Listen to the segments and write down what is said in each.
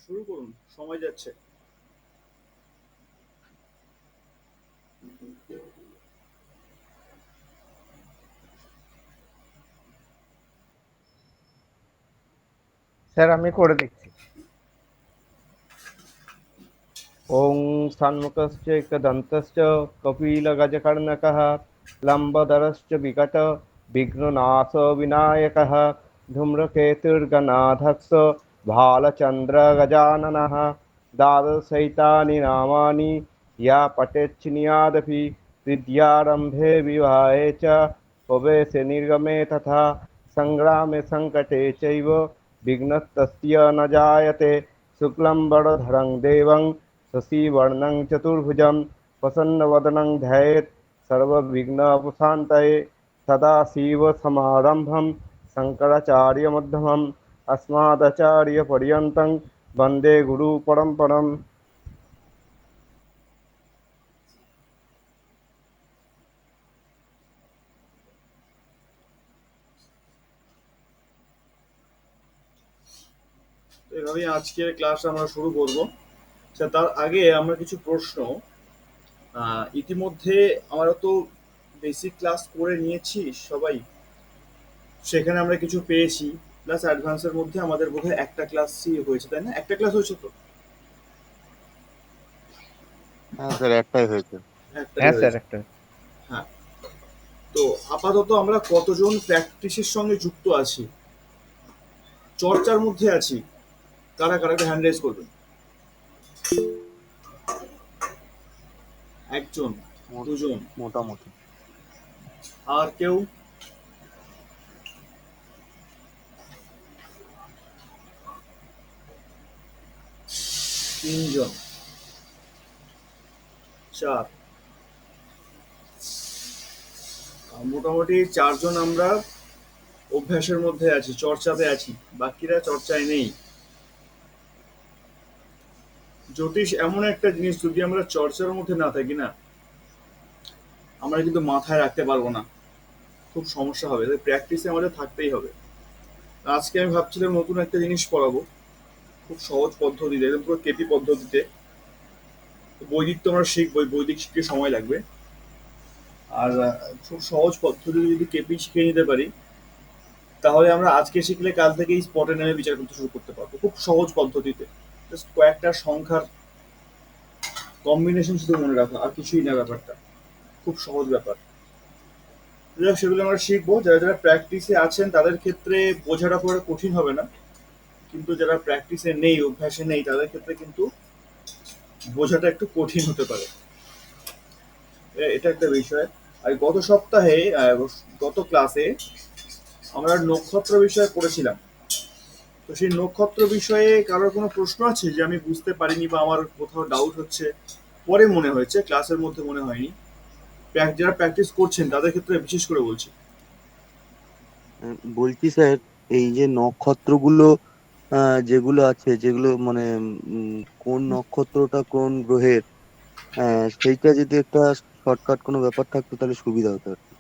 শুরু করুন, সময় যাচ্ছে। স্যার আমি করে দিচ্ছি। ওং षण्मुखश्चैकदन्तश्च कपिलगजकर्णकः लम्बोदरश्च विकट विघ्ननाशविनायकः धूम्रकेतुर्गणाध्यक्ष भालचन्द्रगजाननः द्वादशैतानि नामानि या पठेच्छृणुयादपि विद्यारम्भे विवाहे च प्रवेशे निर्गमे तथा सङ्ग्रामे सङ्कटे चैव विघ्नस्तस्य न जायते। शुक्लं देवं शशिवर्णं चतुर्भुजं प्रसन्नवदनं ध्यायेत् सर्वविघ्नोपशान्तये। सदाशिवसमारम्भं शङ्कराचार्यमध्यमम् अस्मदाचार्यपर्यन्तं वन्दे गुरुपरम्परम्। তো এভাবেই আজকের ক্লাস আমরা শুরু করব। তার আগে আমরা কিছু প্রশ্ন, ইতিমধ্যে আমরা তো বেসিক ক্লাস করে নিয়েছি সবাই, সেখানে আমরা কিছু পেয়েছি। প্লাস অ্যাডভান্সের মধ্যে আমাদের বোধহয় একটা ক্লাসই হয়েছে, তাই না? একটা ক্লাস হয়েছে তো? হ্যাঁ স্যার, একটাই হয়েছে। একটাই হ্যাঁ স্যার হয়েছে। একটা। হ্যাঁ। তো আপাতত আমরা কতজন প্র্যাকটিসের সঙ্গে যুক্ত আছি, চর্চার মধ্যে আছি? কারা কারা হ্যান্ড রেজ করবেন? একজন, দুজন, মোটামুটি আর কেউ? তিনজন, চার, মোটামুটি চারজন আমরা অভ্যাসের মধ্যে আছি, চর্চাতে আছি, বাকিরা চর্চায় নেই। জ্যোতিষ এমন একটা জিনিস, যদি আমরা চর্চার মধ্যে না থাকি না, আমরা কিন্তু মাথায় রাখতে পারবো না, খুব সমস্যা হবে। প্র্যাকটিসে আমাদের থাকতেই হবে। আজকে আমি ভাবছিলাম নতুন একটা জিনিস পড়াবো, খুব সহজ পদ্ধতিতে, একদম পুরো কেপি পদ্ধতিতে। বৈদিক তো আমরা শিখবই, বৈদিক শিখতে সময় লাগবে। আর খুব সহজ পদ্ধতিতে যদি কেপি শিখে নিতে পারি, তাহলে আমরা আজকে শিখলে কাল থেকেই স্পটে নেমে বিচার করতে শুরু করতে পারবো, খুব সহজ পদ্ধতিতে। জাস্ট কয়েকটা সংখ্যার কম্বিনেশন শুধু মনে রাখা, আর কিছুই না, ব্যাপারটা খুব সহজ ব্যাপার। সেগুলো আমরা শিখবো। যারা যারা প্র্যাকটিসে আছেন তাদের ক্ষেত্রে বোঝাটা খুব একটা কঠিন হবে না, কিন্তু যারা প্র্যাকটিসে নেই, অভ্যাসে নেই, তাদের ক্ষেত্রে কিন্তু বোঝাটা একটু কঠিন হতে পারে। এটা একটা বিষয়। আর গত সপ্তাহে, গত ক্লাসে আমরা নক্ষত্র বিষয়ে পড়েছিলাম। তো সেই নক্ষত্র বিষয়ে কারোর কোনো প্রশ্ন আছে যে আমি বুঝতে পারিনি বা আমার কোথাও ডাউট হচ্ছে? পরে মনে হয়েছে, ক্লাসের মধ্যে মনে হয়নি। যারা প্র্যাকটিস করছেন তাদের ক্ষেত্রে বিশেষ করে বলছি। বলছি স্যার, এই যে নক্ষত্রগুলো যেগুলো আছে, যেগুলো মানে কোন নক্ষত্রটা কোন গ্রহের, সেইটা যদি একটা শর্টকাট কোনো ব্যাপার থাকতো তাহলে সুবিধা হতো আর কি।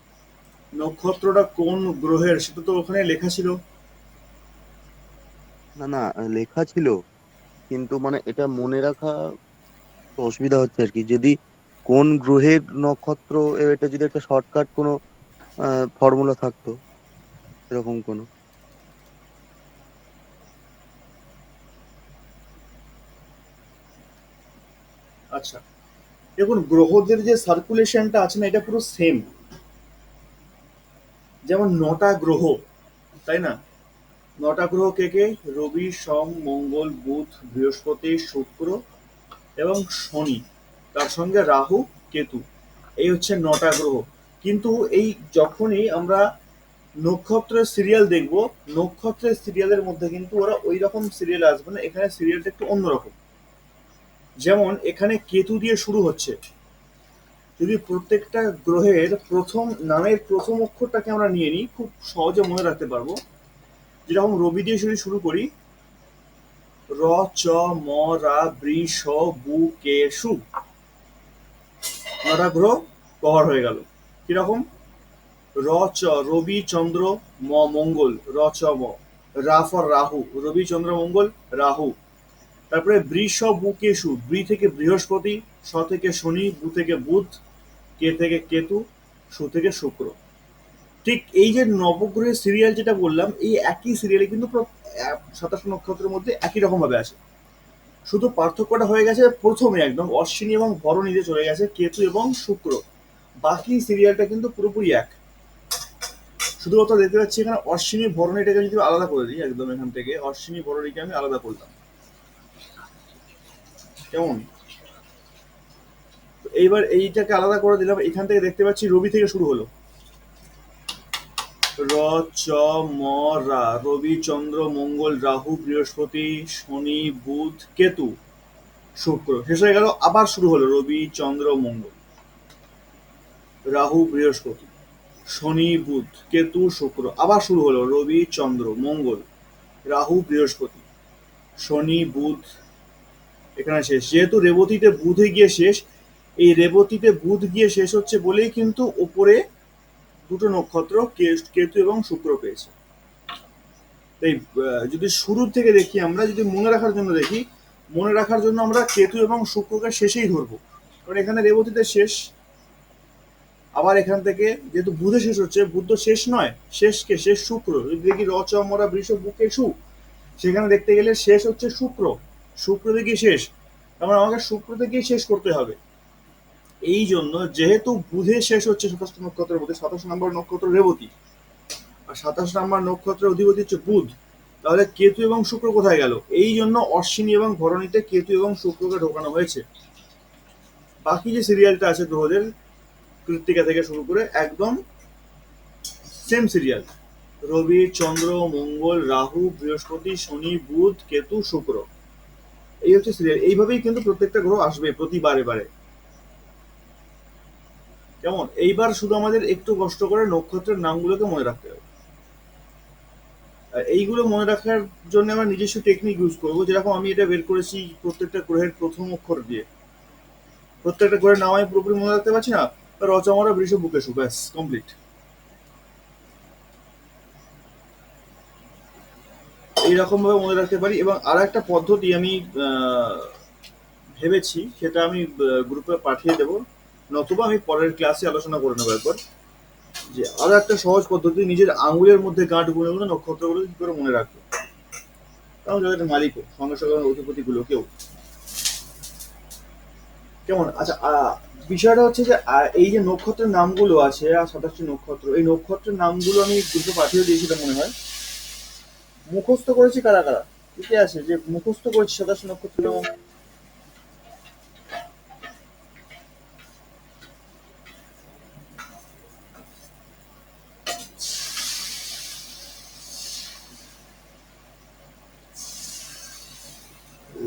নক্ষত্রটা কোন গ্রহের সেটা তো ওখানে লেখা ছিল। না না, লেখা ছিল, কিন্তু মানে এটা মনে রাখা তো অসুবিধা হচ্ছে আর কি। যদি কোন গ্রহের নক্ষত্র, এটা যদি একটা শর্টকাট কোনো ফর্মুলা থাকতো, এরকম কোনো। আচ্ছা, দেখুন, গ্রহদের যে সার্কুলেশনটা আছে না, এটা পুরো সেম। যেমন 9টা গ্রহ, তাই না? 9টা গ্রহ কে কে? রবি, সোম, মঙ্গল, বুধ, বৃহস্পতি, শুক্র এবং শনি, তার সঙ্গে রাহু, কেতু। এই হচ্ছে 9টা গ্রহ। কিন্তু এই যখনই আমরা নক্ষত্রের সিরিয়াল দেখব, নক্ষত্রের সিরিয়ালের মধ্যে কিন্তু ওরা ওই রকম সিরিয়াল আসবে না, এখানে সিরিয়ালটা একটু অন্যরকম। যেমন এখানে কেতু দিয়ে শুরু হচ্ছে। যদি প্রত্যেকটা গ্রহের প্রথম নামের প্রথম অক্ষরটাকে আমরা নিয়ে নিই, খুব সহজে মনে রাখতে পারবো। যেরকম রবি দিয়ে যদি শুরু করি, র, চ, ম, রা, বৃ, স, বু, কে, সু, 9টা গ্রহ কভার হয়ে গেল। কিরকম? র, চ, রবি, চন্দ্র, মঙ্গল, র, চ, ম। রা ফর রাহু, রবি, চন্দ্র, মঙ্গল, রাহু। তারপরে বৃষ বু কেশু, বৃ থেকে বৃহস্পতি, স থেকে শনি, বু থেকে বুধ, কে থেকে কেতু, সু থেকে শুক্র। ঠিক এই যে নবগ্রহের সিরিয়াল যেটা বললাম, এই একই সিরিয়ালে কিন্তু 27 নক্ষত্রের মধ্যে একই রকম ভাবে আছে। শুধু পার্থক্যটা হয়ে গেছে প্রথমে একদম অশ্বিনী এবং ভরণীতে চলে গেছে কেতু এবং শুক্র। বাকি সিরিয়ালটা কিন্তু পুরোপুরি এক। শুধুমাত্র দেখতে পাচ্ছি এখানে অশ্বিনী ভরণীটাকে যদি আলাদা করে দিই, একদম এখান থেকে অশ্বিনী ভরণীকে আমি আলাদা করলাম, কেমন? এইবার এইটাকে আলাদা করে দিলাম, এখান থেকে দেখতে পাচ্ছি রবি থেকে শুরু হলো, র চ ম রা, রবি চন্দ্র মঙ্গল রাহু বৃহস্পতি শনি বুধ কেতু শুক্র, শেষ হয়ে গেল। আবার শুরু হলো রবি চন্দ্র মঙ্গল রাহু বৃহস্পতি শনি বুধ কেতু শুক্র, আবার শুরু হলো রবি চন্দ্র মঙ্গল রাহু বৃহস্পতি শনি বুধ, এখানে শেষ। যেহেতু রেবতীতে বুধে গিয়ে শেষ, এই রেবতীতে বুধ গিয়ে শেষ হচ্ছে বলেই কিন্তু ওপরে দুটো নক্ষত্র কেতু এবং শুক্র পেয়েছে। তাই যদি শুরুর থেকে দেখি, আমরা যদি মনে রাখার জন্য দেখি, মনে রাখার জন্য আমরা কেতু এবং শুক্রকে শেষেই ধরবো, কারণ এখানে রেবতীতে শেষ। আবার এখান থেকে যেহেতু বুধে শেষ হচ্ছে, বুধ তো শেষ নয়, শেষকে শেষ শুক্র। যদি দেখি র চ মরা বৃষ বুকে সু, সেখানে দেখতে গেলে শেষ হচ্ছে শুক্র, শুক্র থেকে শেষ, তার মানে আমাকে শুক্র থেকেই শেষ করতে হবে। এই জন্য যেহেতু বুধে শেষ হচ্ছে 27 নক্ষত্রের মধ্যে, 27 নম্বর নক্ষত্র রেবতী, আর 27 নম্বর নক্ষত্রের অধিপতি হচ্ছে বুধ, তাহলে কেতু এবং শুক্র কোথায় গেল? এই জন্য অশ্বিনী এবং ভরণীতে কেতু এবং শুক্রকে ঢোকানো হয়েছে। বাকি যে সিরিয়ালটা আছে গ্রহদের, কৃত্তিকা থেকে শুরু করে একদম সেম সিরিয়াল, রবি চন্দ্র মঙ্গল রাহু বৃহস্পতি শনি বুধ কেতু শুক্র, এই হচ্ছে সিরিয়াল। এইভাবেই কিন্তু প্রত্যেকটা গ্রহ আসবে প্রতিবারে বারে, কেমন? এইবার শুধু আমাদের একটু কষ্ট করে নক্ষত্রের নামগুলোকে মনে রাখতে হবে। এইগুলো মনে রাখার জন্য আমরা নিজস্ব টেকনিক ইউজ করবো, যেরকম আমি এটা বের করেছি প্রত্যেকটা গ্রহের প্রথম অক্ষর দিয়ে। প্রত্যেকটা গ্রহের নাম আমি পুরোপুরি মনে রাখতে পারছি না, রচমরা বৃষ বুকেশু, ব্যাস কমপ্লিট। এইরকম ভাবে মনে রাখতে পারি। এবং আর একটা পদ্ধতি আমি ভেবেছি, সেটা আমি গ্রুপে পাঠিয়ে দেবো, নতুবা আমি পরের ক্লাসে আলোচনা করে নেবো একবার, যে আরো একটা সহজ পদ্ধতি, নিজের আঙুলের মধ্যে গাঁট গুনে গুনে নক্ষত্রগুলো কি করে মনে রাখবো, কারণ যাদের মালিকও সঙ্গে সঙ্গে অধিপতি গুলো কেউ, কেমন? আচ্ছা, বিষয়টা হচ্ছে যে এই যে নক্ষত্রের নামগুলো আছে, আর 27টি নক্ষত্র, এই নক্ষত্রের নামগুলো আমি গ্রুপে পাঠিয়ে দিয়েছি, এটা মনে হয় মুখস্থ করেছি কারা কারা, লিখে আছে যে মুখস্থ করেছি 27 নক্ষত্রের নাম।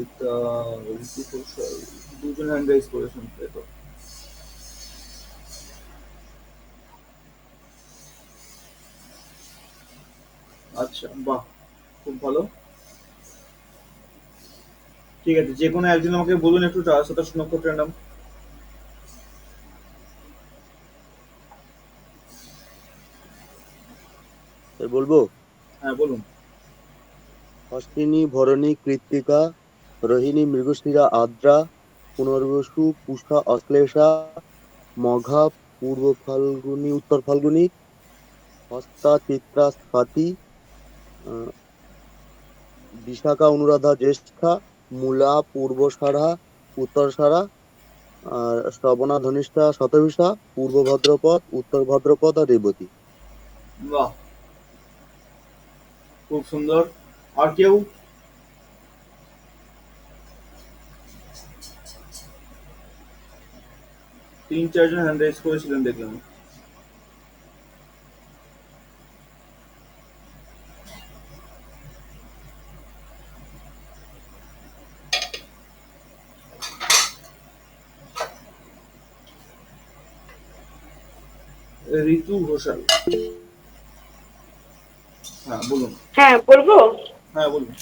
এটা ঋতু কৌশল, দুজন হ্যান্ড রাইজ করেছেন, তাই তো? আচ্ছা, বাহ, খুব ভালো। ঠিক আছে, যে কোনো একজন আমাকে বলুন একটু 27 নক্ষত্রের নাম। বলবো? হ্যাঁ বলুন। অশ্বিনী ভরণী কৃত্তিকা রোহিণী মৃগশিরা আদ্রা পুনর্বসু পুষা অশ্লেষা মঘা পূর্ব ফাল্গুনী উত্তর ফাল্গুনী হস্তা চিত্রা স্বাতি আহ, বিশাখা অনুরাধা জ্যেষ্ঠা মূলা পূর্বষাঢ়া উত্তরষাঢ়া আর শ্রবণা ধনিষ্ঠা শতভিষা পূর্ব ভাদ্রপদ উত্তর ভাদ্রপদ আর রেবতী। বাহ, খুব সুন্দর। আর কেউ? তিন চারজন হ্যান্ড রাইজ করেছিলেন দেখলাম। ঋতু ঘোষাল, হ্যাঁ বলুন। হ্যাঁ বলবো। হ্যাঁ বলুন।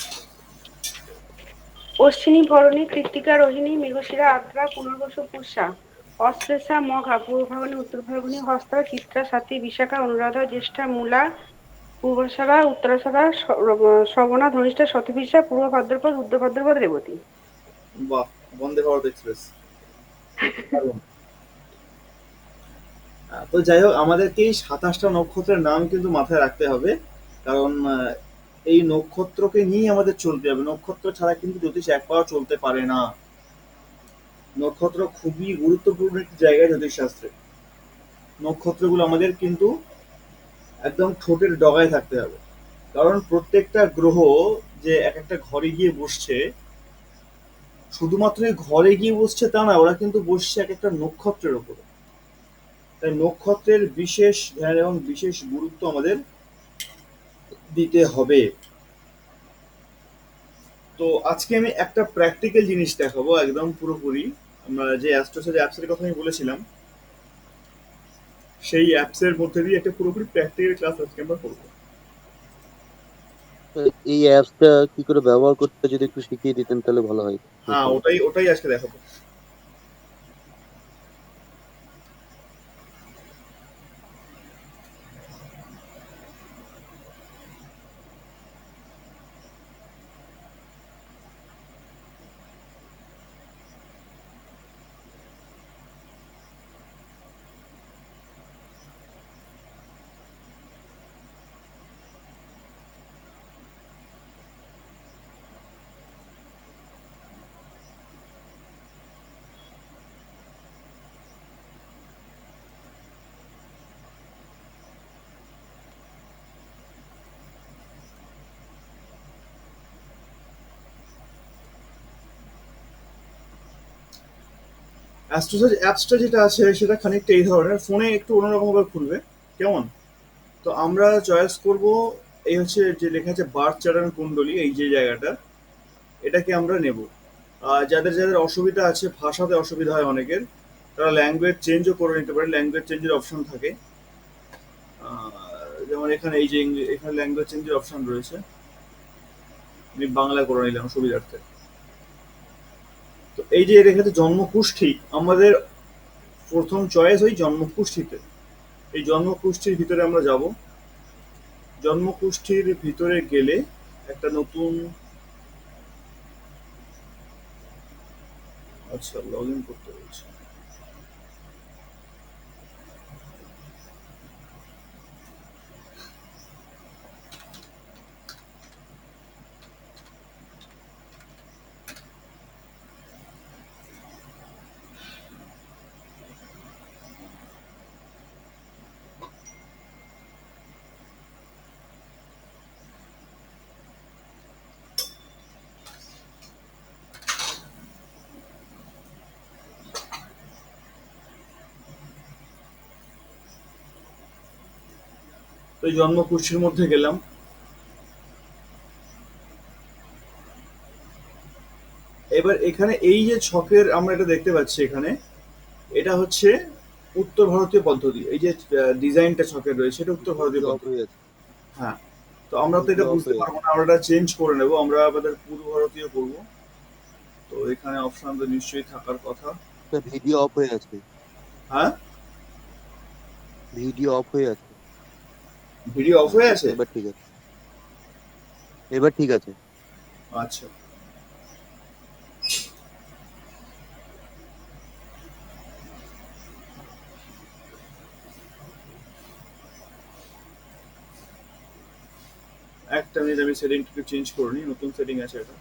অশ্বিনী ভরণী কৃত্তিকা রোহিণী মৃগশিরা আদ্রা পুনর্বসু পুষা অশ্লেষা মঘা পূর্ব ফাল্গুনী উত্তর ফাল্গুনী হস্তা চিত্রা স্বাতি বিশাখা অনুরাধা জ্যেষ্ঠা মূলা পূর্বাষাঢ়া উত্তরাষাঢ়া শ্রবণা ধনিষ্ঠা শতভিষা পূর্ব ভাদ্রপদ উত্তর ভাদ্রপদ রেবতী। বাহ! বন্দে ভারত এক্সপ্রেস। দারুণ। তো যাই হোক, আমাদেরকে এই ২৭টা নক্ষত্রের নাম কিন্তু মাথায় রাখতে হবে। কারণ এই নক্ষত্রকে নিয়েই আমাদের চলতে হবে। নক্ষত্র ছাড়া কিন্তু জ্যোতিষ এক পাও চলতে পারে না। নক্ষত্র খুবই গুরুত্বপূর্ণ একটি জায়গায় জ্যোতিষশাস্ত্রে। নক্ষত্রগুলো আমাদের কিন্তু একদম ঠোঁটের ডগায় থাকতে হবে। কারণ প্রত্যেকটা গ্রহ যে এক একটা ঘরে গিয়ে বসছে, শুধুমাত্র এই ঘরে গিয়ে বসছে তা না, ওরা কিন্তু বসছে এক একটা নক্ষত্রের উপরে। তাই নক্ষত্রের বিশেষ ধ্যান এবং বিশেষ গুরুত্ব আমাদের দিতে হবে। তো আজকে আমি একটা প্র্যাকটিক্যাল জিনিস দেখাবো একদম পুরোপুরি। আমরা যে অ্যাস্ট্রোসার্চ অ্যাপসের কথা আমি বলেছিলাম, সেই অ্যাপসের মধ্যে দিয়ে একটা পুরোপুরি প্র্যাকটিক্যাল ক্লাস আজকে আমরা করবো। তো এই অ্যাপসটা কি করে ব্যবহার করতে যদি একটু শিখিয়ে দিতেন তাহলে ভালো হয়। হ্যাঁ, হতো। ওটাই ওটাই আজকে দেখাবো। অ্যাস্ট্রোসার্চ অ্যাপসটা যেটা আছে সেটা খানিকটা এই ধরনের, ফোনে একটু অন্যরকম ভাবে খুলবে। কেমন? তো আমরা চয়েস করব, এই হচ্ছে যে লেখা আছে বার্থ চার্ট এন্ড কুণ্ডলী, এই যে জায়গাটা, এটাকে আমরা নেব। যাদের যাদের অসুবিধা আছে, ভাষাতে অসুবিধা হয় অনেকের, তারা ল্যাঙ্গুয়েজ চেঞ্জও করে নিতে পারে। ল্যাঙ্গুয়েজ চেঞ্জের অপশন থাকে। আহ, যেমন এখানে এই যে এখানে ল্যাঙ্গুয়েজ চেঞ্জের অপশন রয়েছে। আমি বাংলা করে নিলাম সুবিধার্থে। তো এই যে রেখাতে জন্মকুষ্ঠী, আমাদের প্রথম চয়েস ওই জন্মকুষ্ঠীতে। এই জন্মকুষ্ঠীর ভিতরে আমরা যাব। জন্মকুষ্ঠীর ভিতরে গেলে একটা নতুন, আচ্ছা, লগ ইন করতে হয়েছে। তো এই জন্মকুষ্ঠীর মধ্যে গেলাম। এবার এখানে এই যে ছকের আমরা এটা দেখতে পাচ্ছি এখানে, এটা হচ্ছে উত্তর ভারতীয় পদ্ধতি। এই যে ডিজাইনটা ছকের রয়েছে, এটা উত্তর ভারতীয় ভিডিও অফ পদ্ধতি। হয়ে আছে। হ্যাঁ। তো আমরা তো ভিডিও এটা অফ বুঝতে হয়ে আছে। পারবো না, আমরা এটা চেঞ্জ করে নেবো। আমরা আমাদের পূর্ব ভারতীয় করবো। তো এখানে অপশন তো নিশ্চয়ই থাকার কথা। ভিডিও অফ হয়ে আছে। হ্যাঁ, ভিডিও অফ হয়ে আছে। ভিডিও অফ হয়ে আছে। এবার ঠিক আছে। এবার ঠিক আছে। আচ্ছা, একটা মিনিট, আমি সেটিংটাকে চেঞ্জ করে নিই। নতুন সেটিং আছে এটা।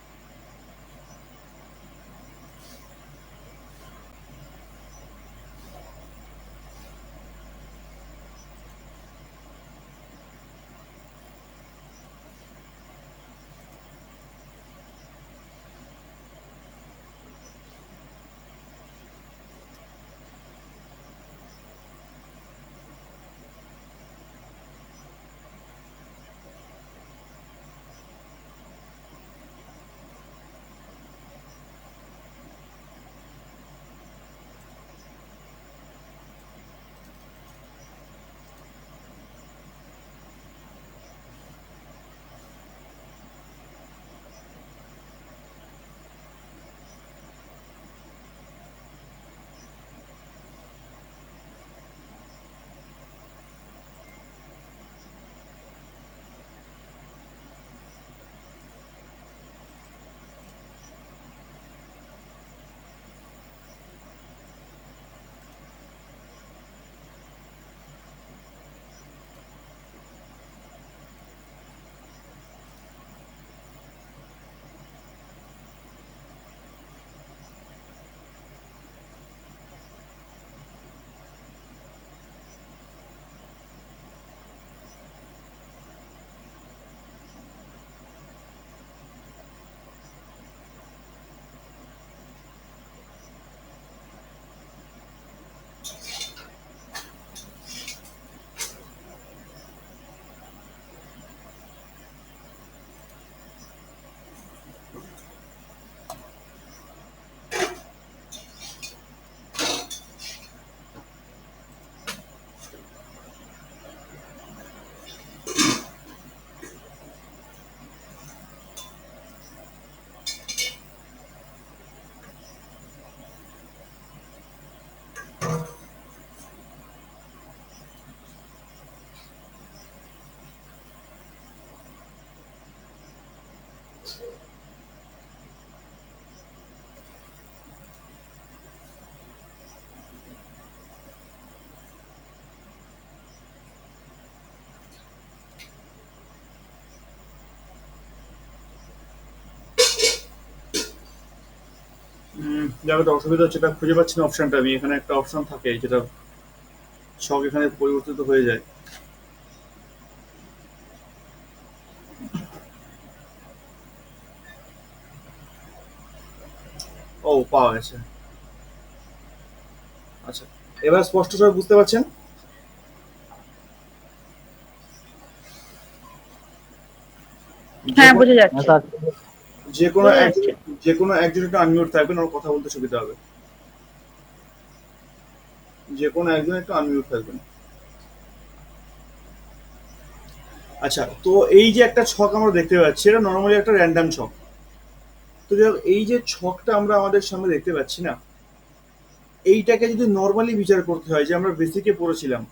যার একটা অসুবিধা হচ্ছে, এটা খুঁজে পাচ্ছি না অপশনটা। আমি এখানে একটা অপশন থাকে যেটা ছক এখানে পরিবর্তিত হয়ে যায়। ও, পাওয়া গেছে। আচ্ছা, এবার স্পষ্টভাবে বুঝতে পারছেন? যে হ্যাঁ, কোনো বোঝা হ্যাঁ যাচ্ছে। স্যার। যে কোনো বোঝা একজন যাচ্ছে। যে কোনো একজন একটু আনমিউট থাকবেন, ওর কথা বলতে সুবিধা হবে। যে কোনো একজন একটু আনমিউট থাকবেন। আচ্ছা, তো এই যে একটা ছক আমরা দেখতে পাচ্ছি, এটা নর্মালি একটা র্যান্ডম ছক। তো যাই হোক, এই যে ছকটা আমরা আমাদের সামনে দেখতে পাচ্ছি না, এইটাকে যদি নর্মালি বিচার করতে হয়, যে আমরা বেসিকে পড়েছিলাম,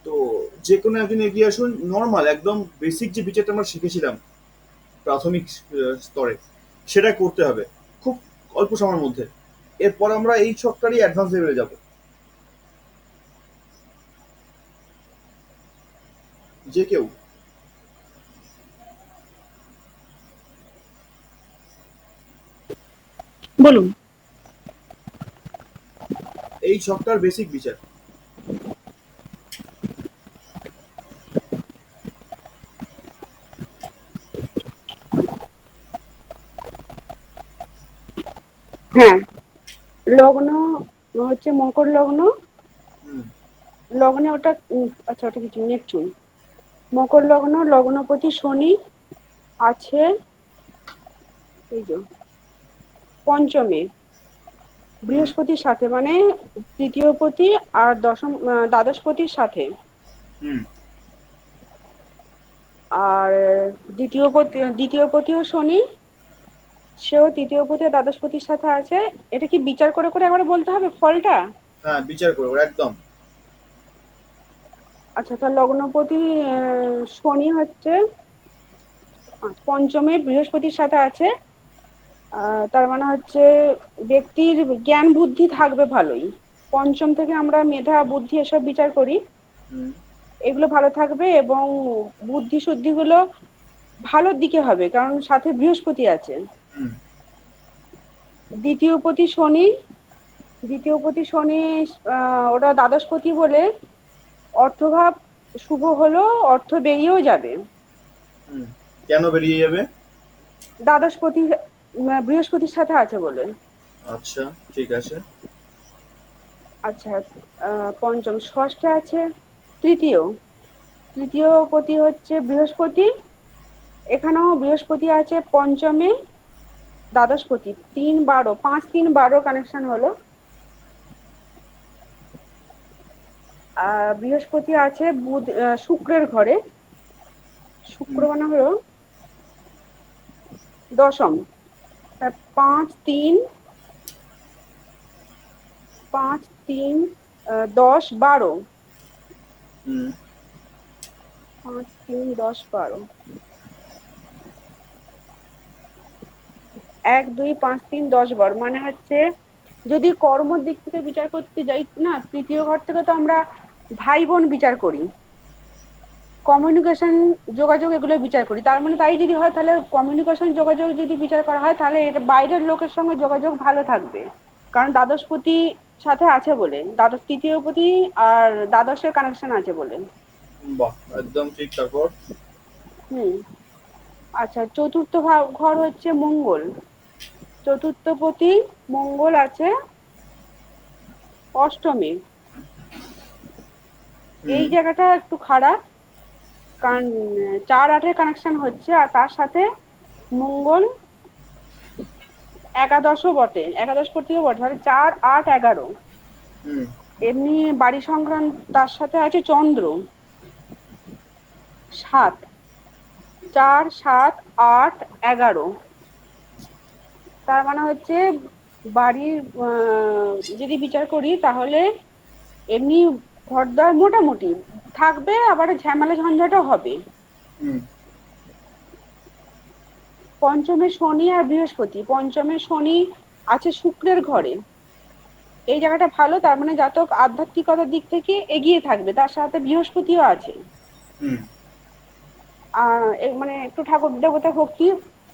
তো যে কোনো একজন এগিয়ে আসুন। নর্মাল একদম বেসিক যে বিচারটা আমরা শিখেছিলাম প্রাথমিক স্তরে, সেটা করতে হবে খুব অল্প সময়ের মধ্যে। এরপর আমরা এই ছকটারই অ্যাডভান্স লেভেলে যাব। যে কেউ বলুন। এই ছকটার বেসিক বিচার। হ্যাঁ, লগ্ন হচ্ছে মকর লগ্ন। হুম। লগ্নে ওটা আচ্ছা, ওটা কিছু নেপচুন। মকর লগ্ন, লগ্নপতি শনি আছে এই যে পঞ্চমে হুম। বৃহস্পতির সাথে, মানে তৃতীয় পতি আর দ্বাদশপতির সাথে। হুম। আর দ্বিতীয় পতিও শনি, সেও তৃতীয় পতি আর দ্বাদশপতির সাথে আছে। এটা কি বিচার করে করে একবার বলতে হবে ফলটা? হ্যাঁ, বিচার করবো একদম। আচ্ছা, তার লগ্নপতি শনি হচ্ছে পঞ্চমে বৃহস্পতির সাথে আছে। তার মানে হচ্ছে ব্যক্তির জ্ঞান বুদ্ধি থাকবে ভালোই। পঞ্চম থেকে আমরা মেধা বুদ্ধি এসব বিচার করি, হুম। এগুলো ভালো থাকবে এবং বুদ্ধি শুদ্ধিগুলো ভালোর দিকে হবে, কারণ সাথে বৃহস্পতি আছে। হুম। দ্বিতীয়পতি শনি, দ্বিতীয়পতি শনি ওটা দ্বাদশপতি বলে অর্থভাব শুভ হলো, অর্থ বেরিয়েও যাবে। হুম। কেন বেরিয়ে যাবে? দ্বাদশপতি বৃহস্পতির সাথে আছে বলে। আচ্ছা, ঠিক আছে। আচ্ছা, পঞ্চম। ষষ্ঠে আছে তৃতীয়, তৃতীয় পতি হচ্ছে বৃহস্পতি। এখানেও বৃহস্পতি আছে পঞ্চমে, দ্বাদশপতি 3-12, 5-3-12 কানেকশন হলো। বৃহস্পতি আছে শুক্রের ঘরে। শুক্র হুম। মানে হলো দশম। 5-3-5-3-10-12। হুম। 5-3-10-12, 1-2-5-3-10-12 মানে হচ্ছে যদি কর্মর দিক থেকে বিচার করতে যাই না, তৃতীয় ঘর থেকে তো আমরা ভাই বোন বিচার করি, কমিউনিকেশন যোগাযোগ এগুলো বিচার করি। তার মানে তাই যদি হয়, তাহলে কমিউনিকেশন যোগাযোগ যদি বিচার করা হয়, তাহলে এটা বাইরের লোকের সঙ্গে যোগাযোগ ভালো থাকবে, কারণ দ্বাদশপতি সাথে আছে বলে, তৃতীয়পতি আর দ্বাদশের কানেকশন আছে বলে। বাহ, একদম ঠিক। তারপর? হুম। আচ্ছা, চতুর্থ ঘর হচ্ছে মঙ্গল। চতুর্থপতি মঙ্গল আছে অষ্টমে। এই হুম। জায়গাটা একটু খারাপ, কারণ 4-8-এর কানেকশন হচ্ছে, আর তার সাথে মঙ্গল একাদশও বটে, একাদশপতিও বটে, তাহলে 4-8-11। হুম। এমনি বাড়ি সংক্রান্ত তার সাথে আছে চন্দ্র 7। 4-7-8-11, তার মানে হচ্ছে বাড়ির যদি বিচার করি তাহলে এমনি ঘরদোর মোটামুটি থাকবে, আবার ঝামেলা ঝঞ্ঝাটও হবে। হুম। পঞ্চমে শনি আর বৃহস্পতি, পঞ্চমে শনি আছে শুক্রের ঘরে। এই জায়গাটা ভালো, তার মানে জাতক আধ্যাত্মিকতার দিক থেকে এগিয়ে থাকবে, তার সাথে বৃহস্পতিও আছে। হুম। মানে একটু ঠাকুর দেবতা ভক্তি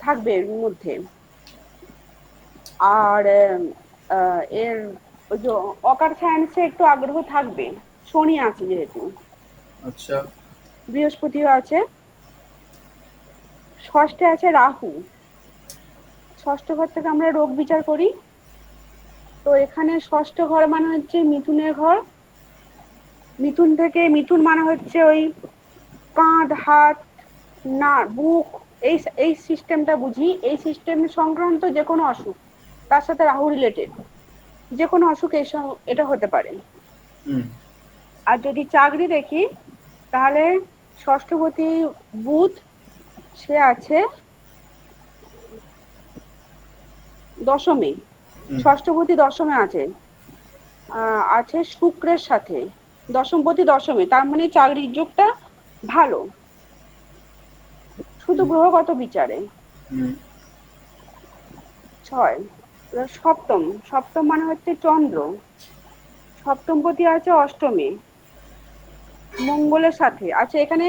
থাকবে এর মধ্যে। আর এর ওই যে অকার সায়েন্সে একটু আগ্রহ থাকবে, শনি আছে যেহেতু, আচ্ছা। বৃহস্পতিও আছে, ষষ্ঠে আছে রাহু। ষষ্ঠ ঘর থেকে আমরা রোগ বিচার করি, তো এখানে ষষ্ঠ ঘর মানে হচ্ছে মিথুনের ঘর। মিথুন থেকে, মিথুন মানে হচ্ছে ওই কাঁধ, হাত, না বুক, এই এই সিস্টেমটা বুঝি। এই সিস্টেম সংক্রান্ত যে কোনো অসুখ, তার সাথে রাহু রিলেটেড যে কোনো অসুখ এটা হতে পারে। হুম। আর যদি চাকরি দেখি, তাহলে ষষ্ঠপতি বুধ, সে আছে দশমে, হুম। ষষ্ঠপতি দশমে আছে, আছে শুক্রের সাথে, দশমপতি দশমে, তার মানে চাকরির যোগটা ভালো, শুধু গ্রহগত বিচারে। হুম। 6, সপ্তম, সপ্তম মানে হচ্ছে চন্দ্র, সপ্তমপতি আছে অষ্টমে, মঙ্গলের সাথে আছে এখানে,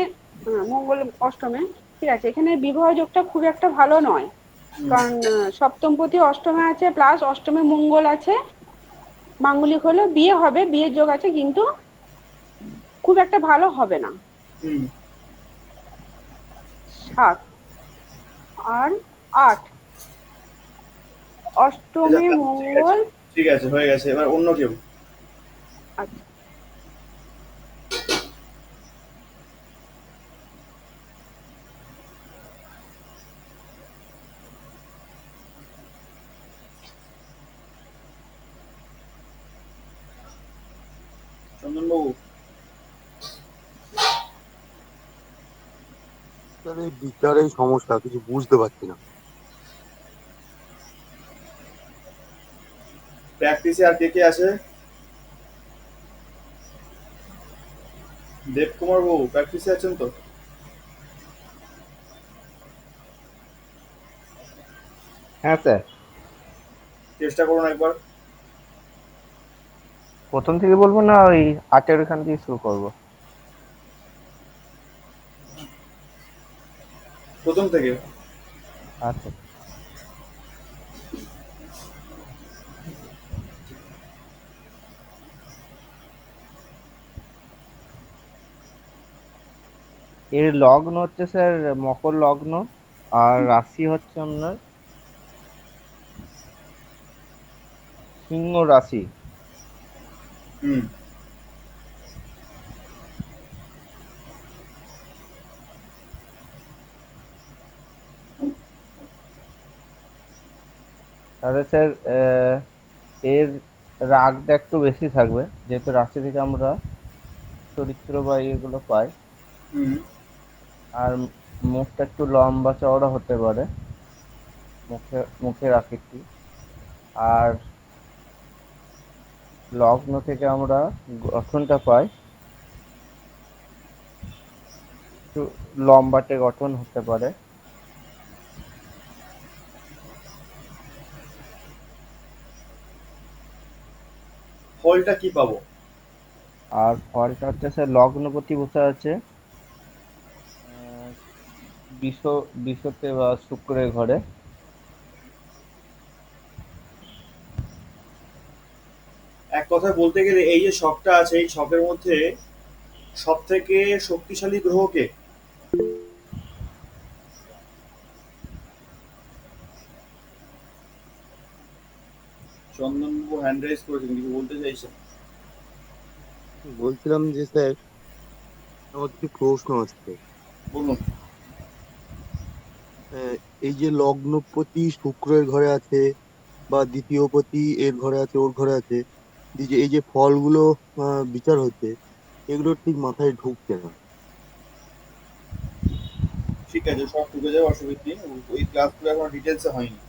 মঙ্গল অষ্টমে। ঠিক আছে, এখানে বিবাহ যোগটা খুব একটা ভালো নয়, হুম। কারণ সপ্তমপতি অষ্টমে আছে, প্লাস অষ্টমে মঙ্গল আছে। মাঙ্গলিক হলে বিয়ে হবে, বিয়ের যোগ আছে, কিন্তু খুব একটা ভালো হবে না। হুম। 7 আর 8, অষ্টমে ঠিক আছে, মঙ্গল। ঠিক আছে, হয়ে গেছে। এবার অন্য কেউ। আচ্ছা, চন্দনবাবু। তাহলে এই বিচারের সমস্যা কিছু বুঝতে পারছি না। প্র্যাকটিসে আর কে কে আছে? দেবকুমার বাবু প্র্যাকটিসে আছেন তো? হ্যাঁ স্যার, চেষ্টা করুন একবার। প্রথম থেকে বলবো না ওই 8-এর ওখান থেকে শুরু করব? প্রথম থেকে। আচ্ছা। এর লগ্ন হচ্ছে স্যার মকর লগ্ন, আর রাশি হচ্ছে আপনার সিংহ রাশি। হুম। তাহলে স্যার এর রাগটা একটু বেশি থাকবে, যেহেতু রাশি থেকে আমরা চরিত্র বা এগুলো পাই। হুম। আর মুখটা একটু লম্বা চওড়া হতে পারে, মুখের আকৃতি। আর লগ্ন থেকে আমরা গঠনটা পাই, একটু লম্বাটে গঠন হতে পারে। ফলটা কি পাবো? আর ফলটা হচ্ছে স্যার লগ্নপতি বসে আছে আহ, বিষ বিষতে বা শুক্রের ঘরে। এক কথায় বলতে গেলে এই যে ছকটা আছে, এই ছকের মধ্যে সব থেকে শক্তিশালী গ্রহ কে? চন্দনবাবু হ্যান্ড রাইজ করেছেন, কিছু বলতে চাইছেন? বলছিলাম যে স্যার, আমার কিছু প্রশ্ন আসছে। বলুন। আহ, এই যে লগ্নপতি শুক্রের ঘরে আছে বা দ্বিতীয় পতি এর ঘরে আছে, ওর ঘরে আছে, এই যে ফলগুলো বিচার হচ্ছে, এগুলো ঠিক মাথায় ঢুকছে না। ঠিক আছে, সব ঢুকে যাবে, অসুবিধা নেই। ওই ক্লাসগুলো এখন ডিটেলসে হয়নি,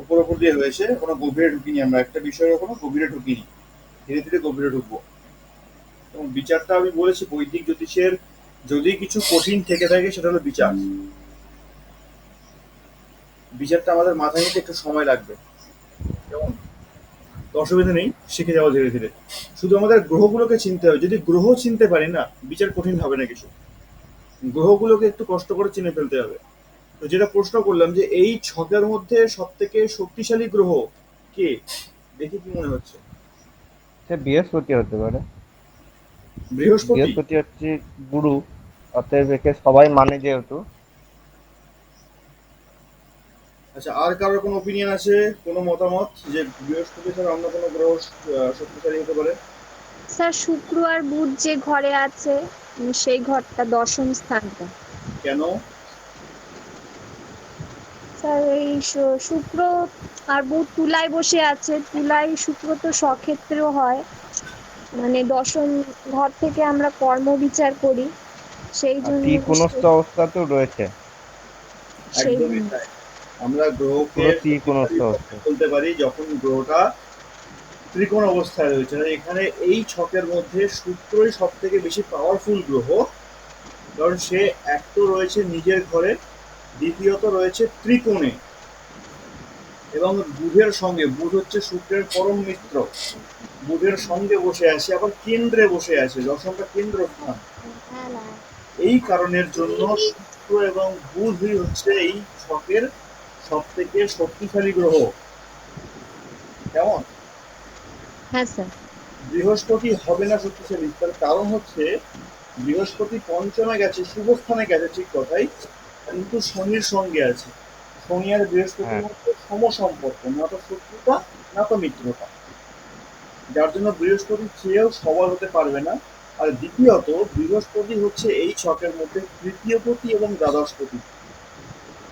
উপর উপর দিয়ে হয়েছে, কোনো গভীরে ঢুকিনি। আমরা একটা বিষয়ে কোনো গভীরে ঢুকিনি, ধীরে ধীরে গভীরে ঢুকবো। এবং বিচারটা আমি বলেছি, বৈদিক জ্যোতিষের যদি কিছু কঠিন থেকে থাকে সেটা হলো বিচার। বিচারটা আমাদের মাথায় নিতে একটু সময় লাগবে, কেমন? তো অসুবিধা নেই, শিখে যাবো ধীরে ধীরে। শুধু আমাদের গ্রহগুলোকে চিনতে হবে, যদি গ্রহ চিনতে পারি না, বিচার কঠিন হবে না কিছু। গ্রহগুলোকে একটু কষ্ট করে চিনে ফেলতে হবে। তো যেটা প্রশ্ন করলাম যে এই ছকের মধ্যে সব থেকে শক্তিশালী গ্রহ কে, দেখি কি মনে হচ্ছে। সে বৃহস্পতি হতে পারে। বৃহস্পতি। বৃহস্পতি হচ্ছে গুরু, অতএব একে সবাই মানে যেহেতু। আচ্ছা, আর কারোর কোনো ওপিনিয়ন আছে, কোনো মতামত যে বৃহস্পতি ছাড়া অন্য কোনো গ্রহ শক্তিশালী হতে পারে? স্যার শুক্র আর বুধ যে ঘরে আছে, সেই ঘরটা দশম স্থানটা। কেন? স্যার এই শুক্র আর বুধ তুলায় বসে আছে, তুলায় শুক্র তো স্বক্ষেত্রেও হয়, মানে দশম ঘর থেকে আমরা কর্ম বিচার করি, সেই আর জন্য ত্রিকোণস্থ অবস্থাতেও রয়েছে। সেই একদমই তাই। আমরা গ্রহকে শুক্র শক্তিশালী ত্রিকোণস্থ তখনই অবস্থায়। বলতে পারি যখন গ্রহটা ত্রিকোণ অবস্থায় রয়েছে। আর এখানে এই ছকের মধ্যে শুক্রই সব থেকে বেশি পাওয়ারফুল গ্রহ, কারণ সে এক তো রয়েছে নিজের ঘরে, দ্বিতীয়ত রয়েছে ত্রিকোণে, এবং বুধের সঙ্গে, বুধ হচ্ছে শুক্রের পরম মিত্র, বুধের সঙ্গে বসে আছে, আবার কেন্দ্রে বসে আছে, দশমটা কেন্দ্র স্থান। এই কারণের জন্য শুক্র এবং বুধই হচ্ছে এই ছকের সব থেকে শক্তিশালী গ্রহ। কেমন? হ্যাঁ স্যার। বৃহস্পতি হবে না শক্তিশালী, তার কারণ হচ্ছে বৃহস্পতি পঞ্চমে গেছে, শুভ স্থানে গেছে ঠিক কথাই, কিন্তু শনির সঙ্গে আছে। শনি আর বৃহস্পতির হ্যাঁ। মধ্যে সম সম্পর্ক, না তো শত্রুতা না তো মিত্রতা, যার জন্য বৃহস্পতি চেয়েও সবল হতে পারবে না। আর দ্বিতীয়ত বৃহস্পতি হচ্ছে এই ছকের মধ্যে তৃতীয় পতি এবং দ্বাদশপতি,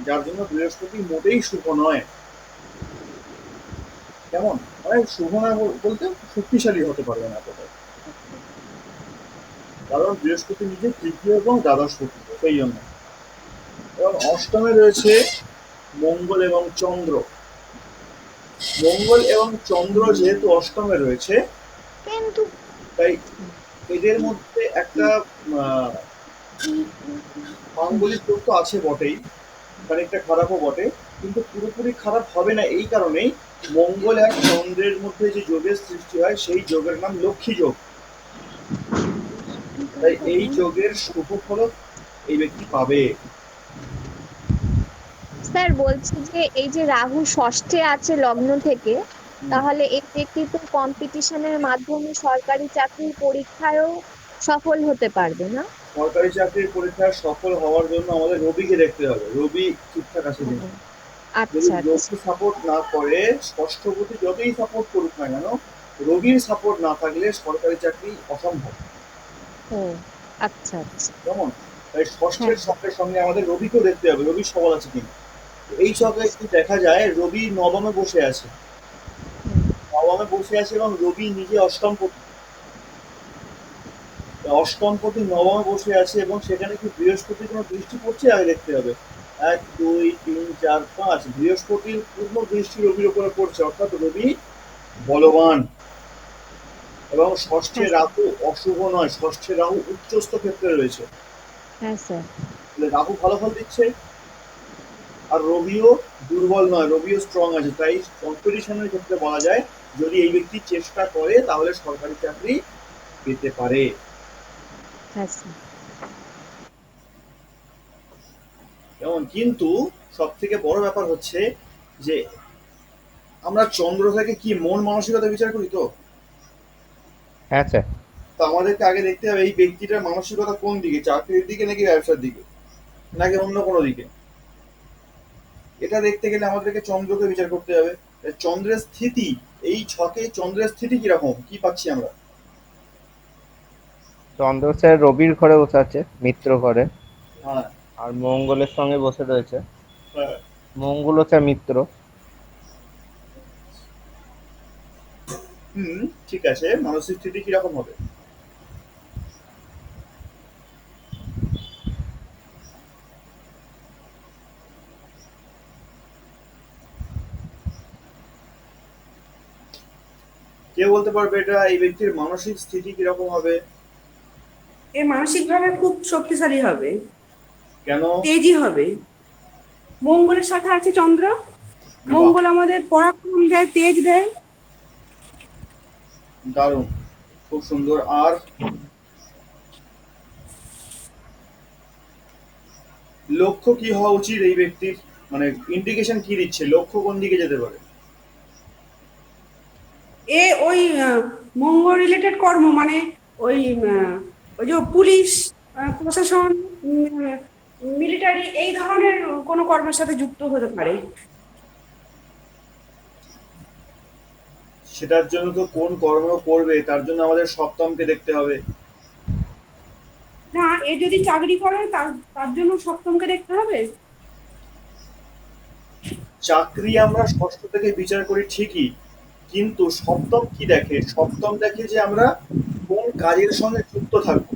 যার জন্য বৃহস্পতি মোটেই শুভ নয়। কেমন? মানে শুভ নয় বলতে শক্তিশালী হতে পারবে না এতটাই, কারণ বৃহস্পতি নিজে তৃতীয় এবং দ্বাদশপতি, সেই জন্য। এবং অষ্টমে রয়েছে মঙ্গল এবং চন্দ্র। মঙ্গল এবং চন্দ্র যেহেতু অষ্টমে রয়েছে, কিন্তু তাই এদের মধ্যে একটা মাঙ্গলিক তথ্য আছে বটেই, খানিকটা খারাপও বটে, কিন্তু পুরোপুরি খারাপ হবে না এই কারণেই, মঙ্গল আর চন্দ্রের মধ্যে যে যোগের সৃষ্টি হয় সেই যোগের নাম লক্ষ্মী যোগ। তাই এই যোগের শুভ ফল এই ব্যক্তি পাবে। স্যার বলছি যে এই যে রাহু ষষ্ঠে আছে লগ্ন থেকে, তাহলে এই ব্যক্তি তো কম্পিটিশনের মাধ্যমে সরকারি চাকরির পরীক্ষায়ও সফল হতে পারবে না? সরকারি চাকরির পরীক্ষায় সফল হওয়ার জন্য আমাদের রবিকে দেখতে হবে, রবি ঠিকঠাক আছে কিনা। যদি আচ্ছা আচ্ছা। রবি সাপোর্ট না করে, ষষ্ঠপতি যতই সাপোর্ট করুক না কেন, রবির সাপোর্ট না থাকলে সরকারি চাকরি অসম্ভব। ও আচ্ছা আচ্ছা। কেমন? তাই হ্যাঁ। ষষ্ঠের সঙ্গে সঙ্গে আমাদের রবিকেও দেখতে হবে, রবি সবল আছে কিনা। এই ছকে একটু দেখা যায় রবি নবমে বসে আছে, নবমে বসে আছে এবং রবি নিজে অষ্টমপতি, অষ্টমপতি নবমে বসে আছে, এবং সেখানে কি বৃহস্পতির কোনো দৃষ্টি পড়ছে আগে দেখতে হবে। এক দুই তিন চার পাঁচ, বৃহস্পতির পূর্ণ দৃষ্টি রবির উপরে পড়ছে, অর্থাৎ রবি বলবান। এবং ষষ্ঠে হ্যাঁ রাহু অশুভ নয়, ষষ্ঠে রাহু উচ্চস্থ ক্ষেত্রে রয়েছে, হ্যাঁ স্যার। তাহলে রাহু ভালো ফল দিচ্ছে। আর রবিও দুর্বল নয়, রবিও স্ট্রং আছে, তাই কম্পিটিশনের ক্ষেত্রে বলা যায় যদি এই ব্যক্তি চেষ্টা করে তাহলে সরকারি চাকরি পেতে পারে। হ্যাঁ স্যার। যেমন কিন্তু সব থেকে বড় ব্যাপার হচ্ছে যে আমরা চন্দ্র থেকে কি মন মানসিকতা বিচার করি তো, হ্যাঁ স্যার। তো আমাদেরকে আগে দেখতে হবে এই ব্যক্তিটার মানসিকতা কোন দিকে, চাকরির দিকে নাকি ব্যবসার দিকে নাকি অন্য কোনো দিকে। এটা দেখতে গেলে আমাদেরকে চন্দ্রকে বিচার করতে হবে। চন্দ্রের স্থিতি, এই ছকে চন্দ্রের স্থিতি কিরকম, কি পাচ্ছি আমরা। চন্দ্র স্যার রবির ঘরে বসে আছে, মিত্র ঘরে। হ্যাঁ। আর মঙ্গলের সঙ্গে বসে রয়েছে। হ্যাঁ। মঙ্গল হচ্ছে মিত্র। হুম, ঠিক আছে, মানসিক স্থিতি কিরকম হবে। কে বলতে পারবে এটা, এই ব্যক্তির মানসিক স্থিতি কিরকম হবে? এ মানসিকভাবে খুব শক্তিশালী হবে, কেন? তেজি হবে। মঙ্গলের সাথে আছে চন্দ্র, বাহ, মঙ্গল আমাদের পরাক্রম দেয়, তেজ দেয়। দারুণ, খুব সুন্দর। আর লক্ষ্য কি হওয়া উচিত এই ব্যক্তির, মানে ইন্ডিকেশন কি দিচ্ছে, লক্ষ্য কোন দিকে যেতে পারে? এ ওই মঙ্গল রিলেটেড কর্ম, মানে ওই ওই যে পুলিশ, প্রশাসন, মিলিটারি, এই ধরনের কোনো কর্মের সাথে যুক্ত হতে পারে। সেটার জন্য তো কোন কর্ম করবে তার জন্য আমাদের সপ্তমকে দেখতে হবে। না, এ যদি চাকরি করে তার তার জন্য সপ্তমকে দেখতে হবে। চাকরি আমরা ষষ্ঠ থেকে বিচার করি ঠিকই, কিন্তু সপ্তম কি দেখে? সপ্তম দেখে যে আমরা কোন কাজের সঙ্গে যুক্ত থাকবো।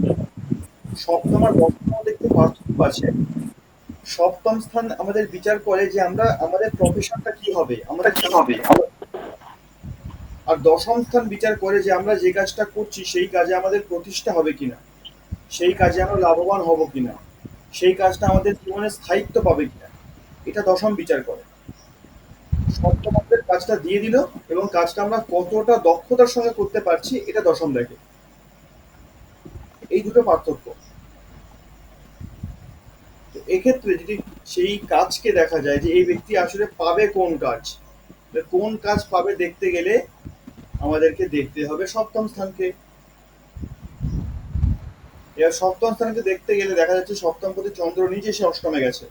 সপ্তম আর দশম মধ্যে একটু পার্থক্য আছে। সপ্তম স্থান আমাদের বিচার করে যে আমরা আমাদের প্রফেশনটা কি হবে, আমরা কি হবে। আর দশম স্থান বিচার করে যে আমরা যে কাজটা করছি সেই কাজে আমাদের প্রতিষ্ঠা হবে কিনা, সেই কাজে আমরা লাভবান হব কিনা, সেই কাজটা আমাদের জীবনে স্থায়িত্ব পাবে কিনা, এটা দশম বিচার করে। সপ্তম আমাদের কাজটা দিয়ে দিল এবং কাজটা আমরা কতটা দক্ষতার সঙ্গে করতে পারছি এটা দশম দেখে। এই দুটো পার্থক্য। তো এক্ষেত্রে যদি সেই কাজকে দেখা যায় যে এই ব্যক্তি আসলে পাবে কোন কাজ, কোন কাজ পাবে দেখতে গেলে আমাদেরকে দেখতে হবে সপ্তম স্থানকে। এবার সপ্তম স্থানকে দেখতে গেলে দেখা যাচ্ছে সপ্তমপতি চন্দ্র নিজে সে অষ্টমে গেছে,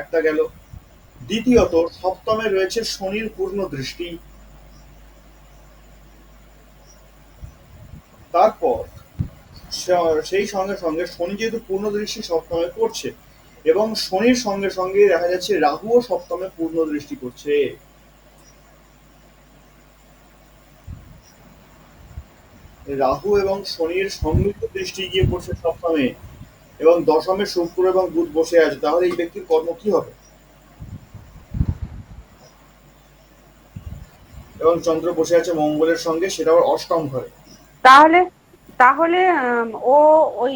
একটা গেল। দ্বিতীয়ত সপ্তমে রয়েছে শনির পূর্ণ দৃষ্টি। তারপর সেই সঙ্গে সঙ্গে শনি যেহেতু পূর্ণ দৃষ্টি সপ্তমে করছে, এবং শনির সঙ্গে সঙ্গে দেখা যাচ্ছে রাহুও সপ্তমে পূর্ণ দৃষ্টি করছে। রাহু এবং শনির সম্মিলিত দৃষ্টি গিয়ে পড়ছে সপ্তমে, এবং দশমে শুক্র এবং বুধ বসে আছে। তাহলে এই ব্যক্তির কর্ম কি হবে? এবং চন্দ্র বসে আছে মঙ্গলের সঙ্গে, সেটা আবার অষ্টম ঘরে। তাহলে তাহলে ও ওই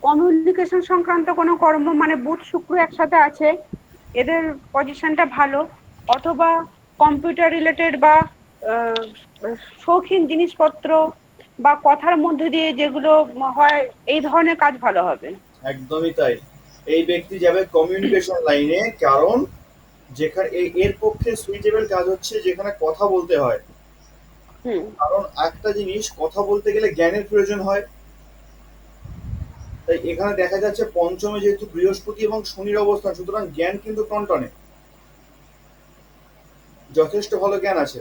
কমিউনিকেশন সংক্রান্ত কোনো কর্ম, মানে বুধ শুক্র একসাথে আছে, এদের পজিশনটা ভালো, অথবা কম্পিউটার রিলেটেড বা আহ, শৌখিন জিনিসপত্র বা কথার মধ্যে দিয়ে যেগুলো হয়, এই ধরনের কাজ ভালো হবে। একদমই তাই। এই ব্যক্তি যাবে কমিউনিকেশন লাইনে, কারণ যেখানে এর পক্ষে সুইটেবল কাজ হচ্ছে যেখানে কথা বলতে হয়। হুম। কারণ একটা জিনিস, কথা বলতে গেলে জ্ঞানের প্রয়োজন হয়। তাই এখানে দেখা যাচ্ছে পঞ্চমে যেহেতু বৃহস্পতি এবং শনির অবস্থান, সুতরাং জ্ঞান কিন্তু টনটনে, যথেষ্ট ভালো জ্ঞান আছে।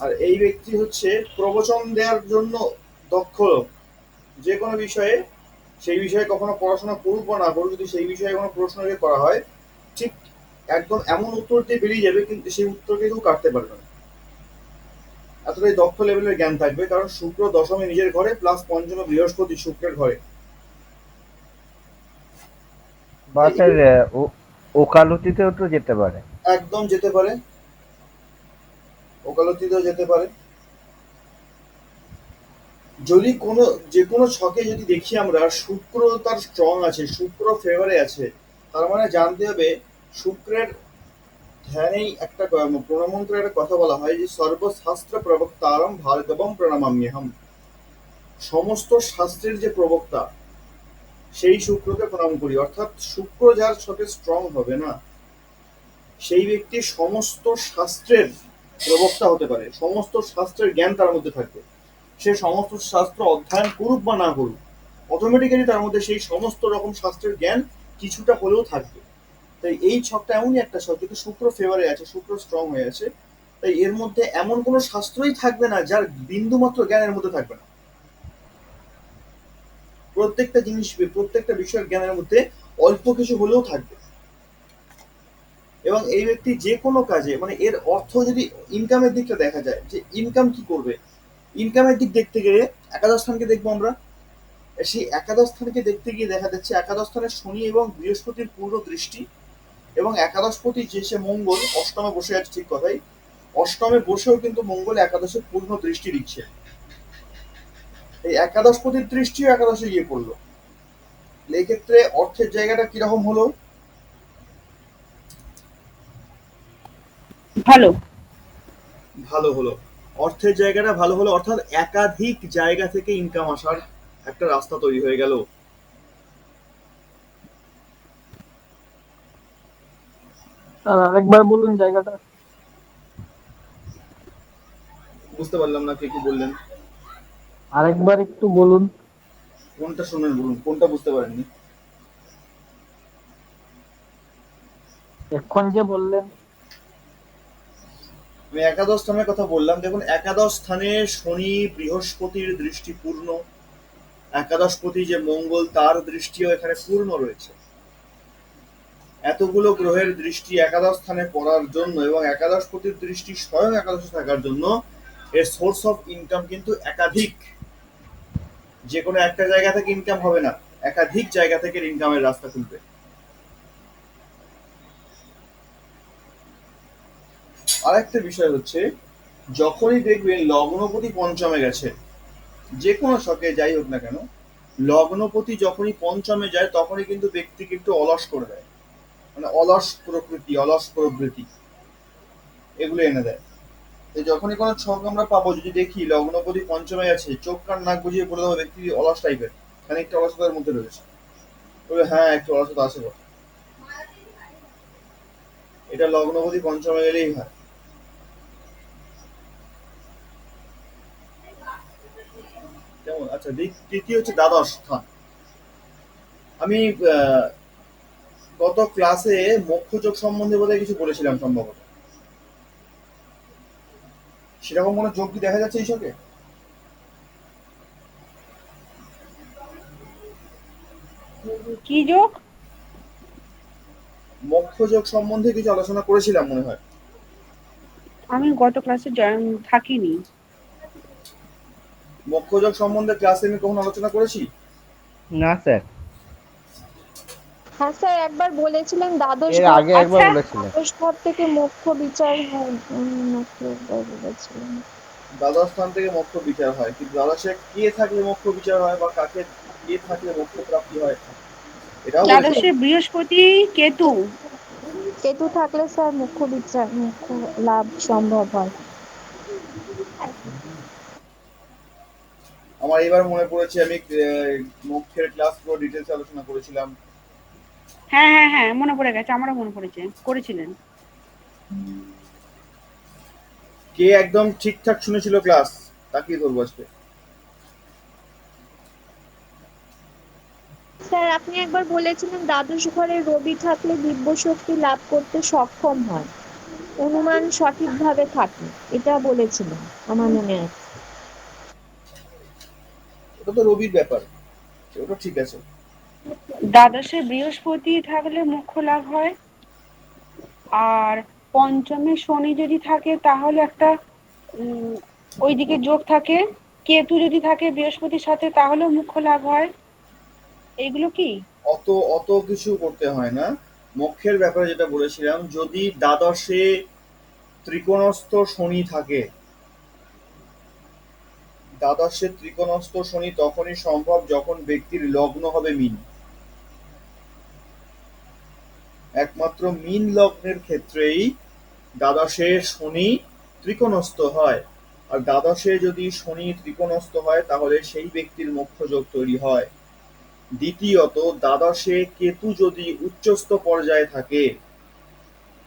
আর এই ব্যক্তি হচ্ছে প্রবচন দেওয়ার জন্য দক্ষ লোক। যে কোনো বিষয়ে, সেই বিষয়ে কখনো পড়াশোনা করুক বা না করুক, যদি সেই বিষয়ে কোনো প্রশ্ন যদি করা হয়, ঠিক একদম এমন উত্তর দিয়ে বেরিয়ে যাবে, কিন্তু সেই উত্তরকে কেউ কাটতে পারবে না। এতটাই দক্ষ লেভেলের জ্ঞান থাকবে, কারণ শুক্র দশমে নিজের ঘরে, প্লাস পঞ্চমে বৃহস্পতি শুক্রের ঘরে। বা তাই স্যার ওকালতিতেও তো যেতে পারে। একদম যেতে পারে, ওকালতিতেও যেতে পারে। যদি কোনো, যে কোনো ছকে যদি দেখি আমরা শুক্র তার স্ট্রং আছে, শুক্র ফেভারে আছে, তার মানে জানতে হবে শুক্রের ধ্যানেই একটা প্রণমন্ত্রের একটা কথা বলা হয় যে সর্বশাস্ত্র প্রবক্তারম ভার্গবম প্রণমাম্যহম। সমস্ত শাস্ত্রের যে প্রবক্তা, সেই শুক্রকে প্রণাম করি। অর্থাৎ শুক্র যার ছকে স্ট্রং হবে না, সেই ব্যক্তি সমস্ত শাস্ত্রের প্রবক্তা হতে পারে, সমস্ত শাস্ত্রের জ্ঞান তার মধ্যে থাকবে। সে সমস্ত শাস্ত্র অধ্যয়ন করুক বা না করুক, অটোমেটিক্যালি তার মধ্যে সেই সমস্ত রকম শাস্ত্রের জ্ঞান কিছুটা হলেও থাকবে। তাই এই ছকটা এমনই একটা ছক, যেহেতু শুক্র ফেভারে আছে, শুক্র স্ট্রং হয়ে আছে, তাই এর মধ্যে এমন কোনো শাস্ত্রই থাকবে না যার বিন্দু মাত্র জ্ঞান এর মধ্যে থাকবে না। প্রত্যেকটা জিনিস, প্রত্যেকটা বিষয়ের জ্ঞানের মধ্যে অল্প কিছু হলেও থাকবে। এবং এই ব্যক্তি যে কোনো কাজে, মানে এর অর্থ যদি ইনকামের দিকটা দেখা যায় যে ইনকাম কি করবে, ইনকামের দিক দেখতে গেলে একাদশ স্থানকে দেখবো আমরা। সেই একাদশ স্থানকে দেখতে গিয়ে দেখা যাচ্ছে একাদশ স্থানে শনি এবং বৃহস্পতির পূর্ণ দৃষ্টি, এবং একাদশপতি যে সে মঙ্গল অষ্টমে বসে আছে, ঠিক কথাই, অষ্টমে বসেও কিন্তু মঙ্গল একাদশে পূর্ণ দৃষ্টি দিচ্ছে। এই একাদশপতির দৃষ্টিও একাদশে গিয়ে পড়লো। এই ক্ষেত্রে অর্থের জায়গাটা কিরকম হলো? ভালো। ভালো হলো। অর্থের জায়গাটা ভালো হলো, অর্থাৎ একাধিক জায়গা থেকে ইনকাম আসার একটা রাস্তা তৈরি হয়ে গেল। আর আরেকবার বলুন জায়গাটা। বুঝতে পারলাম না কে কি বললেন। আরেকবার একটু বলুন। কোনটা শুনলেন বলুন, কোনটা বুঝতে পারেননি? এখন যে বললেন। আমি একাদশ স্থানের কথা বললাম। দেখুন, একাদশ স্থানে শনি বৃহস্পতির দৃষ্টি পূর্ণ, একাদশপতি যে মঙ্গল তার দৃষ্টিও এখানে পূর্ণ রয়েছে। এতগুলো গ্রহের দৃষ্টি একাদশ স্থানে পড়ার জন্য এবং একাদশপতির দৃষ্টি স্বয়ং একাদশে থাকার জন্য এর সোর্স অফ ইনকাম কিন্তু একাধিক। যে কোনো একটা জায়গা থেকে ইনকাম হবে না, একাধিক জায়গা থেকে ইনকামের রাস্তা খুলবে। আরেকটা বিষয় হচ্ছে, যখনই দেখবেন লগ্নপতি পঞ্চমে গেছে, যে কোনো ছকে যাই হোক না কেন, লগ্নপতি যখনই পঞ্চমে যায় তখনই কিন্তু ব্যক্তিকে একটু অলস করে দেয়, মানে অলস প্রকৃতি, অলস প্রবৃত্তি এগুলো এনে দেয়। তো যখনই কোনো ছক আমরা পাবো, যদি দেখি লগ্নপতি পঞ্চমে আছে, চোখ কান নাক বুঝিয়ে বলে দেবো ব্যক্তি অলস টাইপের, খানিকটা অলসতার মধ্যে রয়েছে, তবে হ্যাঁ একটু অলসতা আছে বটে। এটা লগ্নপতি পঞ্চমে গেলেই হয়। কেমন? আচ্ছা, তৃতীয় হচ্ছে দ্বাদশ স্থান। আমি গত ক্লাসে মোক্ষযোগ সম্বন্ধে বোধহয় কিছু বলেছিলাম সম্ভবত। সেরকম কোনো যোগ কি দেখা যাচ্ছে এই ছকে? কি যোগ? মোক্ষযোগ সম্বন্ধে কিছু আলোচনা করেছিলাম মনে হয়। আমি গত ক্লাসে থাকিনি। মোক্ষযোগ সম্বন্ধে ক্লাসে আমি কখনো আলোচনা করেছি? না স্যার, হ্যাঁ স্যার, একবার বলেছিলেন দ্বাদশ এর ঘর। আগে একবার আচ্ছা, বলেছিলেন। দ্বাদশ ঘর থেকে মোক্ষ বিচার হয়, নাকি একবার বলেছিলেন। দ্বাদশ স্থান থেকে মোক্ষ বিচার হয়, কিন্তু দ্বাদশে কে থাকলে মোক্ষ বিচার হয় বা কাকে কে থাকলে মোক্ষ প্রাপ্তি হয় এটাও বলেছিলাম। দ্বাদশে বৃহস্পতি, কেতু। কেতু থাকলে স্যার মুখ্য বিচার, মুখ্য লাভ সম্ভব হয়। আমার এবার মনে পড়েছে, আমি মোক্ষের ক্লাস পুরো ডিটেলস আলোচনা করেছিলাম। হ্যাঁ হ্যাঁ হ্যাঁ, মনে পড়ে গেছে, আমারও মনে পড়েছে, করেছিলেন। কে একদম ঠিকঠাক শুনেছিল ক্লাস তাকিয়ে ধরবো আজকে। স্যার আপনি একবার বলেছিলেন দ্বাদশ ঘরে রবি থাকলে দিব্য শক্তি লাভ করতে সক্ষম হয়, অনুমান সঠিকভাবে থাকে, এটা বলেছিলেন আমার মনে আছে। ওটা তো রবির ব্যাপার, ওটা ঠিক আছে। দ্বাদশে বৃহস্পতি থাকলে মোক্ষ লাভ হয়, আর পঞ্চমে শনি যদি থাকে তাহলে একটা উম, ওইদিকে যোগ থাকে। কেতু যদি থাকে বৃহস্পতির সাথে তাহলেও মোক্ষ লাভ হয়। এইগুলো কি? অত অত কিছু করতে হয় না। মোক্ষের ব্যাপারে যেটা বলেছিলাম, যদি দ্বাদশে ত্রিকোণস্থ শনি থাকে, দ্বাদশে ত্রিকোণস্থ শনি তখনই সম্ভব যখন ব্যক্তির লগ্ন হবে মীন। একমাত্র মীন লগ্নের ক্ষেত্রেই দ্বাদশে শনি ত্রিকোণস্থ হয়। আর দ্বাদশে যদি শনি ত্রিকোণস্থ হয় তাহলে সেই ব্যক্তির মোক্ষযোগ তৈরি হয়। দ্বিতীয়ত, দ্বাদশে কেতু যদি উচ্চস্থ পর্যায়ে থাকে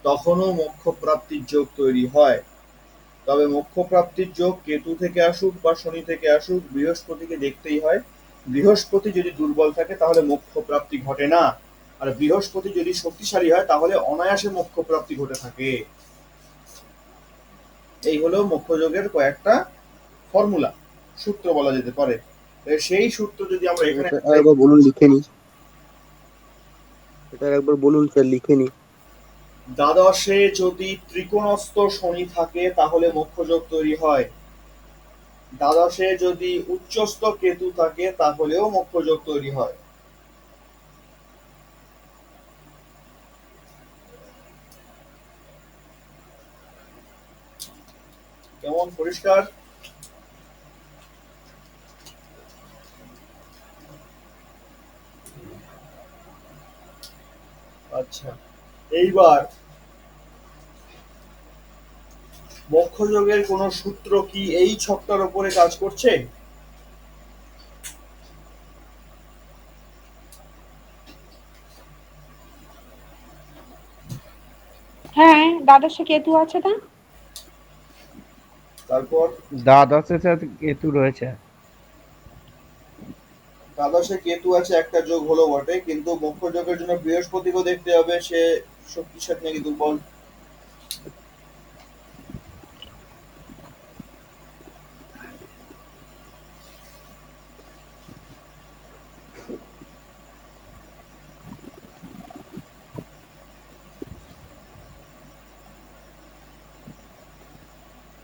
তখনও মোক্ষ প্রাপ্তির যোগ তৈরি হয়। তবে মোক্ষ প্রাপ্তির যোগ কেতু থেকে আসুক বা শনি থেকে আসুক, বৃহস্পতিকে দেখতেই হয়। বৃহস্পতি যদি দুর্বল থাকে তাহলে মোক্ষ প্রাপ্তি ঘটে না, আর বৃহস্পতি যদি শক্তিশালী হয় তাহলে অনায়াসে মোক্ষ প্রাপ্তি ঘটে থাকে। এই হলো মোক্ষ যোগের কয়েকটা ফর্মুলা, সূত্র বলা যেতে পারে। সেই সূত্র যদি আমরা এখানে এটা আরেকবার বলুন, লিখে নি। এটা একবার বলুন স্যার, লিখে নি। দ্বাদশে যদি ত্রিকোণস্থ শনি থাকে তাহলে মোক্ষযোগ তৈরি হয়। দ্বাদশে যদি উচ্চস্থ কেতু থাকে তাহলেও মোক্ষযোগ তৈরি হয়। কেমন পরিষ্কার? আচ্ছা, এইবার মোক্ষযোগের কোন সূত্র কি এই ছকটার উপরে কাজ করছে? দ্বাদশে কেতু আছে না? তারপর দ্বাদশের সাথে কেতু রয়েছে। দ্বাদশে কেতু আছে, একটা যোগ হলো বটে, কিন্তু মুখ্য যোগের জন্য বৃহস্পতিকেও দেখতে হবে, সে শক্তিশালী নাকি দুর্বল।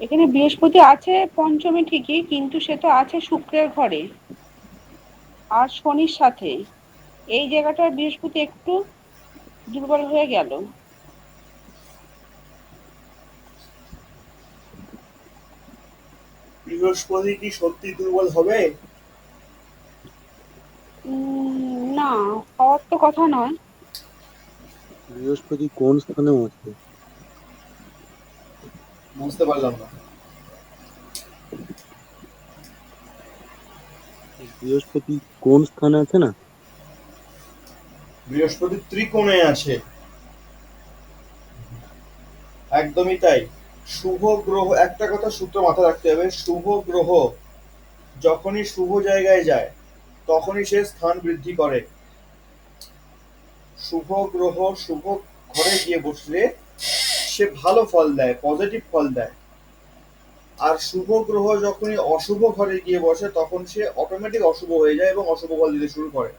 এখানে বৃহস্পতি আছে পঞ্চমে ঠিকই, কিন্তু সে তো আছে শুক্রের ঘরে আর শনির সাথে। এই জায়গাটার বৃহস্পতি একটু দুর্বল হয়ে গেল। বৃহস্পতি কি সত্যি দুর্বল হবে? না, হওয়ার তো কথা নয়। বৃহস্পতি কোন স্থানে আছে? বুঝতে পারলাম না। বৃহস্পতি কোন স্থানে আছে না? বৃহস্পতি ত্রিকোণে আছে, একদমই তাই। শুভ গ্রহ, একটা কথা সূত্র মাথায় রাখতে হবে, শুভ গ্রহ যখনই শুভ জায়গায় যায় তখনই সে স্থান বৃদ্ধি করে। শুভ গ্রহ শুভ ঘরে গিয়ে বসলে সে ভালো ফল দেয়, পজিটিভ ফল দেয়। আর শুভ গ্রহ যখনই অশুভ ঘরে গিয়ে বসে তখন সে অটোমেটিক অশুভ হয়ে যায় এবং অশুভ ফল দিতে শুরু করে।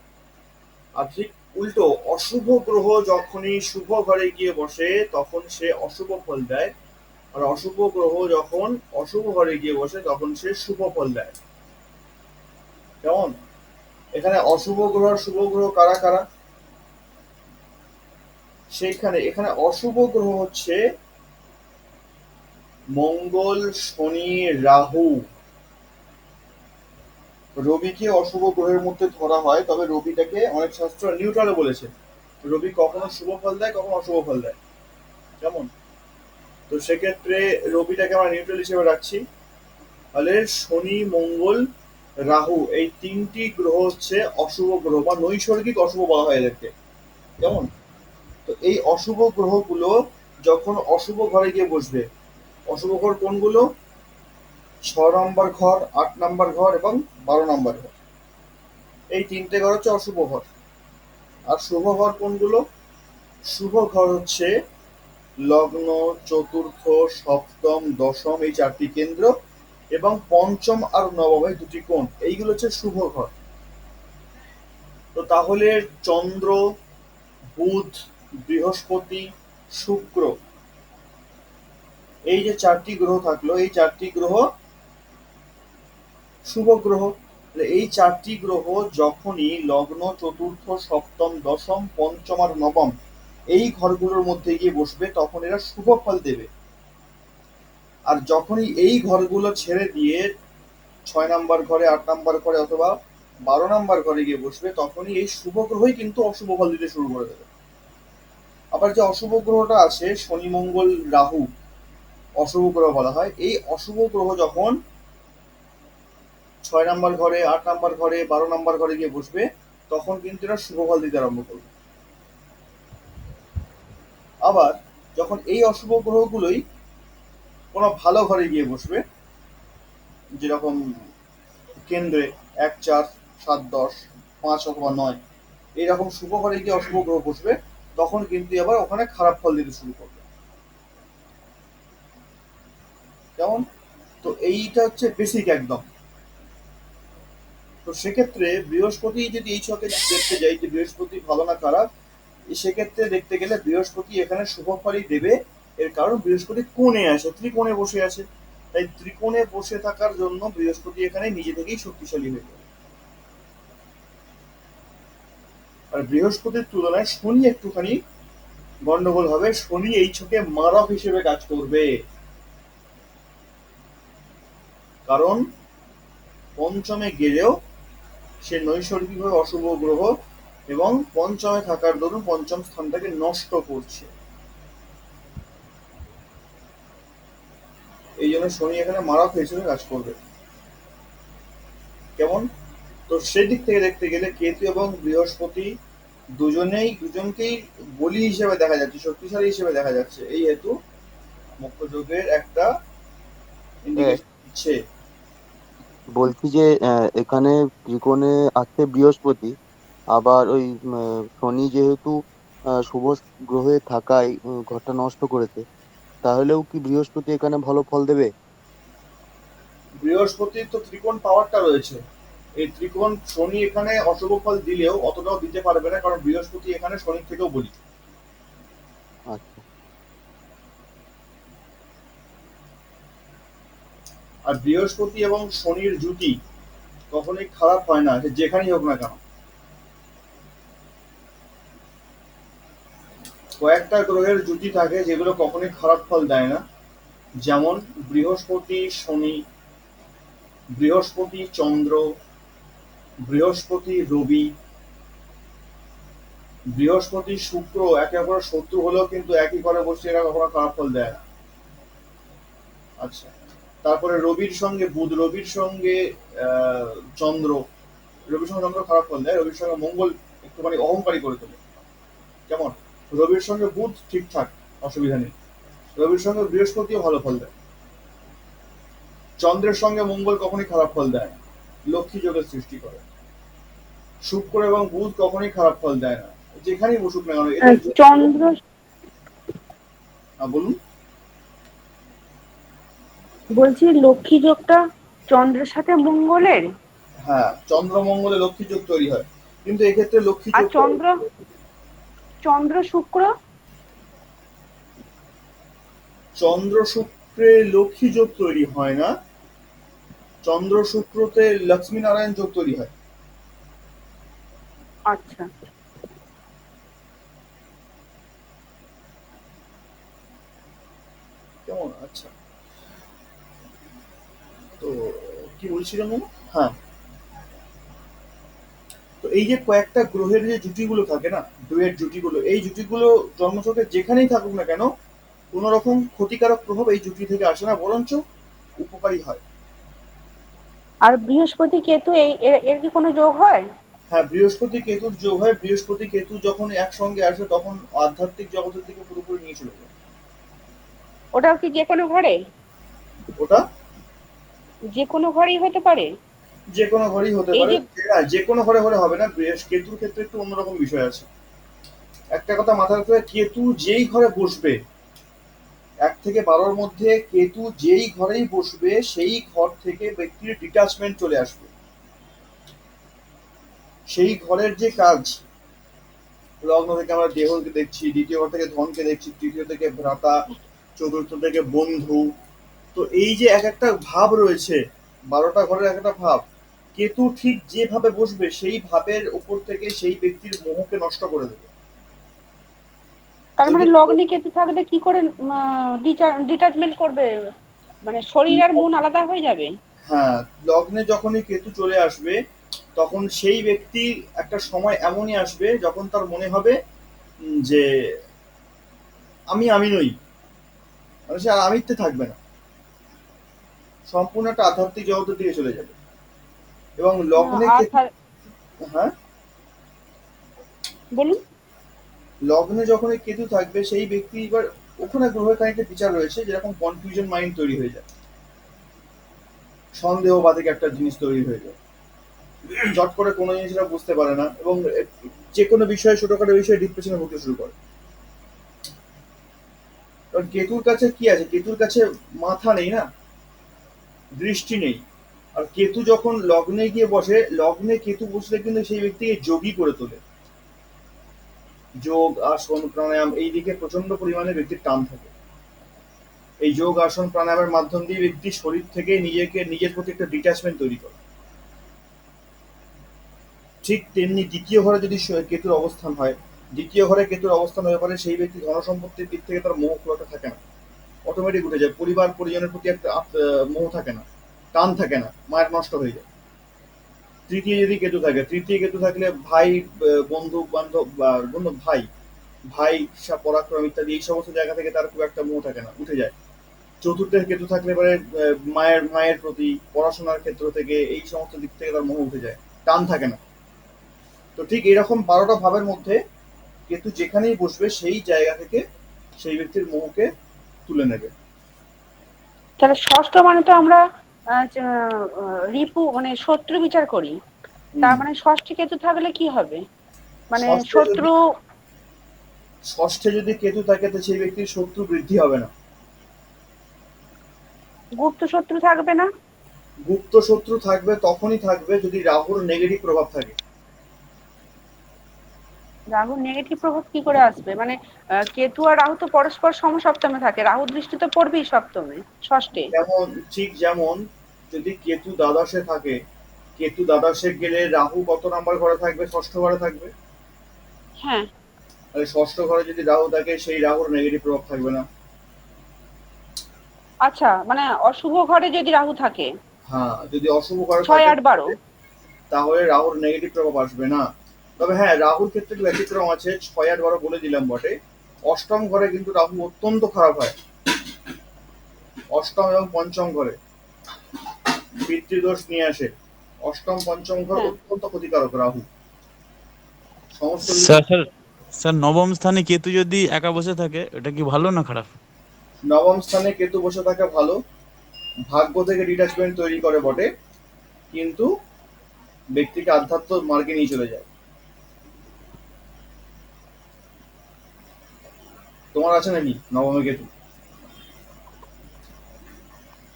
আর ঠিক উল্টো, অশুভ গ্রহ যখনই শুভ ঘরে গিয়ে বসে তখন সে অশুভ ফল দেয়, আর অশুভ গ্রহ যখন অশুভ ঘরে গিয়ে বসে তখন সে শুভ ফল দেয়। কেমন? এখানে অশুভ গ্রহ আর শুভ গ্রহ কারা কারা? সেইখানে এখানে অশুভ গ্রহ হচ্ছে মঙ্গল, শনি, রাহু। রবিকে অশুভ গ্রহের মধ্যে ধরা হয়, তবে রবিটাকে অনেক শাস্ত্র নিউট্রালও বলেছে। রবি কখনো শুভ ফল দেয়, কখনো অশুভ ফল দেয়। কেমন? তো সেক্ষেত্রে রবিটাকে আমরা নিউট্রাল হিসেবে রাখছি। তাহলে শনি, মঙ্গল, রাহু এই তিনটি গ্রহ হচ্ছে অশুভ গ্রহ বা নৈসর্গিক অশুভ বলা হয় এদেরকে। কেমন? তো এই অশুভ গ্রহগুলো যখন অশুভ ঘরে গিয়ে বসবে, অশুভ ঘর কোনগুলো? 6 নম্বর ঘর, 8 নম্বর ঘর এবং 12 নম্বর ঘর। এই তিনটে ঘর হচ্ছে অশুভ ঘর। আর শুভ ঘর কোনগুলো? শুভ ঘর হচ্ছে লগ্ন, চতুর্থ, সপ্তম, দশম এই চারটি কেন্দ্র এবং পঞ্চম আর নবম এই দুটি কোণ, এইগুলো হচ্ছে শুভ ঘর। তো তাহলে চন্দ্র, বুধ, বৃহস্পতি, শুক্র এই যে চারটি গ্রহ থাকলো, এই চারটি গ্রহ শুভ গ্রহ। এই চারটি গ্রহ যখনই লগ্ন, চতুর্থ, সপ্তম, দশম, পঞ্চম আর নবম এই ঘরগুলোর মধ্যে গিয়ে বসবে তখন এরা শুভ ফল দেবে। আর যখনই এই ঘরগুলো ছেড়ে দিয়ে 6 নম্বর ঘরে, 8 নম্বর ঘরে অথবা 12 নম্বর ঘরে গিয়ে বসবে তখনই এই শুভ গ্রহই কিন্তু অশুভ ফল দিতে শুরু করে দেবে। আবার যে অশুভ গ্রহটা আছে শনি, মঙ্গল, রাহু অশুভ গ্রহ বলা হয়, এই অশুভ গ্রহ যখন 6 নম্বর ঘরে, 8 নম্বর ঘরে, 12 নম্বর ঘরে গিয়ে বসবে তখন কিন্তু এরা শুভ ফল দিতে আরম্ভ করবে। আবার যখন এই অশুভ গ্রহগুলোই কোনো ভালো ঘরে গিয়ে বসবে, যেরকম কেন্দ্রে 1, 4, 7, 10, 5 অথবা 9 এইরকম শুভ ঘরে গিয়ে অশুভ গ্রহ বসবে তখন কিন্তু আবার ওখানে খারাপ ফল দিতে শুরু করবে। কেমন? তো এইটা হচ্ছে বেসিক একদম। তো সেক্ষেত্রে বৃহস্পতি যদি এই ছকে দেখতে যাই যে বৃহস্পতি ভালো না খারাপ, সেক্ষেত্রে দেখতে গেলে বৃহস্পতি এখানে শুভ ফলই দেবে। এর কারণ বৃহস্পতি কোণে আছে, ত্রিকোণে বসে আছে। তাই ত্রিকোণে বসে থাকার জন্য বৃহস্পতি এখানে নিজে থেকেই শক্তিশালী হয়ে যাবে। আর বৃহস্পতির তুলনায় শনি একটুখানি গন্ডগোল হবে, শনি এই ছকে মারক হিসেবে কাজ করবে। কারণ পঞ্চমে গেলেও সে নৈসর্গিকভাবে অশুভ গ্রহ এবং পঞ্চমে থাকার দরুন পঞ্চম স্থানটাকে নষ্ট করছে। এই জন্য শনি এখানে মারক হিসেবে কাজ করবে। কেমন? তো সেই দিক থেকে দেখতে গেলে কেতু এবং বৃহস্পতি দুজনকেই বলি হিসেবে দেখা যাচ্ছে, শক্তিশালী হিসেবে দেখা যাচ্ছে। এই হেতু মক্ষযোগের একটা এ, ইন্ডিকেশন দিচ্ছে। বলছি যে এখানে ত্রিকোণে আছে বৃহস্পতি, আবার ওই শনি যেহেতু শুভ গ্রহে থাকায় ঘরটা নষ্ট করেছে, তাহলেও কি বৃহস্পতি এখানে ভালো ফল দেবে? বৃহস্পতির তো ত্রিকোণ পাওয়ারটা রয়েছে। এই ত্রিকোণ শনি এখানে অশুভ ফল দিলেও অতটাও দিতে পারবে না, কারণ বৃহস্পতি এখানে শনির থেকেও বলি। আচ্ছা। আর বৃহস্পতি এবং শনির জুটি কখনোই খারাপ হয় না, সে যেখানেই হোক না কেন। কয়েকটা গ্রহের জুটি থাকে যেগুলো কখনোই খারাপ ফল দেয় না, যেমন বৃহস্পতি শনি, বৃহস্পতি চন্দ্র, বৃহস্পতি রবি, বৃহস্পতি শুক্র। একে অপরের শত্রু হলেও কিন্তু একই ঘরে বসে এরা কখনো খারাপ ফল দেয় না। আচ্ছা, তারপরে রবির সঙ্গে বুধ, রবির সঙ্গে চন্দ্র, রবির সঙ্গে চন্দ্র খারাপ ফল দেয়, রবির সঙ্গে মঙ্গল একটুখানি অহংকারী করে তোলে। কেমন? রবির সঙ্গে বুধ ঠিকঠাক, অসুবিধা নেই। রবির সঙ্গে বৃহস্পতিও ভালো ফল দেয়। চন্দ্রের সঙ্গে মঙ্গল কখনোই খারাপ ফল দেয় না, লক্ষ্মী যোগের সৃষ্টি করে। শুক্র এবং বুধ কখনোই খারাপ ফল দেয় না, যেখানেই বসুক না কেন এদের। চন্দ্র, বলুন। বলছি লক্ষ্মী যোগটা চন্দ্রের সাথে মঙ্গলের। হ্যাঁ, চন্দ্র মঙ্গলে লক্ষ্মী যোগ তৈরি হয়, কিন্তু এক্ষেত্রে লক্ষ্মী আর যোগ, চন্দ্র, চন্দ্র শুক্র, চন্দ্র শুক্রে লক্ষ্মী যোগ তৈরি হয় না, চন্দ্র শুক্রতে লক্ষ্মী নারায়ণ যোগ তৈরি হয়। আচ্ছা। কেমন? আচ্ছা, তো কি বলছিলাম আমি? হ্যাঁ, তো এই যে কয়েকটা গ্রহের যে জুটিগুলো থাকে না, গ্রহের জুটিগুলো, এই জুটিগুলো জন্মছকে যেখানেই থাকুক না কেন কোন রকম ক্ষতিকারক প্রভাব এই জুটি থেকে আসে না, বরঞ্চ উপকারী হয়। আর বৃহস্পতি কেতু এর কি কোনো যোগ হয়? হ্যাঁ, বৃহস্পতি কেতুর যোগ হয়। বৃহস্পতি কেতু যখন একসঙ্গে আসে তখন আধ্যাত্মিক জগতের দিকে পুরোপুরি নিয়ে চলে যায়। ওটাও কি যে কোনো ঘরে? ওটা যে কোনো ঘরেই হতে পারে? যে কোনো ঘরেই হতে এই পারে। যে, হ্যাঁ, যে কোনো ঘরে হলে হবে না, কেতুর ক্ষেত্রে একটু অন্যরকম বিষয় আছে। একটা কথা মাথায় রাখতে হবে, কেতু যেই ঘরে বসবে, 1 থেকে 12-র মধ্যে কেতু যেই ঘরেই বসবে সেই ঘর থেকে ব্যক্তির ডিটাচমেন্ট চলে আসবে। সেই ঘরের যে কাজ, লগ্ন থেকে আমরা দেহকে দেখছি, দ্বিতীয় ঘর থেকে ধনকে দেখছি, তৃতীয় থেকে ভ্রাতা, চতুর্থ থেকে বন্ধু। তো এই যে এক একটা ভাব রয়েছে, 12টা ঘরের এক একটা ভাব, কেতু ঠিক যেভাবে বসবে সেই ভাবের উপর থেকে সেই ব্যক্তির মোহকে নষ্ট করে দেবে। তার যদি মানে লগ্নে কেতু থাকলে কি করে ডিটাচমেন্ট করবে? মানে শরীর আর মন আলাদা হয়ে যাবে? হ্যাঁ, লগ্নে যখনই কেতু চলে আসবে তখন সেই ব্যক্তি একটা সময় এমনই আসবে যখন তার মনে হবে যে আমি নই, মানে সে আর আমিত্বে থাকবে না, সম্পূর্ণ একটা আধ্যাত্মিক জগতের দিকে চলে যাবে। এবং লগ্নে আর কেতু, হ্যাঁ, বলুন। লগ্নে যখন এই কেতু থাকবে সেই ব্যক্তি এবার, ওখানে গ্রহের খানিকটা বিচার রয়েছে, যেরকম কনফিউশন মাইন্ড তৈরি হয়ে যায়, সন্দেহবাদিক একটা জিনিস তৈরি হয়ে যায়, চট করে কোনো জিনিসটা বুঝতে পারে না, এবং যে কোনো বিষয়ে, ছোটখাটো বিষয়ে ডিপ্রেশনে ভুগতে শুরু করে। কারণ কেতুর কাছে কি আছে, কেতুর কাছে মাথা নেই না, দৃষ্টি নেই। আর কেতু যখন লগ্নে গিয়ে বসে, লগ্নে কেতু বসলে কিন্তু সেই ব্যক্তিকে যোগী করে তোলে। যোগ, আসন, প্রাণায়াম এই দিকে প্রচন্ড পরিমাণে ব্যক্তির টান থাকে। এই যোগ, আসন, প্রাণায়ামের মাধ্যম দিয়ে ব্যক্তি শরীর থেকে নিজের প্রতি একটা ডিট্যাচমেন্ট তৈরি করে। ঠিক তেমনি দ্বিতীয় ঘরে যদি কেতুর অবস্থান হয়, দ্বিতীয় ঘরে কেতুর অবস্থান হয়ে পড়ে, সেই ব্যক্তি ধনসম্পত্তির দিক থেকে তার মোহ খুলটা থাকে না, অটোমেটিক উঠে যায়। পরিবার পরিজনের প্রতি একটা মোহ থাকে না, টান থাকে না, মায়ের নষ্ট হয়ে যায়। তৃতীয় যদি কেতু থাকে, তৃতীয় কেতু থাকলে ভাই, বন্ধু বান্ধব বা বন্ধু ভাই, ভাই, পরাক্রম ইত্যাদি এই সমস্ত জায়গা থেকে তার খুব একটা মোহ থাকে না, উঠে যায়। চতুর্থের কেতু থাকলে এবারে মায়ের প্রতি, পড়াশোনার ক্ষেত্র থেকে এই সমস্ত দিক থেকে তার মোহ উঠে যায়, টান থাকে না। তো ঠিক এরকম 12টা ভাবের মধ্যে কেতু যেখানেই বসবে সেই জায়গা থেকে সেই ব্যক্তির মোহকে তুলে নেবে। তাহলে ষষ্ঠ মানে তো আমরা রিপু মানে শত্রু বিচার করি, তার মানে ষষ্ঠে কেতু থাকলে কি হবে? মানে ষষ্ঠে যদি শত্রু ষষ্ঠে যদি কেতু থাকে তো সেই ব্যক্তির শত্রু বৃদ্ধি হবে না। গুপ্ত শত্রু থাকবে না? গুপ্ত শত্রু থাকবে তখনই থাকবে যদি রাহুর নেগেটিভ প্রভাব থাকে। রাহুর নেগেটিভ প্রভাব কি করে আসবে? মানে কেতু আর রাহু তো পরস্পর সমসপ্তমে থাকে, রাহু দৃষ্টি তো পড়বেই সপ্তমে, ষষ্ঠে। যেমন ঠিক যেমন যদি কেতু দ্বাদশে থাকে, কেতু দ্বাদশে গেলে রাহু কত নাম্বার ঘরে থাকবে? ষষ্ঠ ঘরে থাকবে। হ্যাঁ। তাহলে ষষ্ঠ ঘরে যদি রাহু থাকে সেই রাহুর নেগেটিভ প্রভাব থাকবে না। আচ্ছা, মানে অশুভ ঘরে যদি রাহু থাকে, হ্যাঁ, যদি অশুভ ঘরে 6, থাকে 8, 12। তাহলে রাহুর নেগেটিভ প্রভাব আসবে না। তবে হ্যাঁ, রাহুর ক্ষেত্রে একটু ব্যতিক্রম আছে, 6 আর 12 বলে দিলাম বটে। অষ্টম ঘরে কিন্তু রাহু অত্যন্ত খারাপ হয়। অষ্টম এবং পঞ্চম ঘরে পিতৃদোষ নিয়ে আসে। অষ্টম পঞ্চম ঘর হ্যাঁ। অত্যন্ত ক্ষতিকারক রাহু। সমস্ত স্যার স্যার স্যার নবম স্থানে কেতু যদি একা বসে থাকে এটা কি ভালো না খারাপ? নবম স্থানে কেতু বসে থাকা ভালো, ভাগ্য থেকে ডিটাচমেন্ট তৈরি করে বটে, কিন্তু ব্যক্তিকে আধ্যাত্ম মার্গে নিয়ে চলে যায়। তোমার আছে নাকি নবমে কেতু?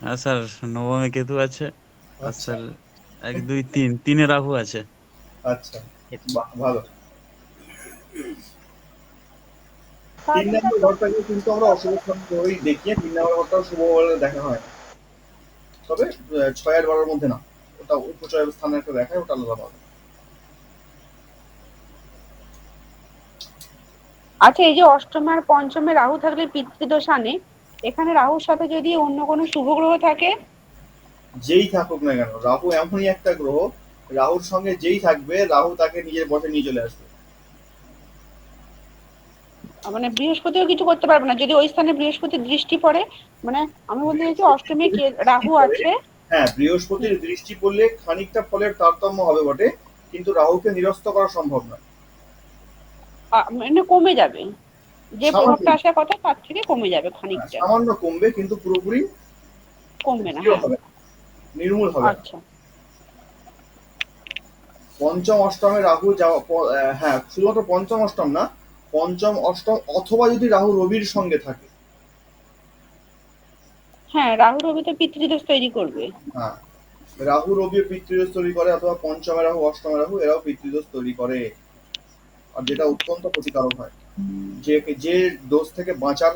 হ্যাঁ স্যার, নবমে কেতু আছে। আর আচ্ছা। স্যার 1, 2, 3, 3-এ রাহু আছে। আচ্ছা, বাহ, ভালো। তিন তাহলে নম্বর স্যার ঘরটাকে কিন্তু আমরা অশুভ স্থান করেই দেখিয়ে 3 নম্বর ঘরটাও শুভ বলে দেখা হয়, তবে 6 আর 12-র মধ্যে না। ওটা উপচয় স্থানে একটা দেখায়, ওটা আলাদা হবে। আচ্ছা, এই যে অষ্টমে আর পঞ্চমে রাহু থাকলে পিতৃদোষ আনে, এখানে রাহুর সাথে যদি অন্য কোনো শুভ গ্রহ থাকে? যেই থাকুক না কেন, রাহু এমনই একটা গ্রহ, রাহুর সঙ্গে যেই থাকবে রাহু তাকে নিজের বশে নিয়ে চলে আসবে। মানে বৃহস্পতিও কিছু করতে পারবে না যদি ওই স্থানে বৃহস্পতির দৃষ্টি পড়ে? মানে আমি বলতে চাইছি অষ্টমে রাহু আছে। হ্যাঁ, বৃহস্পতির দৃষ্টি পড়লে খানিকটা ফলের তারতম্য হবে বটে, কিন্তু রাহুকে নিরস্ত করা সম্ভব নয়। মানে কমে যাবে, যে সামান্য, প্রভাবটা আসার কথা তার থেকে কমে যাবে খানিকটা। সামান্য কমবে, কিন্তু পুরোপুরি কমবে না, জিরো হ্যাঁ। হবে না, নির্মূল হবে না। আচ্ছা। পঞ্চম অষ্টমে রাহু যাওয়া হ্যাঁ, শুধুমাত্র পঞ্চম অষ্টম না, পঞ্চম অষ্টম অথবা যদি রাহু রবির সঙ্গে থাকে। হ্যাঁ, রাহু রবি তো পিতৃদোষ তৈরি করবে। হ্যাঁ, রাহু রবি পিতৃদোষ তৈরি করে, অথবা পঞ্চমে রাহু অষ্টমে রাহু এরাও পিতৃদোষ তৈরি করে, আর যেটা অত্যন্ত ক্ষতিকারক হয়। যে যে দোষ থেকে বাঁচার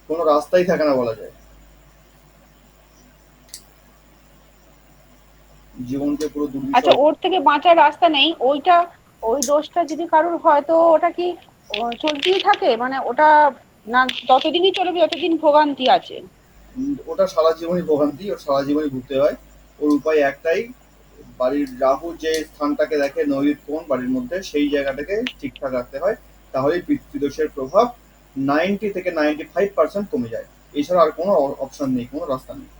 কোনো রাস্তাই থাকে না বলা যায়, জীবনকে পুরো আচ্ছা, দুর্বিষহ। ওর থেকে বাঁচার রাস্তা নেই ওইটা? ওই দোষটা যদি কারোর হয় তো ওটা কি চলতেই থাকে, মানে ওটা না ততদিনই চলবে যতদিন ভোগান্তি আছে? ওটা সারা জীবনই ভোগান্তি, ওর সারা জীবনই ভুগতে হয়। ওর উপায় একটাই, বাড়ির রাহু যে স্থানটাকে দেখে নৈরিত কোণ বাড়ির মধ্যে, সেই জায়গাটাকে ঠিকঠাক রাখতে হয়, তাহলেই পিতৃদোষের প্রভাব 90 থেকে 95% কমে যায়। এছাড়া আর কোনো অপশন নেই, কোনো রাস্তা নেই।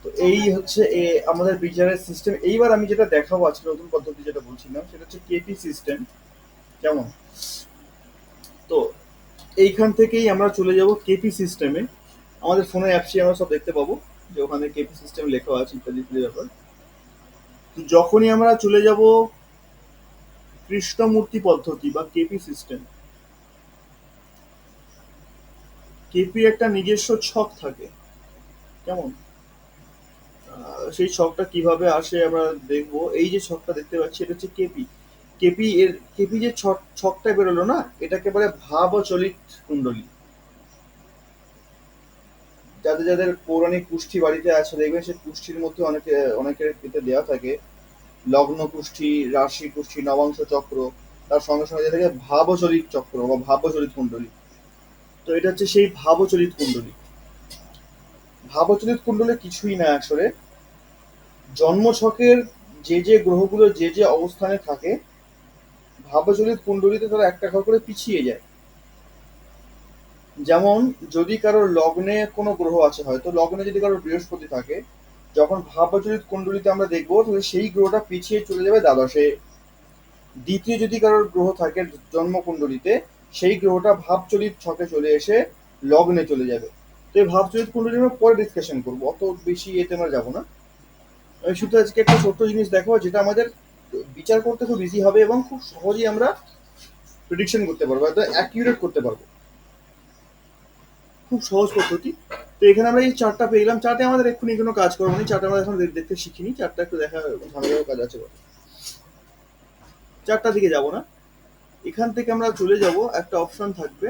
তো এই হচ্ছে আমাদের বিচারের সিস্টেম। এইবার আমি যেটা দেখাবো আজকে নতুন পদ্ধতি যেটা বলছিলাম, সেটা হচ্ছে কেপি সিস্টেম। কেমন? তো এইখান থেকেই আমরা চলে যাব কেপি সিস্টেমে। আমাদের ফোনে অ্যাপসে আমরা সব দেখতে পাবো যে ওখানে কেপি সিস্টেম লেখা আছে ইত্যাদি ইত্যাদি ব্যাপার। তো যখনই আমরা চলে যাব কৃষ্ণমূর্তি পদ্ধতি বা কেপি সিস্টেম, কেপির একটা নিজস্ব ছক থাকে। কেমন? সেই ছকটা কিভাবে আসে আমরা দেখবো। এই যে ছকটা দেখতে পাচ্ছি এটা হচ্ছে কেপি। কেপি যে ছকটা বেরোলো না, এটাকে বলে ভাবচলিত কুণ্ডলী। যাদের যাদের পৌরাণিক কুষ্ঠি বাড়িতে আছে দেখবেন সেই কুষ্ঠির মধ্যে অনেকের এতে দেওয়া থাকে লগ্ন কুষ্ঠি, রাশি কুষ্ঠি, নবাংশ চক্র, তার সঙ্গে সঙ্গে থাকে ভাবচলিত চক্র বা ভাবচলিত কুণ্ডলী। তো এটা হচ্ছে সেই ভাবচলিত কুণ্ডলী। ভাবচলিত কুণ্ডলী কিছুই না আসলে, জন্ম ছকের যে যে গ্রহগুলো যে যে অবস্থানে থাকে ভাবচলিত কুণ্ডলিতে তারা একটা ঘর করে পিছিয়ে যায়। যেমন যদি কারোর লগ্নে কোনো গ্রহ আছে, হয়তো লগ্নে যদি কারোর বৃহস্পতি থাকে, যখন ভাবচলিত কুণ্ডলিতে আমরা দেখবো তাহলে সেই গ্রহটা পিছিয়ে চলে যাবে দ্বাদশে। দ্বিতীয় যদি কারোর গ্রহ থাকে জন্মকুণ্ডলিতে, সেই গ্রহটা ভাবচলিত ছকে চলে এসে লগ্নে চলে যাবে। তো এই ভাবচলিত কুণ্ডলী আমরা পরে ডিসকাশন করবো, অত বেশি এতে আমরা যাবো না। আমি শুধু আজকে একটা ছোট্ট জিনিস দেখো যেটা আমাদের বিচার করতে খুব ইজি হবে এবং খুব সহজেই আমরা প্রেডিকশন করতে পারবো, একদম অ্যাকিউরেট করতে পারবো। খুব সহজ পদ্ধতি। তো এখানে আমরা এই চারটা পেয়ে গেলাম। চারটে আমাদের এক্ষুনি কোনো কাজ করবো না, চারটা আমরা এখন দেখতে শিখিনি, চারটা একটু দেখা ঝামেলারও কাজ আছে বলে চারটা দিকে যাব না। এখান থেকে আমরা চলে যাব, একটা অপশন থাকবে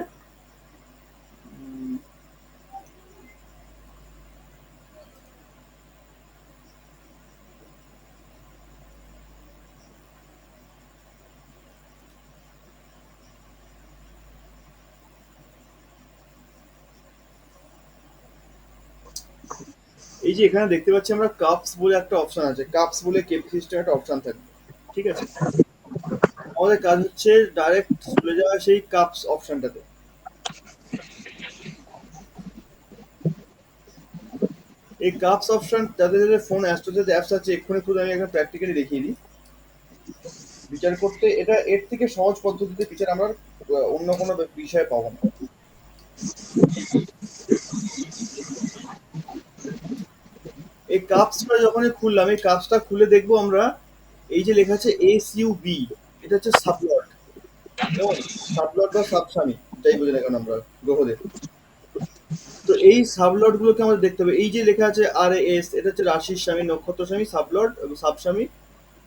এই যে এখানে দেখতে পাচ্ছি আমরা কাপস বলে একটা অপশন আছে, কাপস বলে কেপি সিস্টেম একটা অপশন থাকবে, ঠিক আছে। আমাদের কাজ হচ্ছে ডাইরেক্ট চলে যাওয়া সেই কাপস অপশনটাতে। এই কাপস অপশন যাদের যাদের ফোন অ্যাস্ট্রোজেট অ্যাপস আছে, এক্ষুনি খুব আমি একটা প্র্যাকটিক্যালি দেখিয়ে দিই বিচার করতে। এটা এর থেকে সহজ পদ্ধতিতে বিচার আমরা অন্য কোনো বিষয়ে পাবো না। এই কাপসটা যখনই খুললাম, এই কাপসটা খুলে দেখবো আমরা এই যে লেখা আছে SUB, এটা হচ্ছে সাবলট, যেমন সাবলট বা সাবস্বামী যাই বুঝি না কেন আমরা গ্রহদের। তো এই সাবলট গুলোকে আমাদের দেখতে হবে। এই যে লেখা আছে RAS, এটা হচ্ছে রাশির স্বামী, নক্ষত্র স্বামী, সাবলট, সাবস্বামী,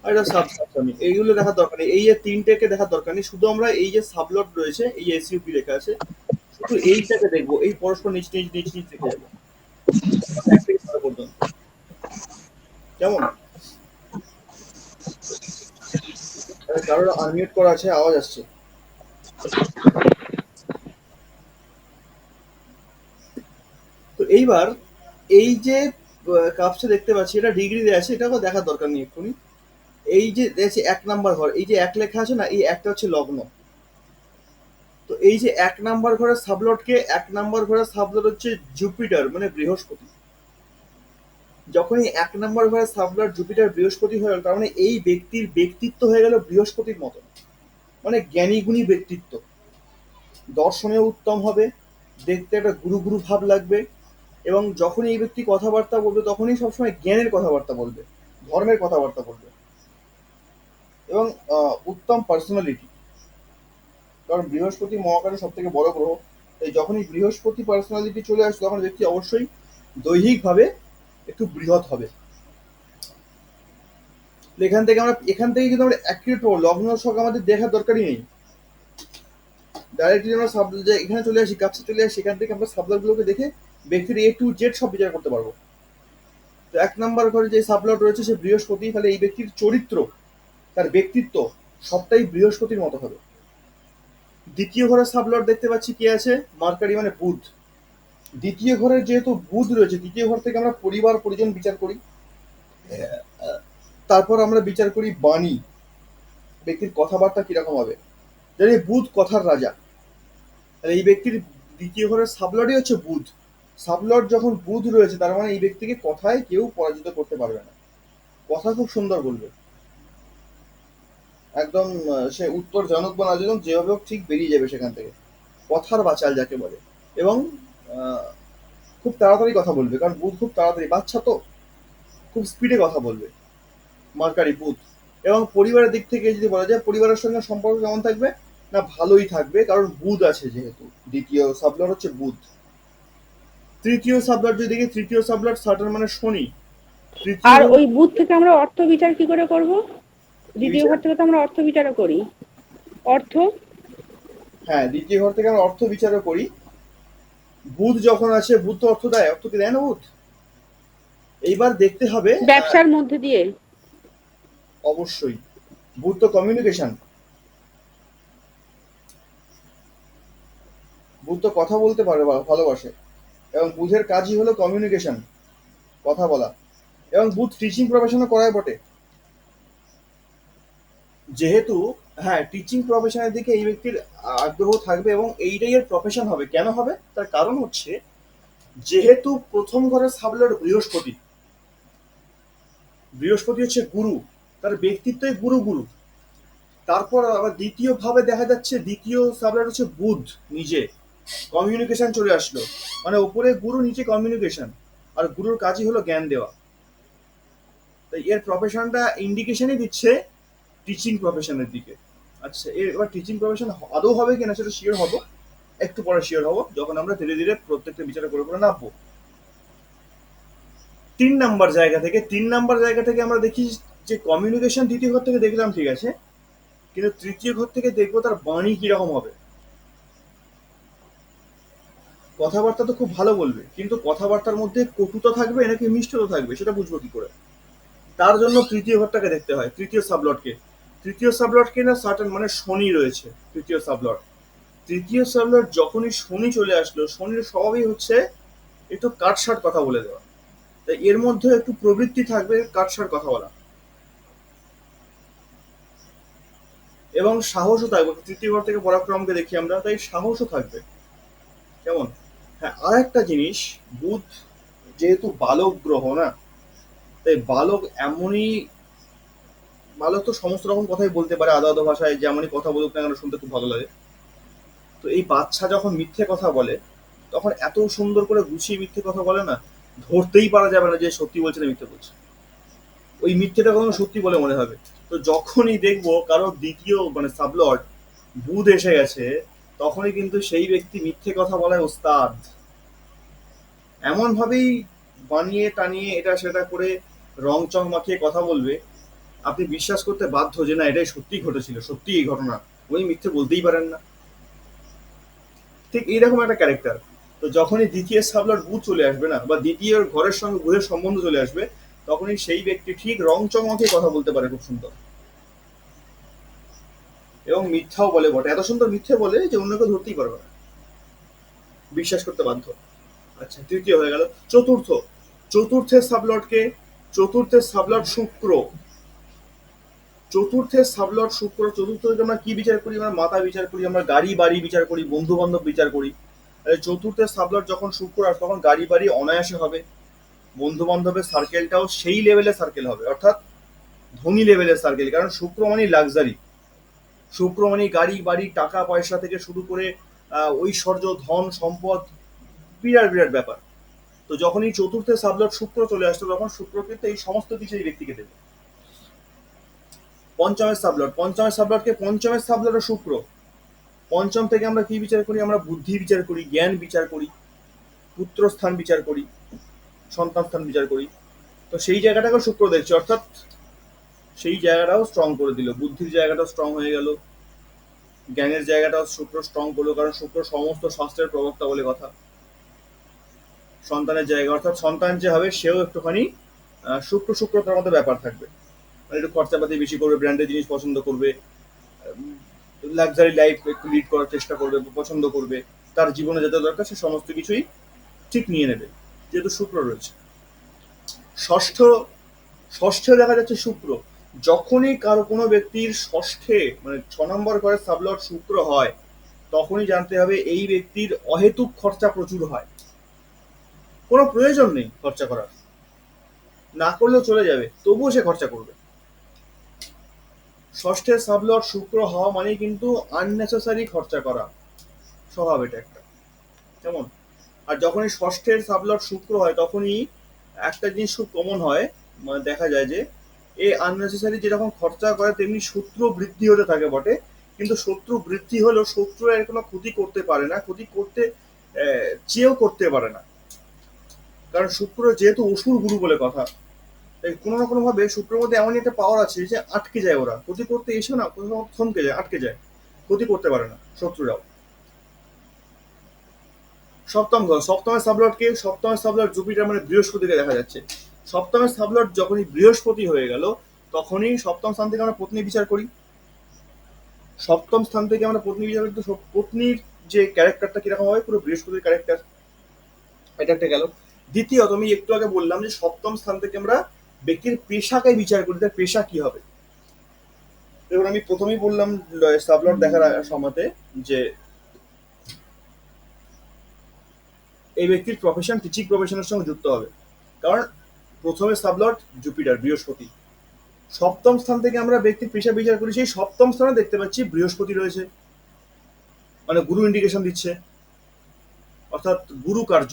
আর এটা সাবস্বামী। এইগুলো দেখার দরকার নেই, এই যে তিনটেকে দেখার দরকার নেই, শুধু আমরা এই যে সাবলট রয়েছে, এই যে SUB লেখা আছে, শুধু এইটাকে দেখবো। এই পরস্পর নিচ নিচ নিচ নিচ দেখে যাবো এক থেকে ছয় পর্যন্ত। কেমন? কারোর আনমিউট করা আছে, আওয়াজ আসছে। তো এইবার এই যে কাপসটা দেখতে পাচ্ছি, এটা ডিগ্রি দেওয়া আছে, এটা আবার দেখার দরকার নেই এক্ষুনি। এই যে দেখছি 1 নাম্বার ঘর, এই যে 1 লেখা আছে না, এই একটা হচ্ছে লগ্ন। তো এই যে 1 নাম্বার ঘরের সাবলটকে, 1 নাম্বার ঘরের সাবলট হচ্ছে জুপিটার, মানে বৃহস্পতি। যখন এই 1 নাম্বার ঘরের সাবলট জুপিটার বৃহস্পতি হয়ে গেল, তার মানে এই ব্যক্তির ব্যক্তিত্ব হয়ে গেল বৃহস্পতির মতো, মানে জ্ঞানী গুণী ব্যক্তিত্ব। দর্শনেও উত্তম হবে, দেখতে একটা গুরু গুরু ভাব লাগবে, এবং যখনই এই ব্যক্তি কথাবার্তা বলবে তখনই সবসময় জ্ঞানের কথাবার্তা বলবে, ধর্মের কথাবার্তা বলবে, এবং উত্তম পার্সোনালিটি। কারণ বৃহস্পতি মহাকাশের সব থেকে বড় গ্রহ, তাই যখনই বৃহস্পতি পার্সোনালিটি চলে আসে তখন ব্যক্তি অবশ্যই দৈহিকভাবে একটু বৃহৎ হবে। এখান থেকে কিন্তু আমরা অ্যাকিউরেট পাবো, লগ্ন ছক আমাদের দেখার দরকারই নেই। ডাইরেক্টলি আমরা এখানে চলে আসি, কাছে চলে আসি, এখান থেকে আমরা সাবলট গুলোকে দেখে ব্যক্তির A to Z সব বিচার করতে পারবো। তো 1 নাম্বার ঘরে যে সাবলট রয়েছে সে বৃহস্পতি, তাহলে এই ব্যক্তির চরিত্র, তার ব্যক্তিত্ব সবটাই বৃহস্পতির মতো হবে। দ্বিতীয় ঘরের সাবলট দেখতে পাচ্ছি কি আছে, মার্কারি মানে বুধ। দ্বিতীয় ঘরের যেহেতু বুধ রয়েছে, দ্বিতীয় ঘর থেকে আমরা পরিবার পরিজন বিচার করি, তারপর আমরা বিচার করি বাণী, ব্যক্তির কথাবার্তা কিরকম হবে। জানি বুধ কথার রাজা, তাহলে এই ব্যক্তির দ্বিতীয় ঘরের সাবলটই হচ্ছে বুধ। সাবলট যখন বুধ রয়েছে, তার মানে এই ব্যক্তিকে কথায় কেউ পরাজিত করতে পারবে না, কথা খুব সুন্দর বলবে, একদম সে উত্তর জনক বা নাজনক যেভাবে হোক ঠিক বেরিয়ে যাবে সেখান থেকে, কথার বাচাল যাকে বলে। এবং খুব তাড়াতাড়ি কথা বলবে, কারণ বুধ খুব তাড়াতাড়ি, বাচ্চা তো খুব স্পিডে কথা বলবে, মার্কারি বুধ। এবং পরিবারের দিক থেকে যদি বলা যায়, পরিবারের সঙ্গে সম্পর্ক কেমন থাকবে না, ভালোই থাকবে, কারণ বুধ আছে যেহেতু। দ্বিতীয় সাবলট হচ্ছে বুধ। তৃতীয় সাবলট যদি দেখি, তৃতীয় সাবলট সাটার মানে শনি। তৃতীয় আর ঘর ওই বুথ থেকে আমরা অর্থ বিচার কি করে করব? কি দ্বিতীয় বিচার? ঘর থেকে তো আমরা অর্থ বিচারও করি। অর্থ, হ্যাঁ, দ্বিতীয় ঘর থেকে আমরা অর্থ বিচারও করি। বুধ যখন আছে, বুধ তো অর্থ দেয়, অর্থ কি দেয় না বুধ? এইবার দেখতে হবে ব্যবসার মধ্যে দিয়ে। অবশ্যই বুধ তো কমিউনিকেশন, বুধ তো কথা বলতে পারে, ভালোবাসে, এবং বুধের কাজই হলো কমিউনিকেশন, কথা বলা। এবং বুধ টিচিং প্রফেশনও করায় বটে। যেহেতু হ্যাঁ টিচিং প্রফেশনের দিকে এই ব্যক্তির আগ্রহ থাকবে এবং এইটাই এর প্রফেশন হবে। কেন হবে? তার কারণ হচ্ছে যেহেতু প্রথম ঘরের সাবলর্ড বৃহস্পতি, বৃহস্পতি হচ্ছে গুরু, তার ব্যক্তিত্বই গুরু গুরু। তারপর আবার দ্বিতীয় ভাবে দেখা যাচ্ছে দ্বিতীয় সাবলর্ড হচ্ছে বুধ নিজে, কমিউনিকেশন চলে আসলো, মানে ওপরে গুরু নিচে কমিউনিকেশন, আর গুরুর কাজই হলো জ্ঞান দেওয়া। তাই এর প্রফেশনটা ইন্ডিকেশনই দিচ্ছে টিচিং প্রফেশনের দিকে। আচ্ছা এবার টিচিং প্রফেশন আদৌ হবে কিনা সেটা শিওর হব, একটু পরে শিওর হব যখন আমরা ধীরে ধীরে প্রত্যেকটা বিচার করে করে নামবো। 3 নাম্বার জায়গা থেকে আমরা দেখি যে কমিউনিকেশন দ্বিতীয় ঘর থেকে দেখলাম ঠিক আছে, কিন্তু তৃতীয় ঘর থেকে দেখবো তার বাণী কিরকম হবে। কথাবার্তা তো খুব ভালো বলবে, কিন্তু কথাবার্তার মধ্যে কটুতা থাকবে নাকি মিষ্টতা থাকবে সেটা বুঝবো কি করে? তার জন্য তৃতীয় ঘরটাকে দেখতে হয়, তৃতীয় সাবলটকে। তৃতীয় সাবলটকে না সার্টেন মানে শনি রয়েছে তৃতীয় সাবলট। তৃতীয় সাবলট যখনই শনি চলে আসলো, শনির স্বভাবই হচ্ছে একটু কাটসাট কথা বলে দেওয়া। তাই এর মধ্যে একটু প্রবৃত্তি থাকবে কাটসাট কথা বলা, এবং সাহসও থাকবে। তৃতীয় ঘর থেকে পরাক্রমকে দেখি আমরা, তাই সাহসও থাকবে। কেমন? হ্যাঁ আর একটা জিনিস, বুধ যেহেতু বালক গ্রহ না, তাই বালক এমনই, বালক তো সমস্ত রকম কথাই বলতে পারে, আদা আদা ভাষায় যেমনই কথা বলুক না কেন শুনতে খুব ভালো লাগে। তো এই বাচ্চা যখন মিথ্যে কথা বলে তখন এত সুন্দর করে গুছিয়ে মিথ্যে কথা বলে না, ধরতেই পারা যাবে না যে সত্যি বলছে না মিথ্যে বলছে। ওই মিথ্যেটা কখনো সত্যি বলে মনে হবে। তো যখনই দেখবো কারো দ্বিতীয় মানে সাবলর্ড বুধ এসে গেছে, তখনই কিন্তু সেই ব্যক্তি মিথ্যে কথা বলায় ওস্তাদ। এমন ভাবেই বানিয়ে টানিয়ে এটা সেটা করে রং চং মাখিয়ে কথা বলবে, আপনি বিশ্বাস করতে বাধ্য যে না এটাই সত্যি ঘটেছিল, সত্যি এই ঘটনা, উনি মিথ্যে বলতেই পারেন না। ঠিক এইরকম একটা ক্যারেক্টার। তো যখনই দ্বিতীয় সাবলট বুধ চলে আসবে না, বা দ্বিতীয় ঘরের সঙ্গে বুধের সম্বন্ধ চলে আসবে, তখনই সেই ব্যক্তি ঠিক রং চং মাখিয়ে কথা বলতে পারে খুব সুন্দর, এবং মিথ্যাও বলে বটে, এত সুন্দর মিথ্যে বলে যে অন্য কেউ ধরতেই পারবে না, বিশ্বাস করতে বাধ্য। আচ্ছা তৃতীয় হয়ে গেল। চতুর্থ, চতুর্থের সাবলটকে, চতুর্থের সাবলট শুক্র। চতুর্থের সাবলট শুক্র, চতুর্থ থেকে আমরা কি বিচার করি? আমরা মাতা বিচার করি, আমরা গাড়ি বাড়ি বিচার করি, বন্ধু বান্ধব বিচার করি। চতুর্থের সাবলট যখন শুক্র আসে তখন গাড়ি বাড়ি অনায়াসে হবে, বন্ধু বান্ধবের সার্কেলটাও সেই লেভেলের সার্কেল হবে, অর্থাৎ ধনী লেভেলের সার্কেল। কারণ শুক্র মানে লাক্সারি, শুক্র মানে গাড়ি বাড়ি টাকা পয়সা থেকে শুরু করে ঐশ্বর্য ধন সম্পদ, বিরাট বিরাট ব্যাপার। তো যখনই চতুর্থের সাবলট শুক্র চলে আসতো তখন শুক্র কিন্তু এই সমস্ত কিছু এই ব্যক্তিকে দেবে। পঞ্চমের সাবলট, পঞ্চমের সাবলটকে, পঞ্চমের সাবলট শুক্র। পঞ্চম থেকে আমরা কি বিচার করি? আমরা বুদ্ধি বিচার করি, জ্ঞান বিচার করি, পুত্র স্থান বিচার করি, সন্তান স্থান বিচার করি। তো সেই জায়গাটাকে শুক্র দেখছে, অর্থাৎ সেই জায়গাটাও স্ট্রং করে দিল, বুদ্ধির জায়গাটাও স্ট্রং হয়ে গেল, জ্ঞানের জায়গাটাও শুক্র স্ট্রং করলো, কারণ শুক্র সমস্ত শাস্ত্রের প্রবক্তা বলে কথা। সন্তানের জায়গা, অর্থাৎ সন্তান যে হবে সেও একটুখানি শুক্র শুক্রতার মধ্যে ব্যাপার থাকবে, মানে একটু খরচাপাতি বেশি করবে, ব্র্যান্ডের জিনিস পছন্দ করবে, লাক্সারি লাইফ একটু লিড করার চেষ্টা করবে, পছন্দ করবে, তার জীবনে যেটা দরকার সে সমস্ত কিছুই ঠিক নিয়ে নেবে, যেহেতু শুক্র রয়েছে। ষষ্ঠ, ষষ্ঠে দেখা যাচ্ছে শুক্র। যখনই কারো কোনো ব্যক্তির ষষ্ঠে মানে 6 নম্বর ঘরের সাবলট শুক্র হয়, তখনই জানতে হবে এই ব্যক্তির অহেতুক খরচা প্রচুর হয়, কোনো প্রয়োজন নেই খরচা করার, না করলেও চলে যাবে তবুও সে খরচা করবে। ষষ্ঠের সাবলট শুক্র হওয়া মানে কিন্তু আননেসেসারি খরচা করা স্বভাব, এটা একটা। কেমন? আর যখনই ষষ্ঠের সাবলট শুক্র হয় তখনই একটা জিনিস খুব কমন হয়, মানে দেখা যায় যে এই আননেসেসারি যেরকম খরচা করে তেমনি শত্রু বৃদ্ধি হতে থাকে বটে, কিন্তু শত্রু বৃদ্ধি হলেও শত্রু এর কোনো ক্ষতি করতে পারে না, ক্ষতি করতে চেয়েও করতে পারে না, কারণ শুক্র যেহেতু অসুর গুরু বলে কথা। তাই কোনো না কোনো ভাবে শুক্রের মধ্যে এমনই একটা পাওয়ার আছে যে আটকে যায়, ওরা ক্ষতি করতে এসেও না কোথাও থমকে যায়, আটকে যায়, ক্ষতি করতে পারে না শত্রুরাও। সপ্তম ঘর, সপ্তমের সাবলটকে, সপ্তমের সাবলট জুপিটার মানে বৃহস্পতিকে দেখা যাচ্ছে। সপ্তমের সাবলট যখনই বৃহস্পতি হয়ে গেল তখনই সপ্তম স্থান থেকে আমরা পত্নী বিচার করি, সপ্তম স্থান থেকে আমরা পত্নী বিচার করি। তো পত্নীর যে ক্যারেক্টারটা কিরকম হবে, পুরো বৃহস্পতির ক্যারেক্টার, এটা একটা গেল। দ্বিতীয়ত আমি একটু আগে বললাম যে সপ্তম স্থান থেকে আমরা ব্যক্তির পেশাকে বিচার করি, তার পেশা কি হবে। দেখুন, আমি প্রথমেই বললাম সাবলট দেখার সময়তে যে এই ব্যক্তির প্রফেশন টিচিং প্রফেশনের সঙ্গে যুক্ত হবে। কারণ প্রথমে সাবলট জুপিটার, বৃহস্পতি। সপ্তম স্থান থেকে আমরা ব্যক্তির পেশা বিচার করি, সেই সপ্তম স্থানে দেখতে পাচ্ছি বৃহস্পতি রয়েছে, মানে গুরু ইন্ডিকেশন দিচ্ছে, অর্থাৎ গুরু কার্য,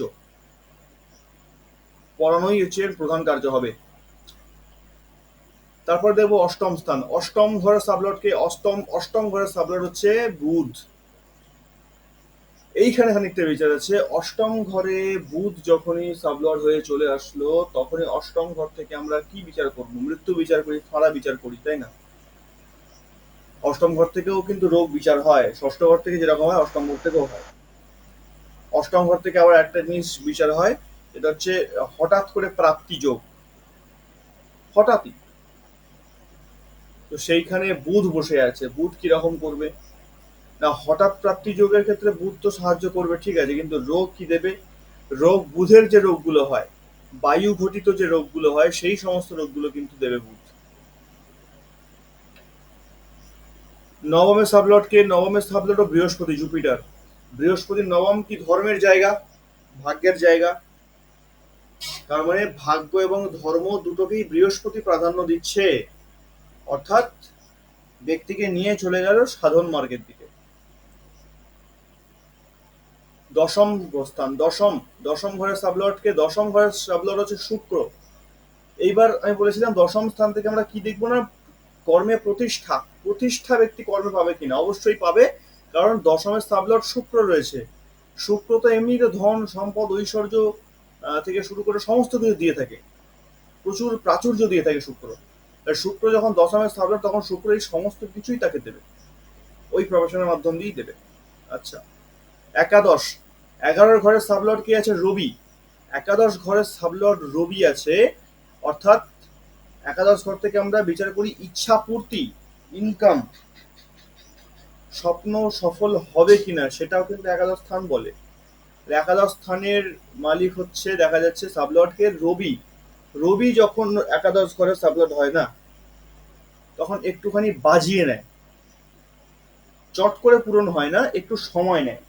পড়ানোই হচ্ছে এর প্রধান কার্য হবে। তারপর দেখবো অষ্টম স্থান, অষ্টম ঘরের সাবলটকে, অষ্টম ঘরের সাবলট হচ্ছে বুধ। এইখানে খানিকটা বিচার আছে। অষ্টম ঘরে বুধ যখনই সাবলট হয়ে চলে আসলো, তখনই অষ্টম ঘর থেকে আমরা কি বিচার করব? মৃত্যু বিচার করি, ফাঁড়া বিচার করি, তাই না? অষ্টম ঘর থেকেও কিন্তু রোগ বিচার হয়, ষষ্ঠ ঘর থেকে যেরকম হয় অষ্টম ঘর থেকেও হয়। অষ্টম ঘর থেকে আবার একটা জিনিস বিচার হয়, এটা হচ্ছে হঠাৎ করে প্রাপ্তি যোগ, হঠাৎই। তো সেইখানে বুধ বসে আছে, বুধ কিরকম করবে না, হঠাৎ প্রাপ্তি যোগের ক্ষেত্রে বুধ তো সাহায্য করবে, ঠিক আছে, কিন্তু রোগ কি দেবে? রোগ, বুধের যে রোগগুলো হয়, বায়ু ঘটিত যে রোগগুলো হয়, সেই সমস্ত রোগগুলো কিন্তু দেবে বুধ। নবমের সাবলটকে, নবমের সাবলট ও বৃহস্পতি, জুপিটার। বৃহস্পতির নবম কি ধর্মের জায়গা, ভাগ্যের জায়গা। তার মানে ভাগ্য এবং ধর্ম দুটোকেই বৃহস্পতি প্রাধান্য দিচ্ছে, অর্থাৎ ব্যক্তিকে নিয়ে চলে গেল সাধন মার্গের দিকে। দশম স্থান, দশম ঘরের সাবলটকে, দশম ঘরের সাবলট হচ্ছে শুক্র। এইবার আমি বলেছিলাম দশম স্থান থেকে আমরা কি দেখবো না, কর্মে প্রতিষ্ঠা, প্রতিষ্ঠা ব্যক্তি কর্মে পাবে কিনা, অবশ্যই পাবে, কারণ দশমের সাবলট শুক্র রয়েছে। শুক্র তো এমনিতে ধন সম্পদ ঐশ্বর্য থেকে শুরু করে সমস্ত কিছু দিয়ে থাকে, প্রচুর প্রাচুর্য দিয়ে থাকে শুক্র। শুক্র যখন দশমের সাবলট, তখন শুক্র এই সমস্ত কিছুই তাকে দেবে, ওই প্রফেশনের মাধ্যম দিয়েই দেবে। আচ্ছা, একাদশ, 11 ঘরের সাবলট কি আছে? রবি। একাদশ ঘরের সাবলট রবি আছে, অর্থাৎ একাদশ ঘর থেকে আমরা বিচার করি ইচ্ছা পূর্তি, ইনকাম, স্বপ্ন সফল হবে কিনা, সেটাও কিন্তু একাদশ স্থান বলে। একাদশ স্থানের মালিক হচ্ছে, দেখা যাচ্ছে সাবলটকে রবি। রবি যখন একাদশ ঘরের সাবলট হয় না, তখন একটুখানি বাজিয়ে নেয়, চট করে পূরণ হয় না, একটু সময় নেয়।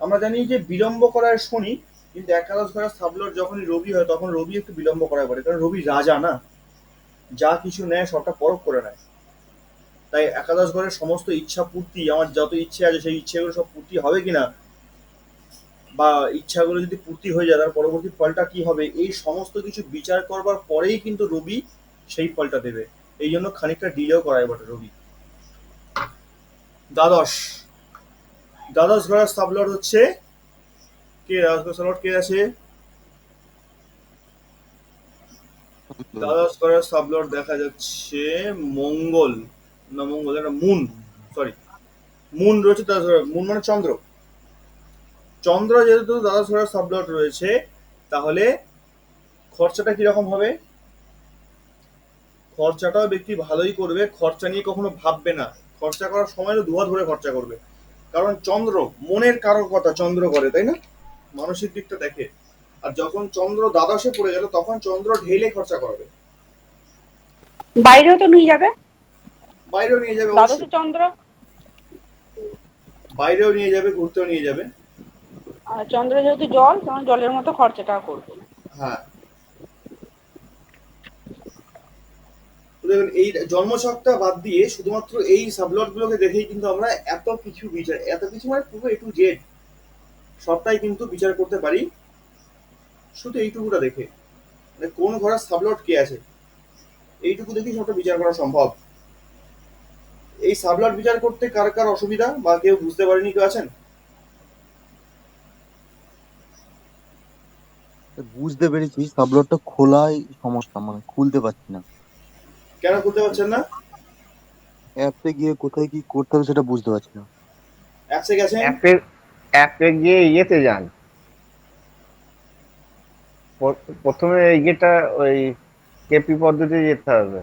আমরা জানি যে বিলম্ব করায় শনি, কিন্তু একাদশ ঘরের সাবলট যখনই রবি হয়, তখন রবি একটু বিলম্ব করায় পারে, কারণ রবি রাজা না, যা কিছু নেয় সবটা পরখ করে নেয়। তাই একাদশ ঘরের সমস্ত ইচ্ছা পূর্তি, আমার যত ইচ্ছে আছে সেই ইচ্ছেগুলো সব পূর্তি হবে কিনা, বা ইচ্ছাগুলো যদি পূর্তি হয়ে যায় তার পরবর্তী ফলটা কি হবে, এই সমস্ত কিছু বিচার করবার পরেই কিন্তু রবি সেই ফলটা দেবে। এই জন্য খানিকটা ডিলেও করায় বটে রবি। দ্বাদশ, দ্বাদশ ঘরের সাবলট হচ্ছে কে? দ্বাদশ ঘরের সাবলট কে আছে? দ্বাদশ ঘরের সাবলট দেখা যাচ্ছে মঙ্গল, না মঙ্গল এটা মুন, সরি, মুন রয়েছে দ্বাদশ ঘরে। মুন মানে চন্দ্র। চন্দ্র যেহেতু দ্বাদশ ঘরের সাবলট রয়েছে, তাহলে খরচাটা কিরকম হবে? খরচাটাও ব্যক্তি ভালোই করবে, খরচা নিয়ে কখনো ভাববে না, খরচা করার সময় দুহাত ভরে খরচা করবে, কারণ চন্দ্র মনের কারকতা চন্দ্র করে, তাই না, মানসিক দিকটা দেখে। আর যখন চন্দ্র দ্বাদশে পড়ে গেল, তখন চন্দ্র ঢেলে খরচা করবে, বাইরেও তো নিয়ে যাবে, বাইরেও নিয়ে যাবে, দ্বাদশে অবশ্যই চন্দ্র, বাইরেও নিয়ে যাবে, ঘুরতেও নিয়ে যাবে। আর চন্দ্র যেহেতু জল, তখন জলের মতো খরচাটা করবে। হ্যাঁ, দেখুন এই জন্মছকটা বাদ দিয়ে শুধুমাত্র এই সাবলট গুলোকে দেখেই কিন্তু আমরা এত কিছু বিচার, এত কিছু মানে পুরো এ টু জেড সবটাই কিন্তু বিচার করতে পারি শুধু এইটুকুটা দেখে, মানে কোন ঘরের সাবলট কে আছে, এইটুকু দেখেই সবটা বিচার করা সম্ভব। এই সাবলট বিচার করতে কার কার অসুবিধা বা কেউ বুঝতে পারেনি, কেউ আছেন? বুঝতে পেরেছি, সাবলটটা খোলাই সমস্যা, মানে খুলতে পারছি না। কেন খুলতে পারছেন না? অ্যাপে গিয়ে কোথায় কি করতে হবে সেটা বুঝতে পারছি না। অ্যাপসে গেছেন? অ্যাপে অ্যাপে গিয়ে ইয়েতে যান, প্রথমে ইয়েটা ওই কেপি পদ্ধতি যেতে হবে,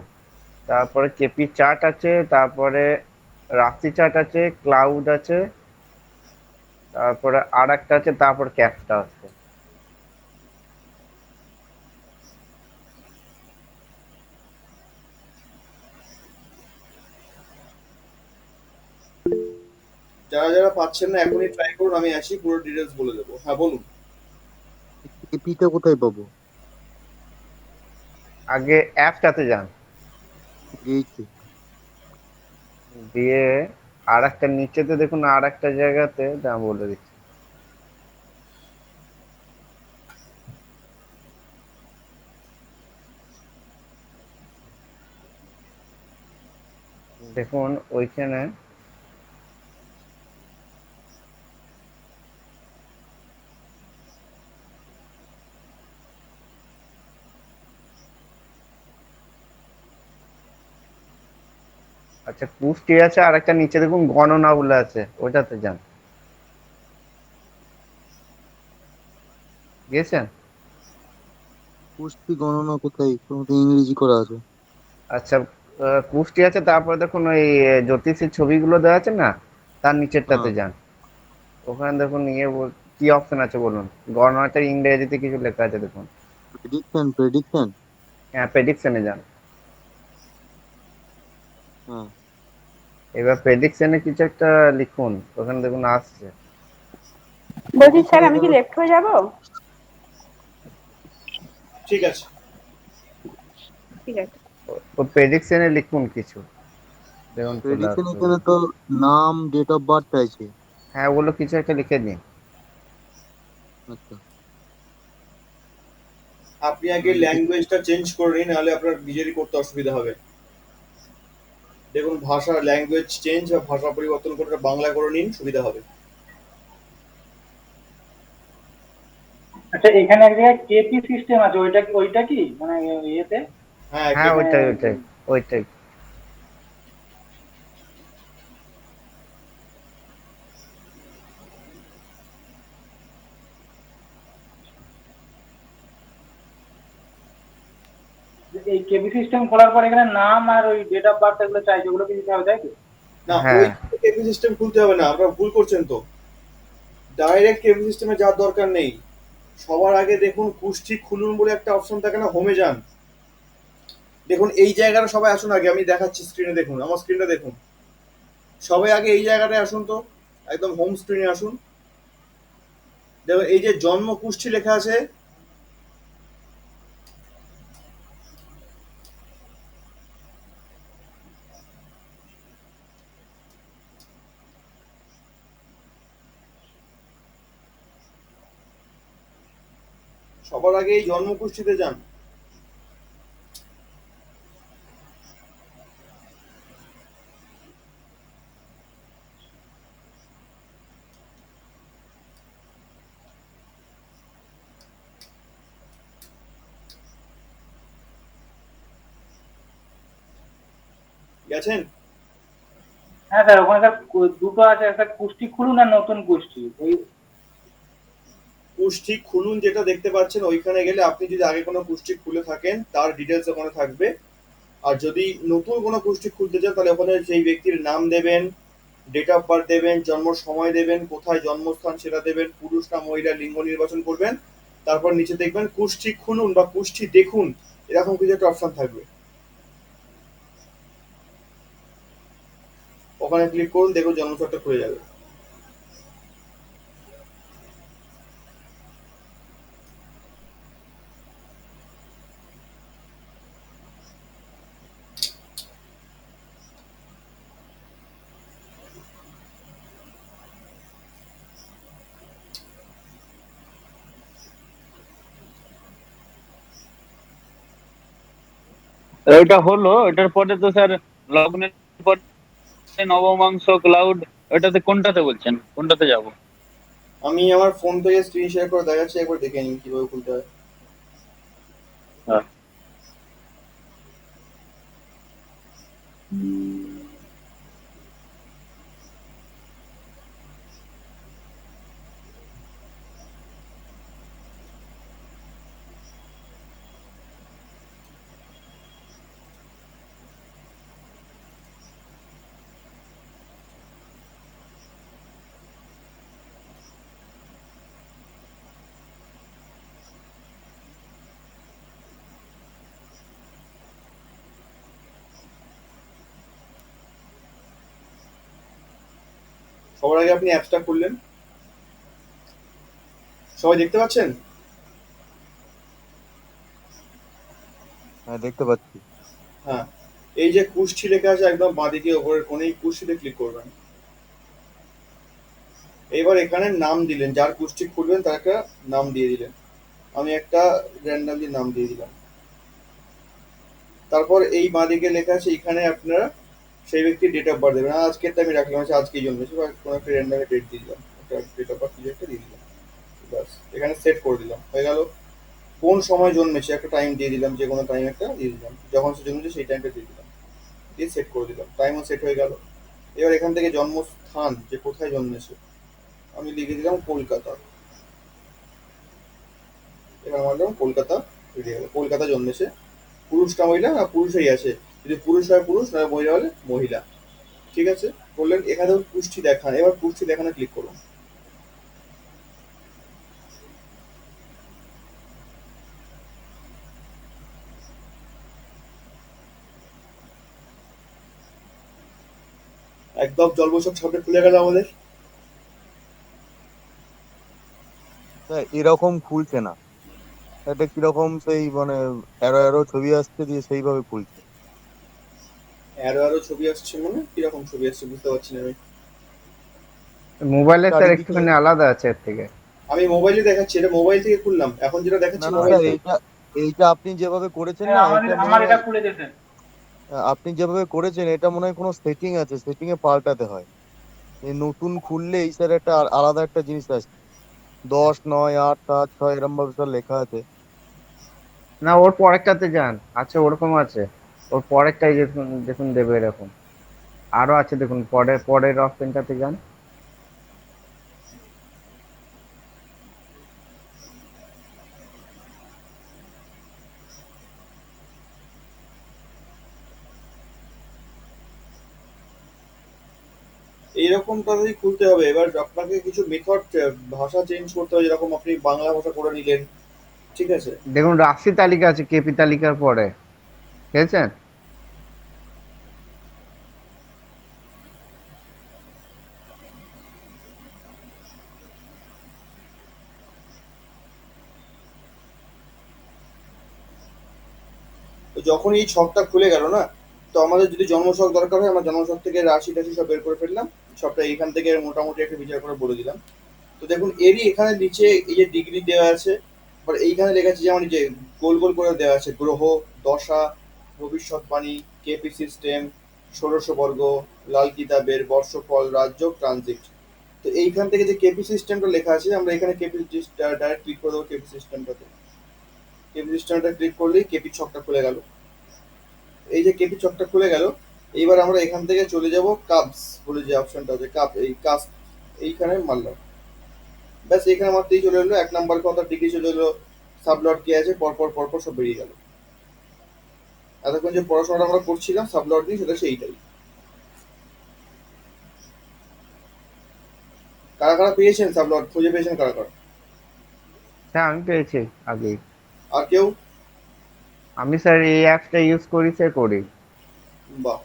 তারপরে কেপি চার্ট আছে, তারপরে রাশি চার্ট আছে, ক্লাউড আছে, তারপরে আর একটা আছে, তারপর ক্যাপটা আছে। যারা যারা পাচ্ছেন না এখনই ট্রাই করুন, আমি আসি পুরো ডিটেলস বলে দেবো। হ্যাঁ বলুন। কেপিটা কোথায় পাবো? আগে অ্যাপটাতে যান, গেইছি। দিয়ে আর একটা নিচেতে দেখুন, আর একটা জায়গাতে দাম বলে দিচ্ছি। দেখুন ওইখানে আচ্ছা পুষ্টি আছে, আর একটা নিচে দেখুন গণনা বলে আছে, ওইটাতে যান। গিয়েছেন? পুষ্টি গণনা কোথায়? কোনো তো ইংরেজি করা আছে। আচ্ছা, পুষ্টি আছে, তারপরে দেখুন ওই জ্যোতিষীর ছবিগুলো দেওয়া আছে না, তার নিচেরটাতে হ্যাঁ। যান। ওখানে দেখুন কি অপশন আছে বলুন। গণনাটা ইংরেজিতে কিছু লেখা আছে দেখুন। Prediction prediction. হ্যাঁ, প্রেডিকশনে যান। হ্যাঁ। এবার প্রেডিকশনে কিছু একটা লিখুন, ওখানে দেখুন আসছে। বলছি স্যার, প্রেডিকশনে আমি কি গেলে লেফট হয়ে যাব? ঠিক আছে। ঠিক আছে। ও প্রেডিকশনে লিখুন কিছু, দেখুন চলে প্রেডিকশন আসবে। এখানে তো নাম, ডেট অফ বার্থ চাইছে। হ্যাঁ, ওগুলো কিছু একটা লিখে দিন। আচ্ছা। আপনি আগে ল্যাঙ্গুয়েজটা চেঞ্জ করে নিন, নাহলে আপনার নিজেরই করতে অসুবিধা হবে। দেখুন ভাষা ল্যাঙ্গুয়েজ চেঞ্জ বা ভাষা পরিবর্তন করে বাংলা করে নিন, সুবিধা হবে। আচ্ছা, এখানে এক জায়গায় কেপি সিস্টেম আছে, ওইটা কি মানে ইয়েতে? হ্যাঁ হ্যাঁ, কেপি। মানে ওইটাই ওইটাই ওইটাই। এই কেপি সিস্টেম খোলার পর এখানে নাম আর ওই ডেট অফ বার্থ এগুলো চাইছে, ওগুলো কি দিতে হবে, তাই তো? না, ওই হ্যাঁ কেপি সিস্টেম খুলতে হবে না, আপনারা ভুল করছেন তো। ডাইরেক্ট কেপি সিস্টেমে যাওয়ার দরকার নেই। সবার আগে দেখুন কুষ্টি খুলুন বলে একটা অপশন থাকে না, হোমে যান। দেখুন এই জায়গাটা সবাই আসুন, আগে আমি দেখাচ্ছি স্ক্রিনে, দেখুন আমার স্ক্রিনটা দেখুন। সবাই আগে এই জায়গাটায় আসুন তো, একদম হোম স্ক্রিনে আসুন। দেখুন এই যে জন্ম কুষ্টি লেখা আছে, সবার আগে এই জন্ম কুষ্টিতে যান। গেছেন? হ্যাঁ স্যার, ওখানে স্যার দুটো আছে, একটা কুষ্টি খুলুন আর নতুন কুষ্টি, ওই। কুষ্টি খুলুন যেটা দেখতে পাচ্ছেন, ওইখানে গেলে আপনি যদি আগে কোনো কুষ্টি খুলে থাকেন তার ডিটেলস ওখানে থাকবে। আর যদি নতুন কোনো কুষ্টি খুলতে চান তাহলে ওখানে সেই ব্যক্তির নাম দেবেন, ডেট অফ বার্থ দেবেন, জন্ম সময় দেবেন, কোথায় জন্মস্থান সেটা দেবেন, পুরুষ না মহিলা লিঙ্গ নির্বাচন করবেন। তারপর নিচে দেখবেন কুষ্টি খুলুন বা কুষ্টি দেখুন, এরকম কিছু একটা অপশন থাকবে। ওখানে ক্লিক করুন, দেখুন জন্মছকটা খুলে যাবে। ওইটা হলো, এটার পরে তো স্যার লগ্নের পরে নবমাংস ক্লাউড, ওটাতে কোনটাতে বলছেন, কোনটাতে যাব? আমি আমার ফোন থেকে স্ক্রিন শেয়ার করে দেখাচ্ছি, একবার দেখে নিন কিভাবে খুলতে হয়। হ্যাঁ। সবার আগে আপনি অ্যাপসটা খুললেন, সবাই দেখতে পাচ্ছেন? হ্যাঁ, দেখতে পাচ্ছি। হ্যাঁ, এই যে কুষ্ঠি লেখা আছে একদম বাঁদিকে ওপরের কোণে, এই কুষ্ঠিতে ক্লিক করবেন। এবার এখানে নাম দিলেন, যার কুষ্ঠি খুলবেন তার একটা নাম দিয়ে দিলেন। আমি একটা র্যান্ডামলি নাম দিয়ে দিলাম। তারপর এই বাঁদিকে লেখা আছে, এখানে আপনারা সেই ব্যক্তির ডেট অফ বার্থ দেবেন। আজকেরটা আমি রাখলাম, হচ্ছে আজকেই জন্মেছে, বা কোনো একটা র্যান্ডাম ডেট দিয়ে দিলাম, একটা ডেট অফ বার্থ কিছু একটা দিয়ে দিলাম। ব্যাস, এখানে সেট করে দিলাম, হয়ে গেল। কোন সময় জন্মেছে একটা টাইম দিয়ে দিলাম, যে কোনো টাইম একটা দিয়ে দিলাম, যখন সে জন্মেছে সেই টাইমটা দিয়ে দিলাম, দিয়ে সেট করে দিলাম, টাইমও সেট হয়ে গেল। এবার এখান থেকে জন্মস্থান, যে কোথায় জন্মেছে, আমি লিখে দিলাম কলকাতা। এবার আমার নাম কলকাতা বেরিয়ে গেল, কলকাতা জন্মেছে। পুরুষটা মহিলা না পুরুষই আছে, যদি পুরুষ হয় পুরুষ, না মহিলা হলে মহিলা। ঠিক আছে, করলেন। এখানে দেখুন পুষ্টি দেখান, এবার পুষ্টি দেখানো ক্লিক করুন। একদম জন্মছক সামনে খুলে গেল আমাদের। এরকম খুলছে না, এটা কিরকম সেই মানে অ্যারো অ্যারো ছবি আসছে দিয়ে সেইভাবে খুলছে। আরো আরো ছবি আসছে মানে কিরকম ছবি আসছে বুঝতে পারছি না আমি। মোবাইলে স্যার চারিদিকে। একটুখানি আলাদা আছে এর থেকে। আমি মোবাইলে দেখাচ্ছি, এটা মোবাইল থেকে খুললাম, এখন যেটা না দেখাচ্ছি না মোবাইল স্যার, থেকে। এইটা এইটা আপনি যেভাবে করেছেন হ্যাঁ, না, আমার এটা মনে আমার এটা হয় খুলে দিয়েছে। আপনি যেভাবে করেছেন এটা মনে হয় কোনো সেটিং আছে, সেটিং এ পাল্টাতে হয়। এই নতুন খুললে এই স্যার একটা আলাদা একটা জিনিস আসছে, 10, 9, 8, 7, 6 এরম ভাবে স্যার লেখা আছে। না, ওর পরেরটাতে যান, আছে ওরকম আছে। ওর পরেরটাই দেখুন, দেখুন দেবে এরকম। আরো আছে দেখুন, পরের পরের অপশনটাতে যান। এইরকম তাড়াতাড়ি খুলতে হবে। এবার আপনাকে কিছু মেথড, ভাষা চেঞ্জ করতে হবে, যেরকম আপনি বাংলা ভাষা করে নিলেন, ঠিক আছে। দেখুন রাশি তালিকা আছে কেপি তালিকার পরে, বুঝেছেন? তো যখন এই ছকটা খুলে গেল না, তো আমাদের যদি জন্মছক দরকার হয়, আমরা জন্মছক থেকে রাশি টাশি সব বের করে ফেললাম, সবটা এইখান থেকে মোটামুটি একটা বিচার করে বলে দিলাম। তো দেখুন এরই এখানে নিচে এই যে ডিগ্রি দেওয়া আছে, আবার এইখানে লেখা আছে যেমন এই যে গোল গোল করে দেওয়া আছে, গ্রহ, দশা, ভবিষ্যৎবাণী, কেপি সিস্টেম, ষোড়শ বর্গ, লাল কিতাবের, বর্ষফল, রাজ্য, ট্রানজিট। তো এইখান থেকে যে কেপি সিস্টেমটা লেখা আছে, আমরা এখানে কেপি ডাইরেক্ট ক্লিক করে দেবো কেপি সিস্টেমটাতে। কেপি সিস্টেমটা ক্লিক করলেই কেপি ছকটা খুলে গেল। এই যে কেপি ছকটা খুলে গেল, এইবার আমরা এখান থেকে চলে যাব কাপস বলে যে অপশনটা আছে, কাপ, এই কাস এইখানে মারলাম। ব্যাস, এখানে মাত্রই চলে এলো 1 নাম্বার কথা, ডিগ্রি চলে এলো, সাবলট কি আছে পরপর পরপর সব বেরিয়ে গেল। এতক্ষণ যে পড়াশোনাটা আমরা করছিলাম সাবলট নিয়ে, সেটা সেইটাই। কারা কারা পেয়েছেন সাবলট, খুঁজে পেয়েছেন কারা কারা? হ্যাঁ আমি পেয়েছি আগেই। আর কেউ? আমি স্যার এই অ্যাপটা ইউজ করি, স্যার করি। বাহ।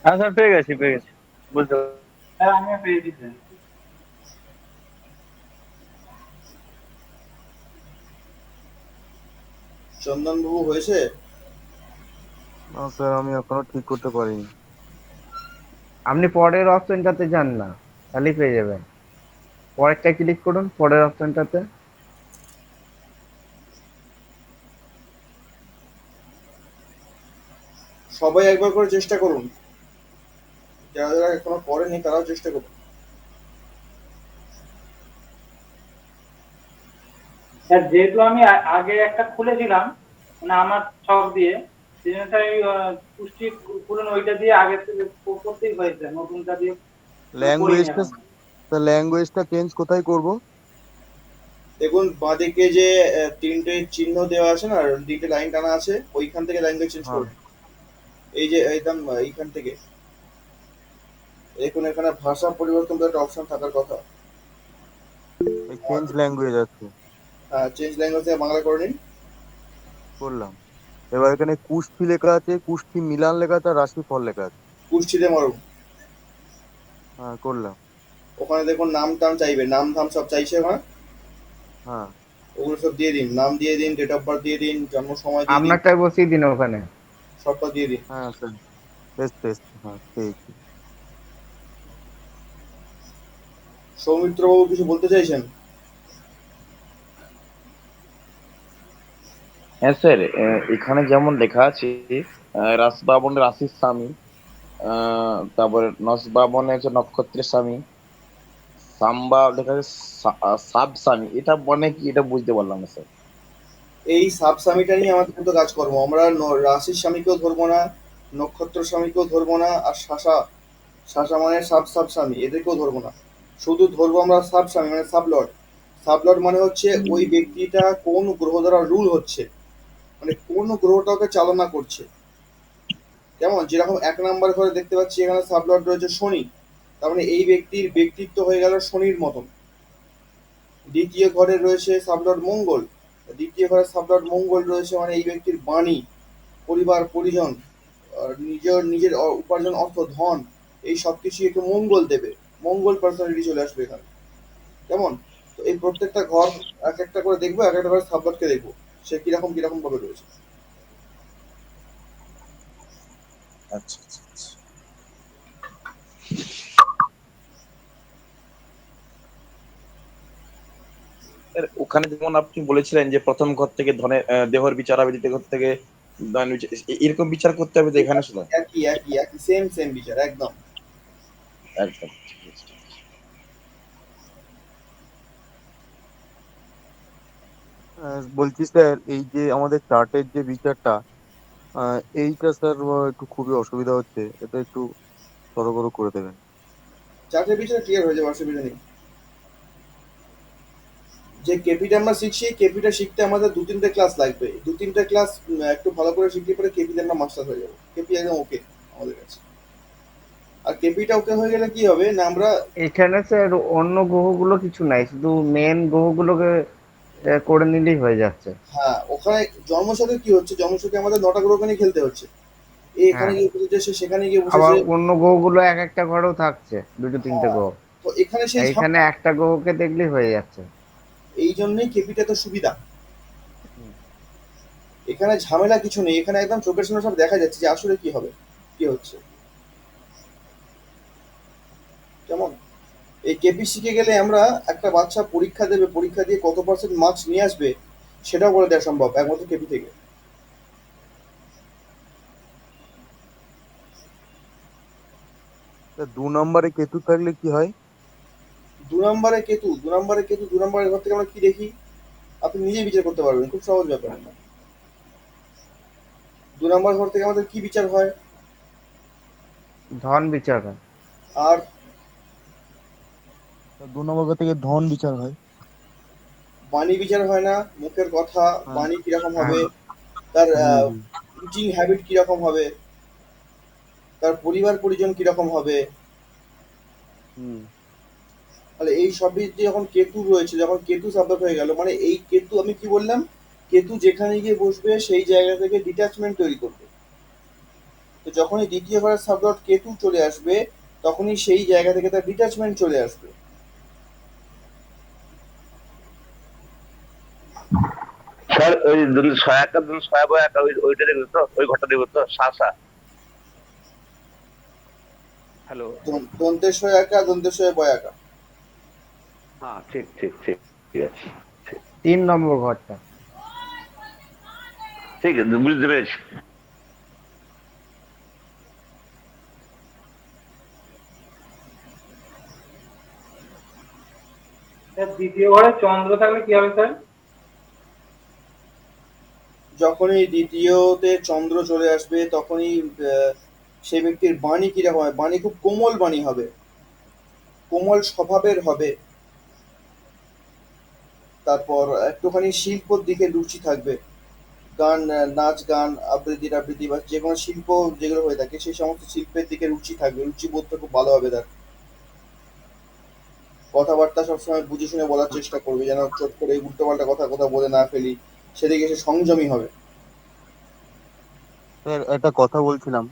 হ্যাঁ স্যার, পেয়ে গেছি পেয়ে গেছি, বুঝতে পারছি। হ্যাঁ, আমিও পেয়েছি স্যার। চন্দন বাবু হয়েছে? না স্যার, আমি এখনো ঠিক করতে পারিনি। আপনি পরের অপশনটাতে যান না, তাহলেই পেয়ে যাবেন। পরেরটা ক্লিক করুন, পরের অপশনটাতে। সবাই একবার করে চেষ্টা করুন, যারা যারা এখনো করেনি তারাও চেষ্টা করুন। স্যার, যেহেতু আমি আগে একটা খুলেছিলাম মানে আমার ছক দিয়ে, সেই জন্য স্যার এই পুষ্টি পুরনো ওইটা দিয়ে আগে থেকে করতেই হয়েছে, নতুনটা দিয়ে করিনি ল্যাঙ্গুয়েজটা, এখন। স্যার ল্যাঙ্গুয়েজটা চেঞ্জ কোথায় করব? দেখুন বাঁদিকে যে তিনটে চিহ্ন দেওয়া আছে না, তিনটে লাইন টানা আছে, ওইখান থেকে ল্যাঙ্গুয়েজ চেঞ্জ হ্যাঁ। করুন। এই যে একদম এইখান থেকে দেখুন, এখানে ভাষা পরিবর্তন করে একটা অপশন থাকার কথা। এই চেঞ্জ ল্যাঙ্গুয়েজ আছে, চেঞ্জ ল্যাঙ্গুয়েজ থেকে বাংলা করে নিন। করলাম। এবার এখানে কুষ্ঠি লেখা আছে, কুষ্ঠি মিলান লেখা আছে, আর রাশিফল লেখা আছে। কুষ্ঠিতে মারুন। হ্যাঁ করলাম। ওখানে দেখুন নাম টাম চাইবে, নাম ধাম সব চাইছে ওখানে, হ্যাঁ ওগুলো সব দিয়ে দিন, নাম দিয়ে দিন, ডেট অফ বার্থ দিয়ে দিন, জন্ম সময় দিয়ে দিন, আপনারটাই বসিয়ে দিন ওখানে। সবটা দিয়ে দিন। হ্যাঁ স্যার, বেশ বেশ, হ্যাঁ পেয়েছি। সৌমিত্র বাবু কিছু বলতে চাইছেন? হ্যাঁ স্যার, এখানে যেমন লেখা আছে রাসবাবন রাশির স্বামী, তারপরে নসবাবনে হচ্ছে নক্ষত্রের স্বামী, সাম্বা লেখা আছে সাব স্বামী, এটা মানে কি এটা বুঝতে পারলাম না স্যার। এই সাব স্বামীটা নিয়ে আমাদের কিন্তু কাজকর্ম, আমরা রাশির স্বামীকেও ধরবো না, নক্ষত্র স্বামীকেও ধরবো না, আর শাসা, শাসা মানে সাব সাব স্বামী, এদেরকেও ধরবো না। শুধু ধরবো আমরা সাব স্বামী মানে সাবলর্ড। সাবলর্ড মানে হচ্ছে ওই ব্যক্তিটা কোন গ্রহ দ্বারা রুল হচ্ছে, মানে কোন গ্রহটাকে চালনা করছে। কেমন, যেরকম 1 নম্বর ঘরে দেখতে পাচ্ছি এখানে সাবলর্ড রয়েছে শনি, তার মানে এই ব্যক্তির ব্যক্তিত্ব হয়ে গেল শনির মতন। দ্বিতীয় ঘরে রয়েছে সাবলর্ড মঙ্গল, দ্বিতীয় ঘরে সাবলর্ড মঙ্গল রয়েছে মানে এই ব্যক্তির বাণী, পরিবার পরিজন, নিজের নিজের উপার্জন অর্থ ধন, এই সব কিছু একটু মঙ্গল দেবে, মঙ্গল পার্সোনালিটি চলে আসবে এখানে। কেমন, তো এই প্রত্যেকটা ঘর এক একটা করে দেখবো, এক একটা করে সাবলর্ডকে দেখবো সে কিরকম কিরকম ভাবে রয়েছে। আচ্ছা আচ্ছা আচ্ছা। স্যার, ওখানে যেমন আপনি বলেছিলেন যে প্রথম ঘর থেকে ধনের দেহর বিচার হবে, দ্বিতীয় ঘর থেকে ধনের বিচার, এরকম বিচার করতে হবে তো এখানে শুধু? একই একই একই সেম সেম বিচার একদম। একদম ঠিক আছে, ঠিক আছে। বলছি স্যার, এই যে আমাদের চার্টের যে বিচারটা, এইটা স্যার একটু খুবই অসুবিধা হচ্ছে, এটা একটু সড়গড় করে দেবেন। চারটে বিচার ক্লিয়ার হয়ে যাবে, অসুবিধা নেই। যে কেপিটা আমরা শিখছি, কেপিটা শিখতে আমাদের 2-3টে ক্লাস লাগবে, 2-3টে ক্লাস একটু ভালো করে শিখলে পরে কেপিতে আমরা মাস্টার হয়ে যাবো, কেপি একদম ওকে আমাদের কাছে। আর কেপিটা ওকে হয়ে গেলে কি হবে না, আমরা এখানে স্যার অন্য গ্রহগুলো কিছু নাই, শুধু মেন গ্রহগুলোকে করে নিলেই হয়ে যাচ্ছে। হ্যাঁ ওখানে জন্মছকে কি হচ্ছে, জন্মছকে আমাদের 9টা গ্রহকে নিয়ে খেলতে হচ্ছে, এ এখানে হ্যাঁ, গিয়ে বসেছে, সে সেখানে গিয়ে আবার বসেছে। অন্য গ্রহগুলো এক একটা ঘরেও থাকছে, দুটো তিনটে হ্যাঁ, গ্রহ। তো এখানে সেই এইখানে একটা গ্রহকে দেখলেই হয়ে যাচ্ছে। এই জন্যই কেপিটা তো সুবিধা। হুম। এখানে ঝামেলা কিছু নেই, এখানে একদম চোখের সামনে সব দেখা যাচ্ছে যে আসলে কি হবে, কি হচ্ছে। কেমন, এই কেপি শিখে গেলে আমরা একটা বাচ্চা পরীক্ষা দেবে, পরীক্ষা দিয়ে কত পার্সেন্ট মার্কস নিয়ে আসবে সেটাও বলে দেওয়া সম্ভব একমাত্র কেপি থেকে। তা 2 নম্বরে কেতু থাকলে কি হয়? 2 নম্বরে কেতু, 2 নম্বরে কেতু, 2 নম্বরের ঘর থেকে আমরা কি দেখি আপনি নিজেই বিচার করতে পারবেন, খুব সহজ ব্যাপার। 2 নম্বর ঘর থেকে আমাদের কি বিচার হয়? ধন বিচার হয়। আর তা 2 নম্বর থেকে ধন বিচার হয়। বাণী বিচার হয় না, মুখের কথা, হ্যাঁ। বাণী কিরকম হ্যাঁ, হবে, তার হুম হুম ইটিং হ্যাবিট কিরকম হবে, তার পরিবার পরিজন কিরকম হবে। হুম। তাহলে এই সবই যে যখন কেতু রয়েছে, যখন কেতু সাবজেক্ট হয়ে গেল মানে এই কেতু, আমি কি বললাম, কেতু যেখানে গিয়ে বসবে সেই জায়গা থেকে ডিট্যাচমেন্ট তৈরি করবে। তো যখনই দ্বিতীয় ঘরের সাবজেক্ট কেতু চলে আসবে তখনই সেই জায়গা থেকে তার ডিট্যাচমেন্ট চলে আসবে। স্যার, ওই সহায়তা সহায়তা ওইটা দেখবে তো, ওই ঘরটা দেখবে তো, শাসা। হ্যালো। দন্তেশ্বয় একা, দন্তেশ্বয় বয়াকা। হ্যাঁ, ঠিক ঠিক ঠিক, ঠিক আছে, 3 নম্বর ঘরটা। ঠিক আছে, বুঝতে পেরেছি। স্যার, দ্বিতীয় ঘরে চন্দ্র থাকলে কি হবে স্যার? যখনই দ্বিতীয়তে চন্দ্র চলে আসবে তখনই সেই ব্যক্তির বাণী কিরকম হবে, বাণী খুব কোমল বাণী হবে, কোমল স্বভাবের হবে। তারপর একটুখানি শিল্পর দিকে রুচি থাকবে, গান, নাচ গান, আবৃত্তি টাবৃত্তি বা যে কোনো শিল্প যেগুলো হয়ে থাকে সেই সমস্ত শিল্পের দিকে রুচি থাকবে, রুচিবোধটা খুব ভালো হবে তার। কথাবার্তা সবসময় বুঝে শুনে বলার চেষ্টা করবে, যেন চট করে উল্টোপাল্টা কথা কথা বলে না ফেলি, সেদিকে সে সংযমী হবে। স্যার একটা কথা বলছিলাম,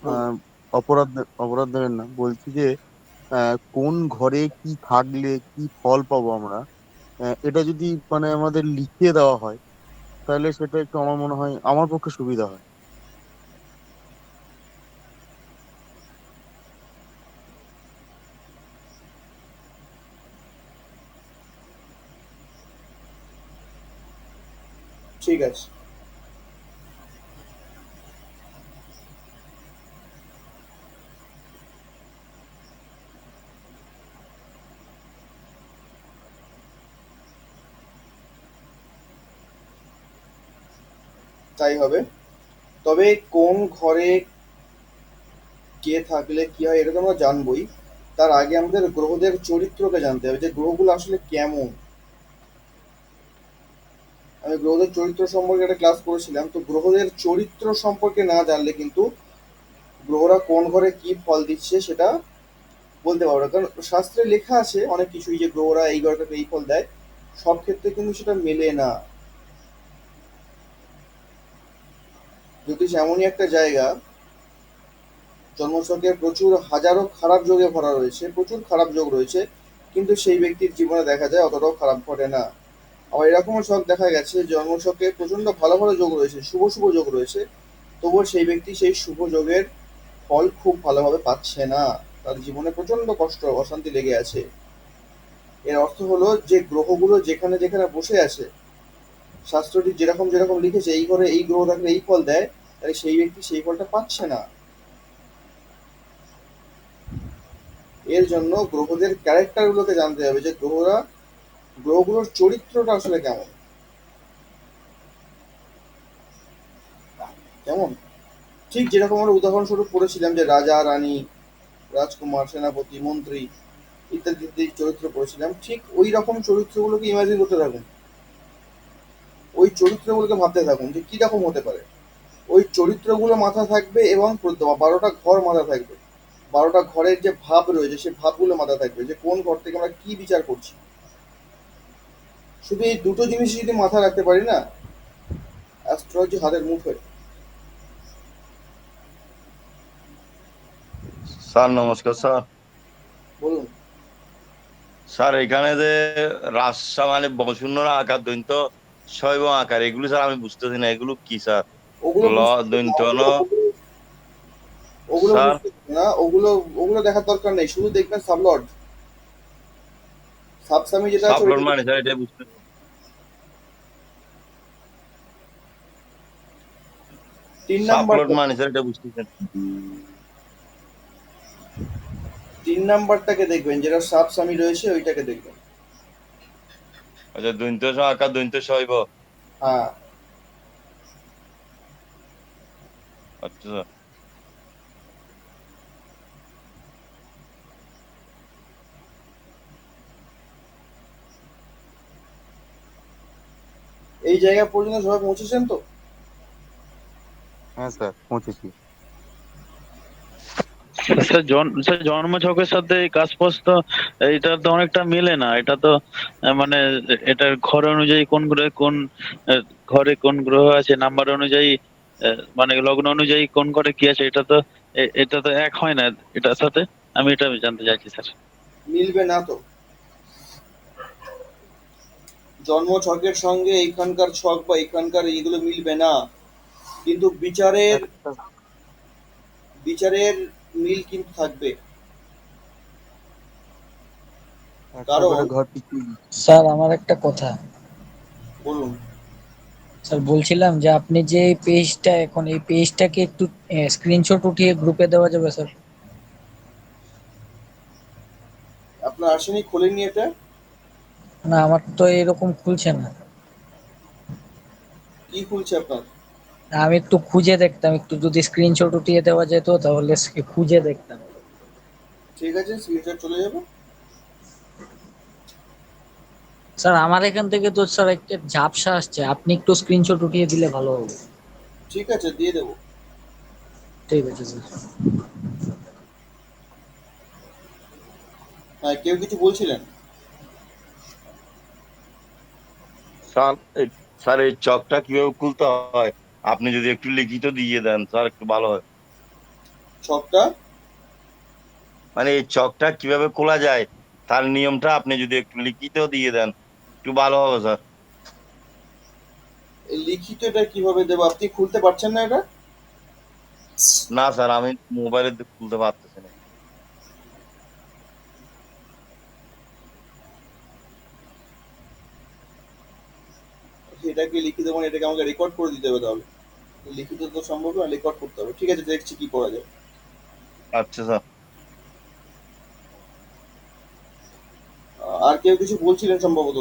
বলুন। অপরাধ অপরাধ দেবেন না, বলছি যে কোন ঘরে কি থাকলে কি ফল পাবো আমরা, এটা যদি মানে আমাদের লিখিয়ে দেওয়া হয় তাহলে সেটা একটু আমার মনে হয় আমার পক্ষে সুবিধা হয়। ঠিক আছে। তাই হবে। তবে কোন ঘরে কে থাকলে কি হয় এটা তো আমরা জানবোই, তার আগে আমাদের গ্রহদের চরিত্রকে জানতে হবে যে গ্রহগুলো আসলে কেমন। আমি গ্রহদের চরিত্র সম্পর্কে একটা ক্লাস করেছিলাম, তো গ্রহদের চরিত্র সম্পর্কে না জানলে কিন্তু গ্রহরা কোন ঘরে কি ফল দিচ্ছে সেটা বলতে পারবো না। কারণ শাস্ত্রে লেখা আছে অনেক কিছুই যে গ্রহরা এই ঘরটাতে এই ফল দেয়, সব ক্ষেত্রে কিন্তু সেটা মেলে না। জ্যোতিষ এমনই একটা জায়গা, জন্মছকে প্রচুর হাজারো খারাপ যোগে ভরা রয়েছে, প্রচুর খারাপ যোগ রয়েছে, কিন্তু সেই ব্যক্তির জীবনে দেখা যায় অতটাও খারাপ ঘটে না। আবার এরকমও ছক দেখা গেছে জন্মছকে প্রচন্ড ভালো ভালো যোগ রয়েছে, শুভ শুভ যোগ রয়েছে, তবুও সেই ব্যক্তি সেই শুভ যোগের ফল খুব ভালোভাবে পাচ্ছে না, তার জীবনে প্রচন্ড কষ্ট অশান্তি লেগে আছে। এর অর্থ হলো যে গ্রহগুলো যেখানে যেখানে বসে আছে, শাস্ত্রটি যেরকম যেরকম লিখেছে এই ঘরে এই গ্রহ থাকলে এই ফল দেয়, তাহলে সেই ব্যক্তি সেই ফলটা পাচ্ছে না। এর জন্য গ্রহদের ক্যারেক্টার গুলোকে জানতে হবে যে গ্রহগুলোর চরিত্রটা আসলে কেমন কেমন। ঠিক যেরকম আমরা উদাহরণস্বরূপ পড়েছিলাম যে রাজা রানী, রাজকুমার, সেনাপতি, মন্ত্রী ইত্যাদি ইত্যাদি চরিত্র পড়েছিলাম, ঠিক ওই রকম চরিত্রগুলোকে ইমাজিন করতে থাকুন, ওই চরিত্রগুলোকে ভাবতে থাকুন যে কি রকম হতে পারে। ওই চরিত্রগুলো মাথায় থাকবে এবং 12টা ঘর মাথায় থাকবে, 12টা ঘরের যে ভাব রয়েছে সেই ভাবগুলো মাথায় থাকবে যে কোন ঘর থেকে আমরা কি বিচার করছি। শুধু এই দুটো জিনিস যদি মাথায় রাখতে পারি না, অ্যাস্ট্রোলজি হাতের মুঠোয়। স্যার নমস্কার স্যার। বলুন। স্যার এখানে যে রাজসা মানে বঙ্গশূন্য আকার দৈন্ত শৈব আকার এগুলো স্যার আমি বুঝতেছি না, এগুলো কি স্যার? ওগুলো ল বুঝতে হবে না, দৈন্ত ন ওগুলো স্যার। বুঝতে হবে না, ওগুলো ওগুলো দেখার দরকার নেই, শুধু দেখবেন সাবলর্ড সাবসামি যেটা আছে সাবলট ওইটা মানে স্যার এটা বুঝতে 3 নাম্বার, সাবলট মানে স্যার এটা বুঝতেছেন? 3 নাম্বারটাকে দেখবেন, যেটা সাবসামি রয়েছে ওইটাকে দেখবেন। আচ্ছা দৈন্ত স আকার দৈন্ত শৈব। হ্যাঁ। আচ্ছা স্যার। এই জায়গা পর্যন্ত সবাই পৌঁছেছেন তো? হ্যাঁ স্যার, পৌঁছেছি। স্যার জন্ম ছকের সাথে এই কাশপোস তো এটা তো অনেকটা মিলে না, এটা তো মানে এটার ঘর অনুযায়ী কোন গ্রহে কোন ঘরে কোন গ্রহ আছে নাম্বার অনুযায়ী মানে লগ্ন অনুযায়ী কোন ঘরে কি আছে, এটা তো এক হয় না এটার সাথে। আমি এটা জানতে চাইছি স্যার। মিলবে না তো, জন্ম ছকের সঙ্গে এখানকার ছক বা এখানকার এইগুলো মিলবে না, কিন্তু বিচারের একটা বিচারের মিল কিন্তু থাকবে। একটা কারণ করে ঘর পিছু। স্যার আমার একটা কথা। বলুন। স্যার বলছিলাম যে আপনি যে পেজটা এখন এই পেজটাকে একটু স্ক্রিনশট উঠিয়ে গ্রুপে দেওয়া যাবে স্যার? আপনার আসেনি, খোলেননি এটা? না আমার তো এরকম খুলছে না। কি খুলছে আপনার? আমি একটু খুঁজে দেখতাম, একটু যদি স্ক্রিনশট উঠিয়ে দেওয়া যেত তাহলে খুঁজে দেখতাম। ঠিক আছে, স্ক্রিনশট চলে যাবে। স্যার আমার এখান থেকে তো স্যার একটা ঝাপসা আসছে, আপনি একটু স্ক্রিনশট উঠিয়ে দিলে ভালো হবে। ঠিক আছে, দিয়ে দেবো। ঠিক আছে স্যার। হ্যাঁ, কেউ কিছু বলছিলেন? স্যার স্যার এই চকটা কিভাবে খুলতে হয় আপনি যদি একটু লিখিত দিয়ে দেন স্যার একটু ভালো হয়। ছকটা মানে এই চকটা কিভাবে খোলা যায় তার নিয়মটা আপনি যদি একটু লিখিত দিয়ে দেন একটু ভালো হবে স্যার। এই লিখিত এটা কিভাবে দেবো? আপনি খুলতে পারছেন না এটা? না স্যার, আমি মোবাইলে খুলতে পারতেছি না। এটাকে লিখিত মানে এটাকে আমাকে রেকর্ড করে দিতে হবে তাহলে। লিখিত তো সম্ভব না, রেকর্ড করতে হবে। ঠিক আছে, দেখছি কি করা যায়। আচ্ছা স্যার। আর কেউ কিছু বলছিলেন সম্ভবত?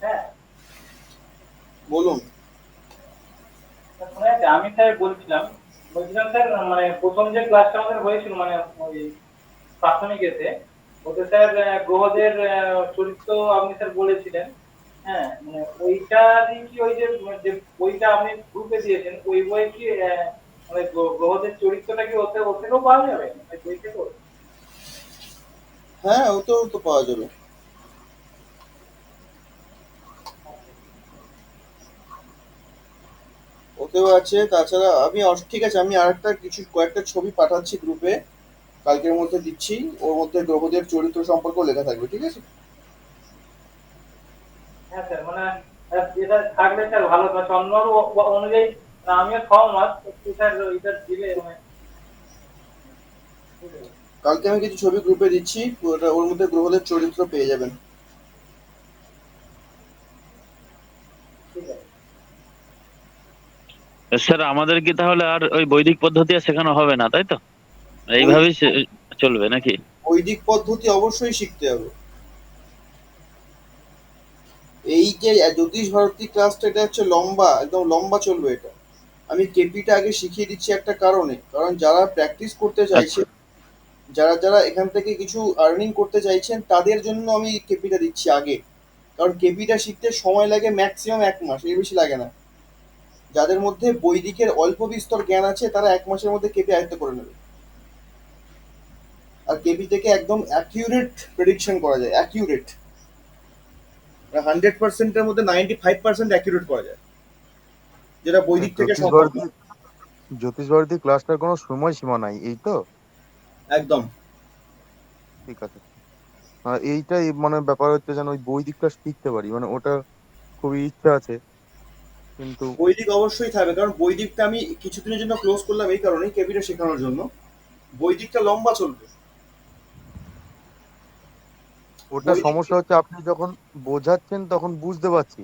হ্যাঁ, বলুন। শোনা যাচ্ছে? আমি স্যার বলছিলাম স্যার, মানে প্রথম যে ক্লাসটা আমাদের হয়েছিল, মানে ওই প্রাথমিক এতে, ওতে স্যার গ্রহদের চরিত্র আপনি স্যার বলেছিলেন। হ্যাঁ, মানে ওইটা দিয়ে কি ওই যে যে বইটা আপনি গ্রুপে দিয়েছেন, ওই বই কি মানে গ্রহদের চরিত্রটা কি ওতে ওতেও পাওয়া যাবে ওই বই থেকেও? হ্যাঁ, ওতেও তো পাওয়া যাবে। ওতেও আছে। তাছাড়া আমি ঠিক আছে, আমি আরেকটা কয়েকটা ছবি পাঠাচ্ছি গ্রুপে, কালকের মধ্যে দিচ্ছি। ওর মধ্যে গ্রহদের চরিত্র সম্পর্কেও লেখা থাকবে, ঠিক আছে? হ্যাঁ স্যার, মানে যেটা থাকলে স্যার ভালো, বা চন্দ্র অনুযায়ী আমিও সহমত, একটু স্যার এটা দিলে মানে কালকে আমি কিছু ছবি গ্রুপে দিচ্ছি, ওর মধ্যে গ্রহদের চরিত্র পেয়ে যাবেন। ঠিক আছে। স্যার আমাদের কি তাহলে আর ওই বৈদিক পদ্ধতি আর শেখানো হবে না, তাই তো? এইভাবেই চলবে নাকি? বৈদিক পদ্ধতি অবশ্যই শিখতে হবে। এই যে জ্যোতিষ ভারতী ক্লাসটা, এটা হচ্ছে লম্বা, একদম লম্বা চলবে এটা। আমি কেপিটা আগে শিখিয়ে দিচ্ছি একটা কারণে, কারণ যারা প্র্যাকটিস করতে চাইছে, যারা যারা এখান থেকে কিছু আর্নিং করতে চাইছেন, তাদের জন্য আমি কেপিটা দিচ্ছি আগে। কারণ কেপিটা শিখতে সময় লাগে ম্যাক্সিমাম 1 মাস, এর বেশি লাগে না। যাদের মধ্যে বৈদিকের অল্প বিস্তর জ্ঞান আছে তারা 1 মাসের মধ্যে কেপি আয়ত্ত করে নেবে। আর কেপি থেকে একদম অ্যাকিউরেট প্রেডিকশন করা যায়, অ্যাকিউরেট। 100%-এর মধ্যে 95% অ্যাকিউরেট করা যায়, যেটা বৈদিক থেকে সম্ভব না। জ্যোতিষ ভারতী ক্লাসটার কোনো সময় সীমা নাই, এই তো? একদম। ঠিক আছে। এইটাই মানে ব্যাপার হচ্ছে যেন ওই বৈদিকটা শিখতে পারি, মানে ওটা খুবই ইচ্ছা আছে কিন্তু বৈদিক অবশ্যই থাকবে, কারণ বৈদিকটা আমি কিছুদিনের জন্য ক্লোজ করলাম এই কারণেই, কেপিটা শেখানোর জন্য। বৈদিকটা লম্বা চলবে। ওটা বৈদিক সমস্যা হচ্ছে আপনি যখন বোঝাচ্ছেন তখন বুঝতে পারছি,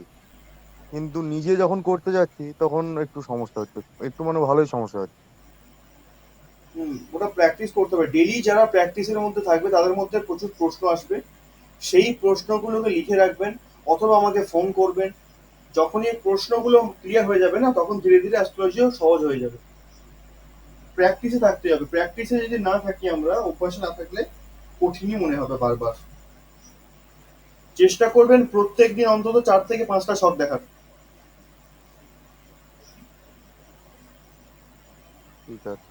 কিন্তু নিজে যখন করতে যাচ্ছি তখন একটু সমস্যা হচ্ছে, একটু মানে ভালোই সমস্যা হচ্ছে। ওটা প্র্যাকটিস করতে হবে ডেলি। যারা প্র্যাকটিসের মধ্যে থাকবে তাদের মধ্যে প্রচুর প্রশ্ন আসবে, সেই প্রশ্নগুলোকে লিখে রাখবেন অথবা আমাকে ফোন করবেন। যখনই এই প্রশ্নগুলো ক্লিয়ার হয়ে যাবে না, তখন ধীরে ধীরে অ্যাস্ট্রোলজিও সহজ হয়ে যাবে। প্র্যাকটিসে থাকতে হবে। প্র্যাকটিসে যদি না থাকি আমরা, অভ্যাসে না থাকলে কঠিনই মনে হবে বারবার। চেষ্টা করবেন প্রত্যেকদিন অন্তত 4 থেকে 5টা শখ দেখার। ঠিক আছে।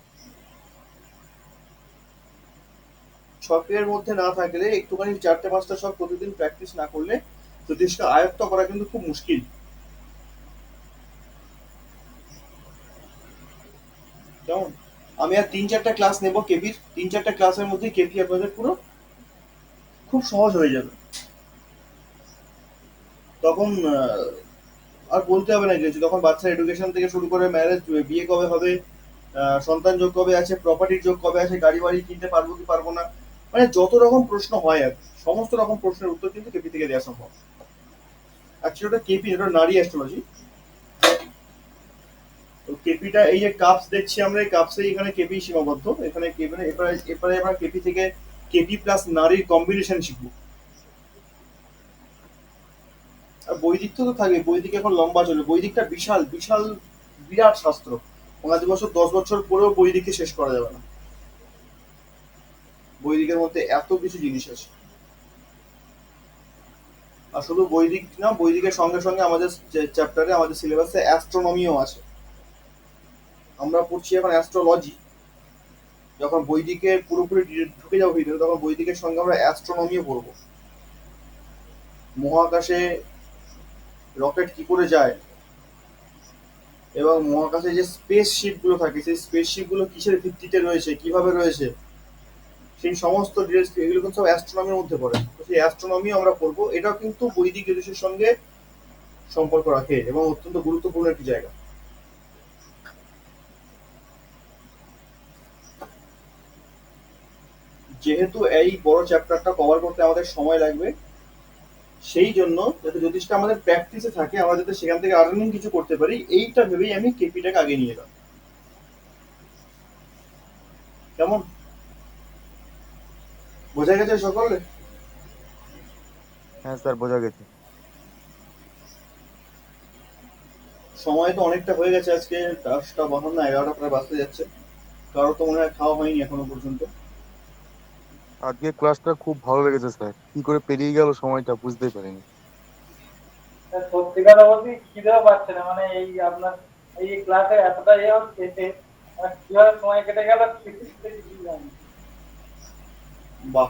শখের মধ্যে না থাকলে, একটুখানি 4টে 5টা শখ প্রতিদিন প্র্যাকটিস না করলে জ্যোতিষটা আয়ত্ত করা কিন্তু খুব মুশকিল। কেমন? আমি আর 3-4টা ক্লাস নেব কেপির, 3-4টা ক্লাসের মধ্যে কেপি আপনাদের পুরো খুব সহজ হয়ে যাবে। তখন আর বলতে হবে না কিছু। তখন বাচ্চার এডুকেশন থেকে শুরু করে ম্যারেজ, বিয়ে কবে হবে, সন্তান যোগ কবে আছে, প্রপার্টির যোগ কবে আছে, গাড়ি বাড়ি কিনতে পারবো কি পারবো না, মানে যত রকম প্রশ্ন হয় আর সমস্ত রকম প্রশ্নের উত্তর কিন্তু কেপি থেকে দেওয়া সম্ভব। অ্যাকচুয়ালি ওটা কেপি, এটা নারী অ্যাস্ট্রোলজি। তো কেপিটা, এই যে কাপস দেখছি আমরা, এই কাপসেই এখানে কেপি সীমাবদ্ধ। এখানে এবারে এবারে আমরা কেপি থেকে কেপি প্লাস নারীর কম্বিনেশন শিখবো। আর বৈদিক তো থাকে, বৈদিক এখন লম্বা চলে। বৈদিকটা বিশাল বিশাল বিরাট শাস্ত্র। 5 বছর 10 বছর পরেও বৈদিককে শেষ করা যাবে না। বৈদিকের মধ্যে এত কিছু জিনিস আছে। আর শুধু বৈদিক না, বৈদিকের সঙ্গে সঙ্গে আমাদের চ্যাপ্টারে, আমাদের সিলেবাসে অ্যাস্ট্রোনমিও আছে। আমরা পড়ছি এখন অ্যাস্ট্রোলজি। যখন বৈদিকের পুরোপুরি ঢুকে যাবো ভিতরে, তখন বৈদিকের সঙ্গে আমরা অ্যাস্ট্রোনমিও পড়বো। মহাকাশে রকেট কি করে যায়, এবং মহাকাশে যে স্পেস শিপ গুলো থাকে, সেই স্পেস শিপ গুলো কিসের ভিত্তিতে রয়েছে, কিভাবে রয়েছে, সেই সমস্ত ডিটেলস এগুলো কিন্তু সব অ্যাস্ট্রোনমির মধ্যে পড়ে। তো সেই অ্যাস্ট্রোনমি আমরা পড়বো, এটাও কিন্তু বৈদিক জ্যোতিষের সঙ্গে সম্পর্ক রাখে এবং অত্যন্ত গুরুত্বপূর্ণ একটি জায়গা। যেহেতু এই বড় চ্যাপ্টারটা কভার করতে আমাদের সময় লাগবে, সেই জন্য যাতে জ্যোতিষটা আমাদের প্র্যাকটিসে থাকে, আমরা যাতে সেখান থেকে আর্নিং কিছু করতে পারি, এইটা ভেবেই আমি কেপিটাকে আগে নিয়ে এলাম। কেমন বোঝা গেছে সকলে? হ্যাঁ স্যার, বোঝা গেছে। সময় তো অনেকটা হয়ে গেছে, আজকে 10টা 52, 11টা প্রায় বাজতে যাচ্ছে। কারো তো মনে হয় খাওয়া হয়নি এখনো পর্যন্ত। আজকে ক্লাসটা খুব ভালো লেগেছে স্যার, কি করে পেরিয়ে গেল সময়টা বুঝতেই পারিনি। সত্যি কথা বলতে খিদেও পাচ্ছে না, মানে এই আপনার এই ক্লাসে এতটা হচ্ছে কিভাবে সময় কেটে গেল কিছুই জানি। বাহ,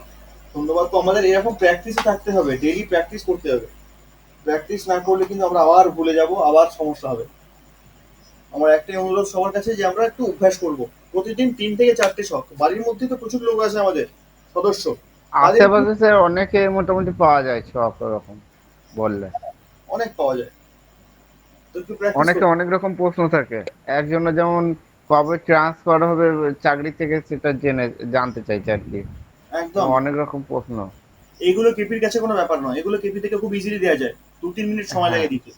ধন্যবাদ। তো আমাদের এরকম প্র্যাকটিসে থাকতে হবে, ডেইলি প্র্যাকটিস করতে হবে। প্র্যাকটিস না করলে কিন্তু আমরা আবার ভুলে যাব, আবার সমস্যা হবে। আমার একটাই অনুরোধ সবার কাছে যে আমরা একটু অভ্যাস করব, প্রতিদিন 3 থেকে 4টে শখ। বাড়ির মধ্যে তো প্রচুর লোক আছে আমাদের সদস্য, তাদের আশেপাশে স্যার অনেকে মোটামুটি পাওয়া যায় সব রকম বললে। অনেক পাওয়া যায়, তো একটু প্র্যাকটিস অনেকে করতে অনেক রকম প্রশ্ন থাকে। একজনের যেমন কবে ট্রান্সফার হবে চাকরি থেকে, সেটা জানতে চাইছে আর কি। একদম। অনেক রকম প্রশ্ন। এইগুলো কেপির কাছে কোনো ব্যাপার নয়, এগুলো কেপি থেকে খুব ইজিলি দেওয়া যায়, 2-3 মিনিট সময় হ্যাঁ, লাগে দিতে।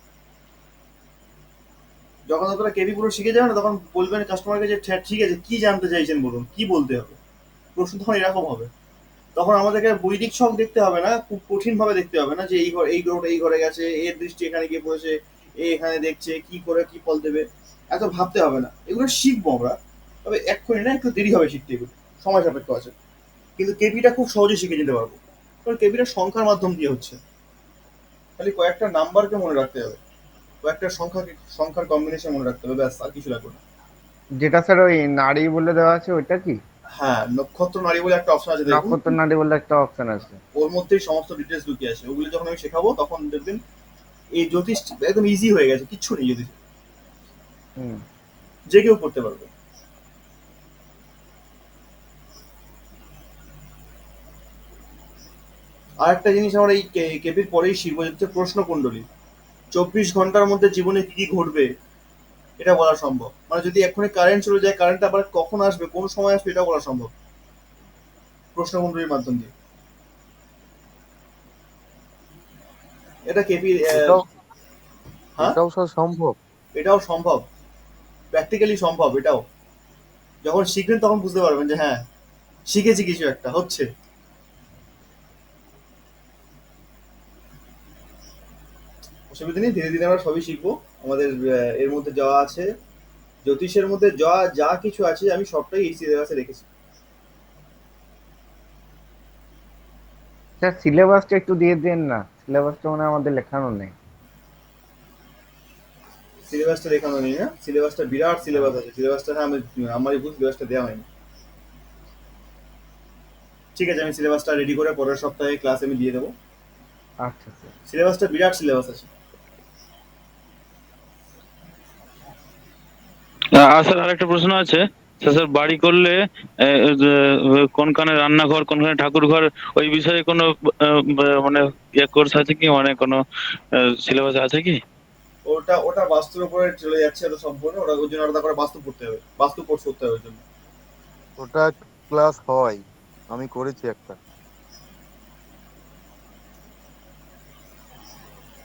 যখন আপনারা কেপি পুরো শিখে যাবেন না, তখন বলবেন কাস্টমারকে যে ঠিক আছে কি জানতে চাইছেন বলুন, কি বলতে হবে। প্রশ্ন তখন এরকম হবে। তখন আমাদেরকে বৈদিক ছক দেখতে হবে না, খুব কঠিন ভাবে দেখতে হবে না যে এই ঘর, এই গ্রহটা এই ঘরে গেছে, এর দৃষ্টি এখানে গিয়ে পড়েছে, এ এখানে দেখছে, কি করে কি ফল দেবে, এত ভাবতে হবে না। এগুলো শিখবো আমরা, তবে এক্ষুনি না, একটু দেরি হবে শিখতে, এগুলো সময় সাপেক্ষ আছে। কিন্তু কেপিটা খুব সহজে শিখে যেতে পারবো, কারণ কেপিটা সংখ্যার মাধ্যম দিয়ে হচ্ছে। খালি কয়েকটা নাম্বারকে মনে রাখতে হবে, কয়েকটা সংখ্যার কম্বিনেশন মনে রাখতে হবে, ব্যাস, আর কিছু লাগবে না। যেটা স্যার ওই নারী বলে দেওয়া আছে ওইটা কি? হ্যাঁ, নক্ষত্র নারী বলে একটা অপশন আছে, দেখুন। নক্ষত্র নারী বলে একটা অপশন আছে। ওর মধ্যেই সমস্ত ডিটেলস লুকিয়ে আছে, ওগুলো যখন আমি শেখাবো তখন দেখবেন এই জ্যোতিষ একদম ইজি হয়ে গেছে, কিচ্ছু নেই জ্যোতিষ, হুম। যে কেউ পড়তে পারবে। আর একটা জিনিস আমরা এই কেপির পরেই শিখবো, হচ্ছে প্রশ্ন কুণ্ডলী। 24 ঘন্টার মধ্যে জীবনে কি কি ঘটবে এটা বলা সম্ভব, মানে যদি এক্ষুনি কারেন্ট চলে যায়, কারেন্ট আবার কখন আসবে, কোন সময় আসবে, এটা বলা সম্ভব প্রশ্ন কুণ্ডলীর মাধ্যম দিয়ে। এটা কেপি। এটাও হ্যাঁ, এটাও স্যার সম্ভব? এটাও সম্ভব, প্র্যাকটিক্যালি সম্ভব। এটাও যখন শিখবেন তখন বুঝতে পারবেন যে হ্যাঁ, শিখেছি, কিছু একটা হচ্ছে। অসুবিধা নেই, ধীরে ধীরে আমরা সবই শিখবো। আমাদের এর মধ্যে যা আছে, জ্যোতিষের মধ্যে যা যা কিছু আছে, আমি সবটাই এই সিলেবাসে রেখেছি। স্যার সিলেবাসটা একটু দিয়ে দেন না, সিলেবাসটা মানে আমাদের লেখানো নেই। সিলেবাসটা দেখানো নেই না? সিলেবাসটা বিরাট সিলেবাস আছে, সিলেবাসটা হ্যাঁ আমারই ভুল, সিলেবাসটা দেওয়া হয়নি। ঠিক আছে, আমি সিলেবাসটা রেডি করে পরের সপ্তাহে ক্লাসে আমি দিয়ে দেবো। আচ্ছা স্যার। সিলেবাসটা বিরাট সিলেবাস আছে। স্যার আরেকটা প্রশ্ন আছে। স্যার বাড়ি করলে কোনখানে রান্নাঘর, কোনখানে ঠাকুর ঘর, ওই বিষয়ে কোনো মানে কোর্স আছে কি, মানে কোনো সিলেবাস আছে কি? ওটা ওটা বাস্তুর উপরে চলে যাচ্ছে, ওটা সম্পূর্ণ, ওটা ওই জন্য আলাদা করে বাস্তু পড়তে হবে, বাস্তু কোর্স করতে হবে ওর জন্য। ওটা ক্লাস হয়, আমি করেছি একটা।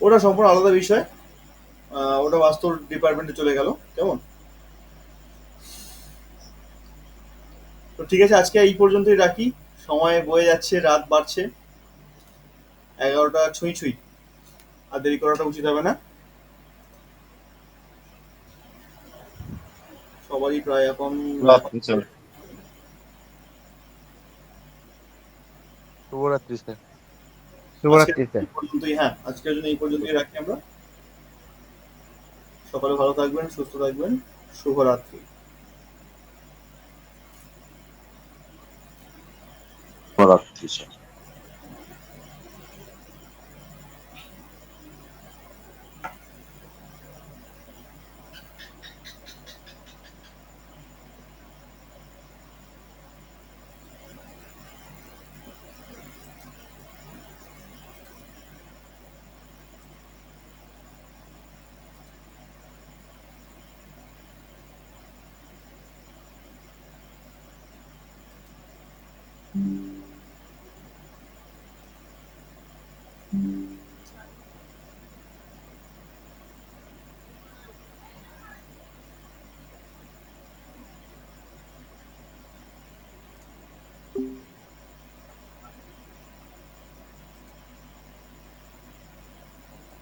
ওটা সম্পূর্ণ আলাদা বিষয়, ওটা বাস্তুর ডিপার্টমেন্টে চলে গেল। কেমন? তো ঠিক আছে, আজকে এই পর্যন্তই রাখি, সময় বয়ে যাচ্ছে, রাত বাড়ছে, 11টা ছুঁই ছুঁই, আর দেরি করাটা উচিত হবে না। সবারই প্রায় এখন শুভরাত্রি স্যার। শুভরাত্রি স্যার। পর্যন্তই, হ্যাঁ, আজকের জন্য এই পর্যন্তই রাখি আমরা। সকালে ভালো থাকবেন, সুস্থ থাকবেন, শুভরাত্রি। শুভরাত্রি স্যার।